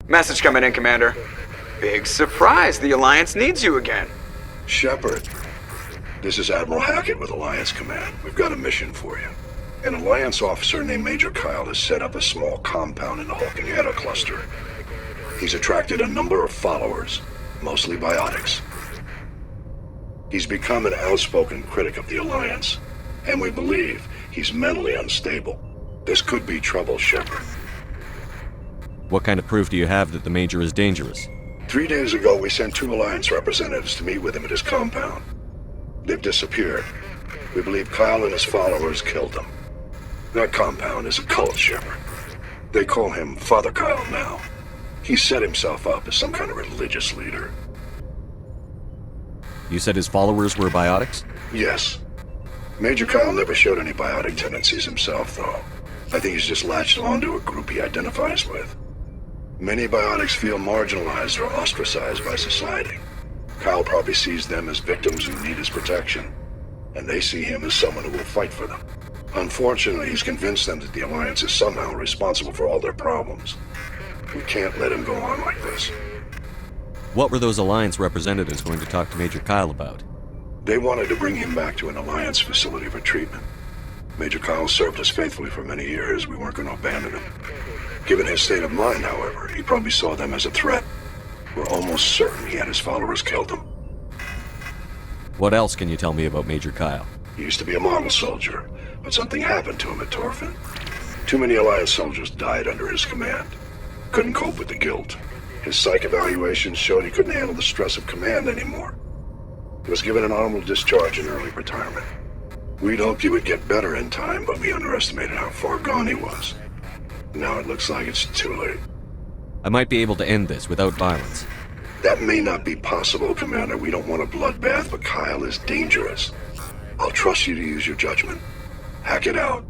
Message coming in, Commander. Big surprise, the Alliance needs you again. Shepard, this is Admiral Hackett with Alliance Command. We've got a mission for you. An Alliance officer named Major Kyle has set up a small compound in the Hulking Eta cluster. He's attracted a number of followers, mostly biotics. He's become an outspoken critic of the Alliance, and we believe he's mentally unstable. This could be trouble, Shepard. What kind of proof do you have that the Major is dangerous? 3 days ago, we sent 2 Alliance representatives to meet with him at his compound. They've disappeared. We believe Kyle and his followers killed them. That compound is a cult, Shepard. They call him Father Kyle now. He set himself up as some kind of religious leader. You said his followers were biotics? Yes. Major Kyle never showed any biotic tendencies himself, though. I think he's just latched onto a group he identifies with. Many biotics feel marginalized or ostracized by society. Kyle probably sees them as victims who need his protection, and they see him as someone who will fight for them. Unfortunately, he's convinced them that the Alliance is somehow responsible for all their problems. We can't let him go on like this. What were those Alliance representatives going to talk to Major Kyle about? They wanted to bring him back to an Alliance facility for treatment. Major Kyle served us faithfully for many years. We weren't going to abandon him. Given his state of mind, however, he probably saw them as a threat. We're almost certain he had his followers killed him. What else can you tell me about Major Kyle? He used to be a model soldier, but something happened to him at Torfin. Too many Alliance soldiers died under his command. Couldn't cope with the guilt. His psych evaluations showed he couldn't handle the stress of command anymore. He was given an honorable discharge in early retirement. We'd hoped he would get better in time, but we underestimated how far gone he was. Now it looks like it's too late. I might be able to end this without violence. That may not be possible, Commander. We don't want a bloodbath, but Kyle is dangerous. I'll trust you to use your judgment. Hack it out.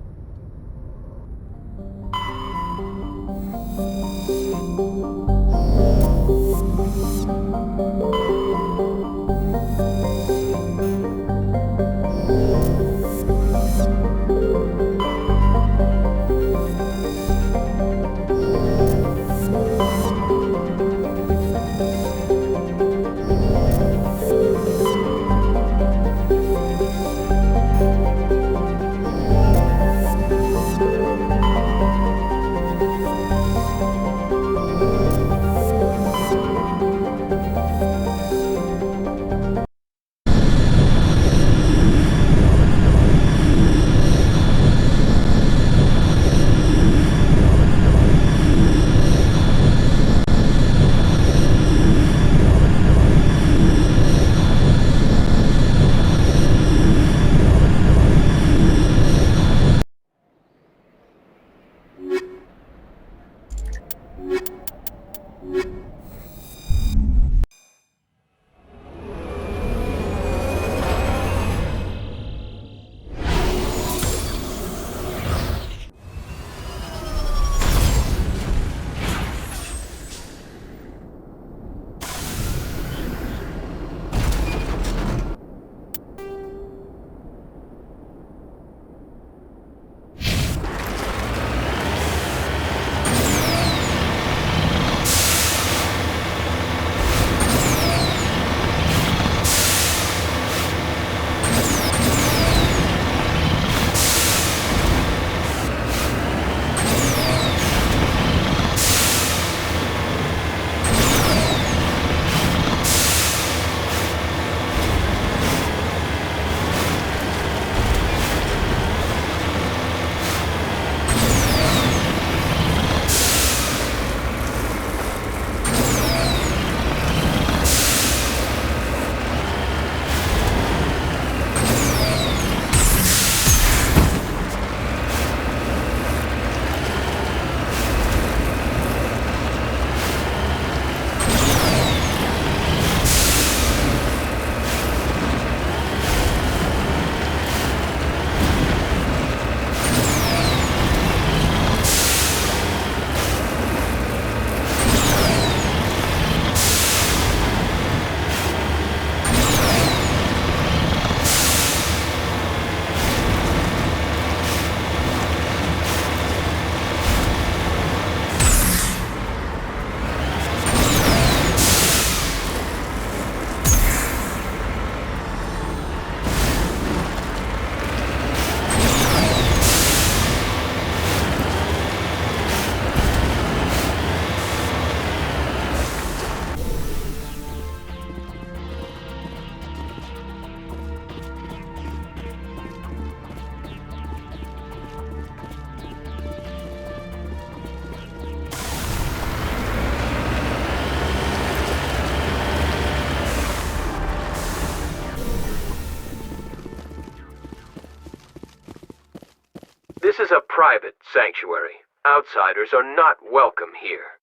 This is a private sanctuary. Outsiders are not welcome here.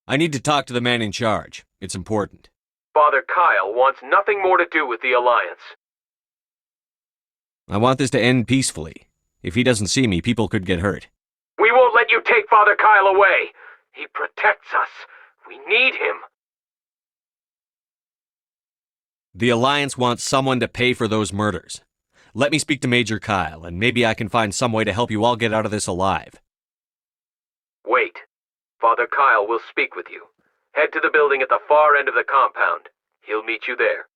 I need to talk to the man in charge. It's important. Father Kyle wants nothing more to do with the Alliance. I want this to end peacefully. If he doesn't see me, people could get hurt. We won't let you take Father Kyle away. He protects us. We need him. The Alliance wants someone to pay for those murders. Let me speak to Major Kyle, and maybe I can find some way to help you all get out of this alive. Wait. Father Kyle will speak with you. Head to the building at the far end of the compound. He'll meet you there.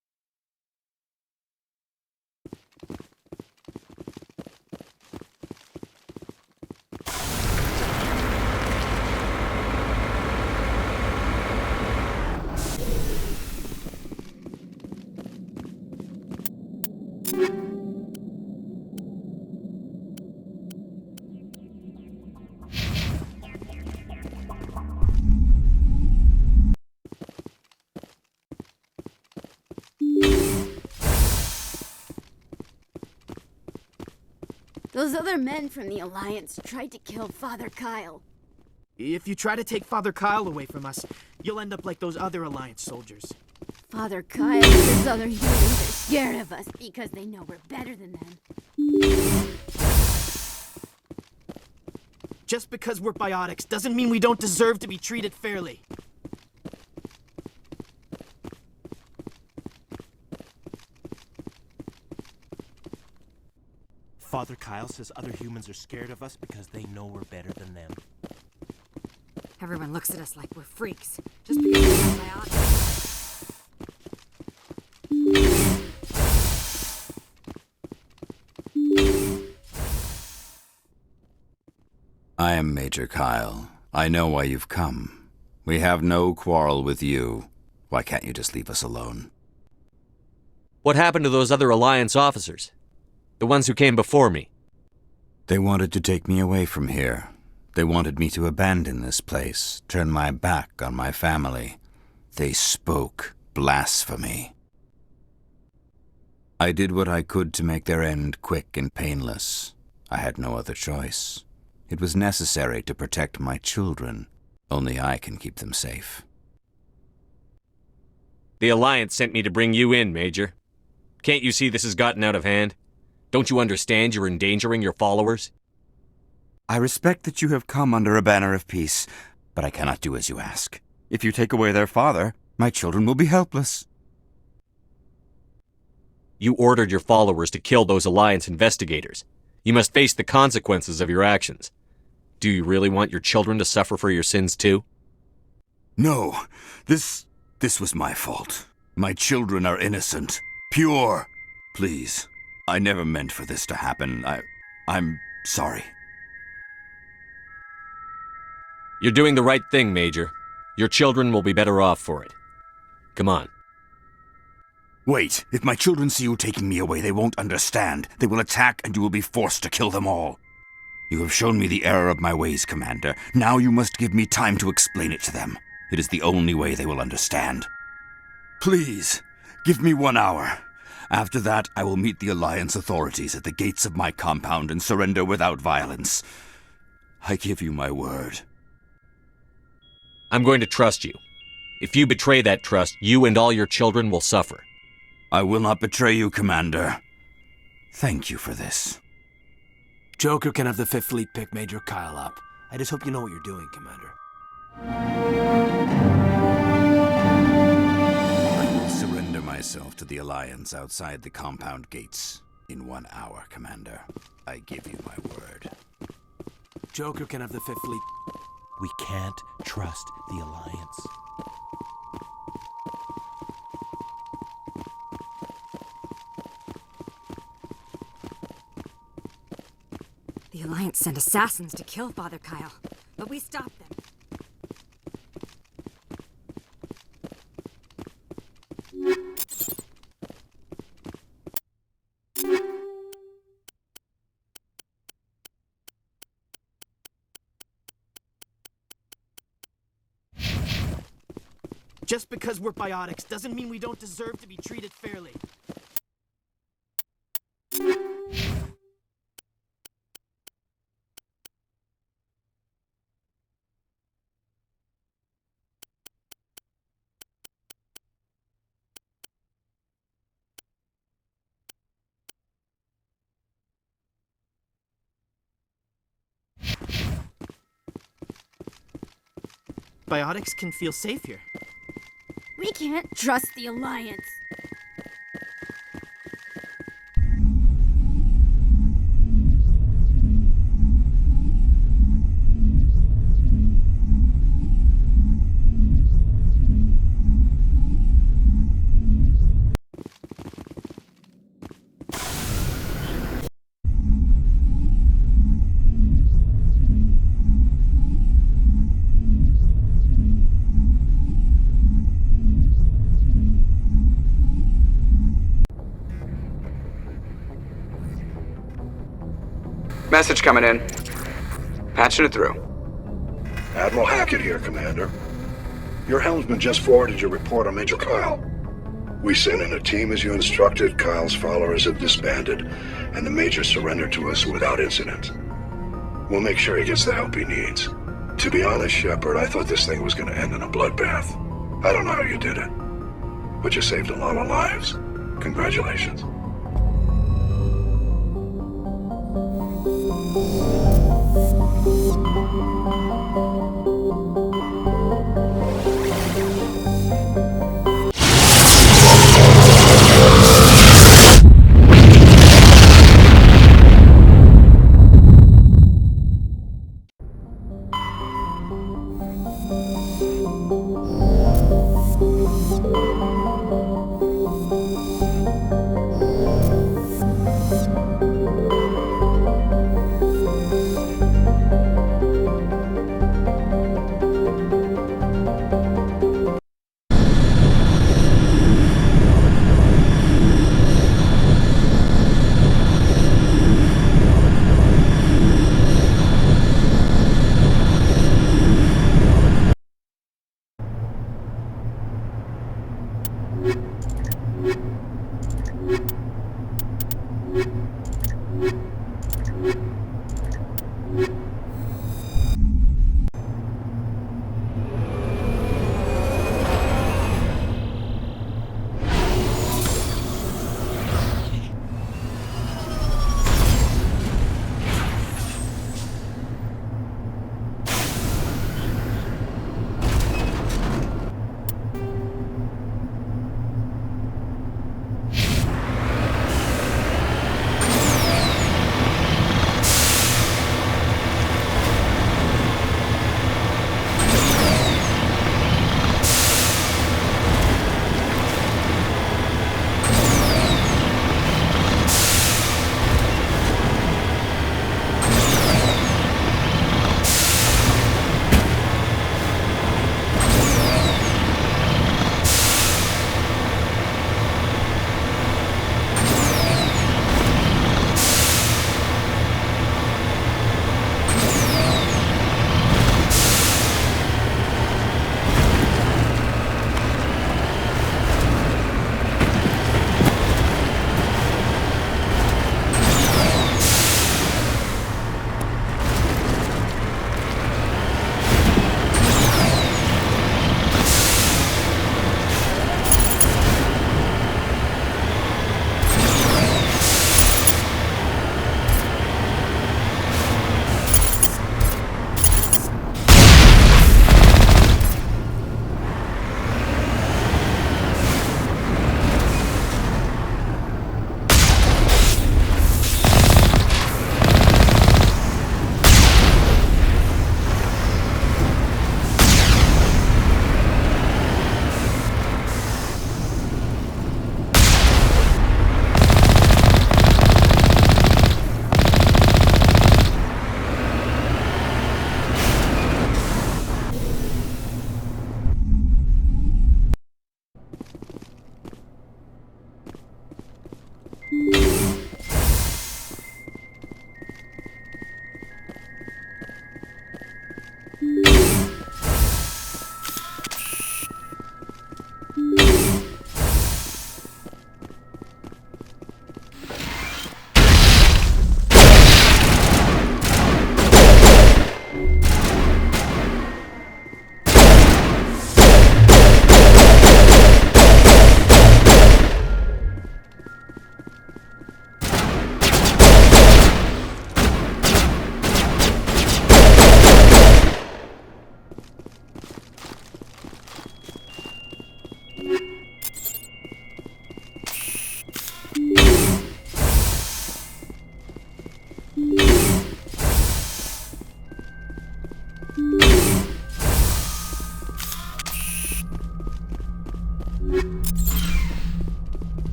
Those other men from the Alliance tried to kill Father Kyle. If you try to take Father Kyle away from us, you'll end up like those other Alliance soldiers. Father Kyle and those other humans are scared of us because they know we're better than them. Just because we're biotics doesn't mean we don't deserve to be treated fairly. Father Kyle says other humans are scared of us because they know we're better than them. Everyone looks at us like we're freaks, just because we're biotics. I am Major Kyle. I know why you've come. We have no quarrel with you. Why can't you just leave us alone? What happened to those other Alliance officers? The ones who came before me? They wanted to take me away from here. They wanted me to abandon this place, turn my back on my family. They spoke blasphemy. I did what I could to make their end quick and painless. I had no other choice. It was necessary to protect my children. Only I can keep them safe. The Alliance sent me to bring you in, Major. Can't you see this has gotten out of hand? Don't you understand you're endangering your followers? I respect that you have come under a banner of peace, but I cannot do as you ask. If you take away their father, my children will be helpless. You ordered your followers to kill those Alliance investigators. You must face the consequences of your actions. Do you really want your children to suffer for your sins too? No, this was my fault. My children are innocent, pure. Please, I never meant for this to happen. I'm sorry. You're doing the right thing, Major. Your children will be better off for it. Come on. Wait, if my children see you taking me away, they won't understand. They will attack and you will be forced to kill them all. You have shown me the error of my ways, Commander. Now you must give me time to explain it to them. It is the only way they will understand. Please, give me 1 hour. After that, I will meet the Alliance authorities at the gates of my compound and surrender without violence. I give you my word. I'm going to trust you. If you betray that trust, you and all your children will suffer. I will not betray you, Commander. Thank you for this. Joker can have the 5th Fleet pick Major Kyle up. I just hope you know what you're doing, Commander. I will surrender myself to the Alliance outside the compound gates in 1 hour, Commander. I give you my word. Joker can have the 5th Fleet. We can't trust the Alliance. The Alliance sent assassins to kill Father Kyle, but we stopped them. Just because we're biotics doesn't mean we don't deserve to be treated fairly. biotics can feel safe here. We can't trust the Alliance. Message coming in. Patching it through. Admiral Hackett here, Commander. Your helmsman just forwarded your report on Major Kyle. We sent in a team as you instructed. Kyle's followers have disbanded, and the Major surrendered to us without incident. We'll make sure he gets the help he needs. To be honest, Shepard, I thought this thing was going to end in a bloodbath. I don't know how you did it, but you saved a lot of lives. Congratulations.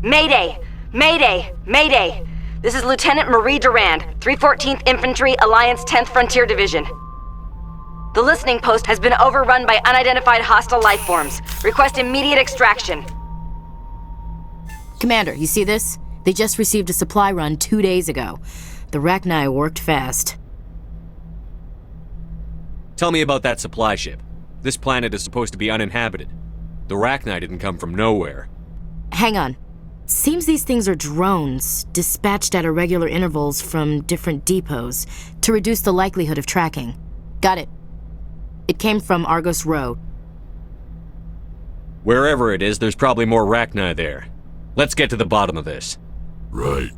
Mayday! Mayday! Mayday! This is Lieutenant Marie Durand, 314th Infantry, Alliance 10th Frontier Division. The listening post has been overrun by unidentified hostile life forms. Request immediate extraction. Commander, you see this? They just received a supply run 2 days ago. The Rachni worked fast. Tell me about that supply ship. This planet is supposed to be uninhabited. The Rachni didn't come from nowhere. Hang on. Seems these things are drones, dispatched at irregular intervals from different depots to reduce the likelihood of tracking. Got it. It came from Argos Row. Wherever it is, there's probably more Rachni there. Let's get to the bottom of this. Right.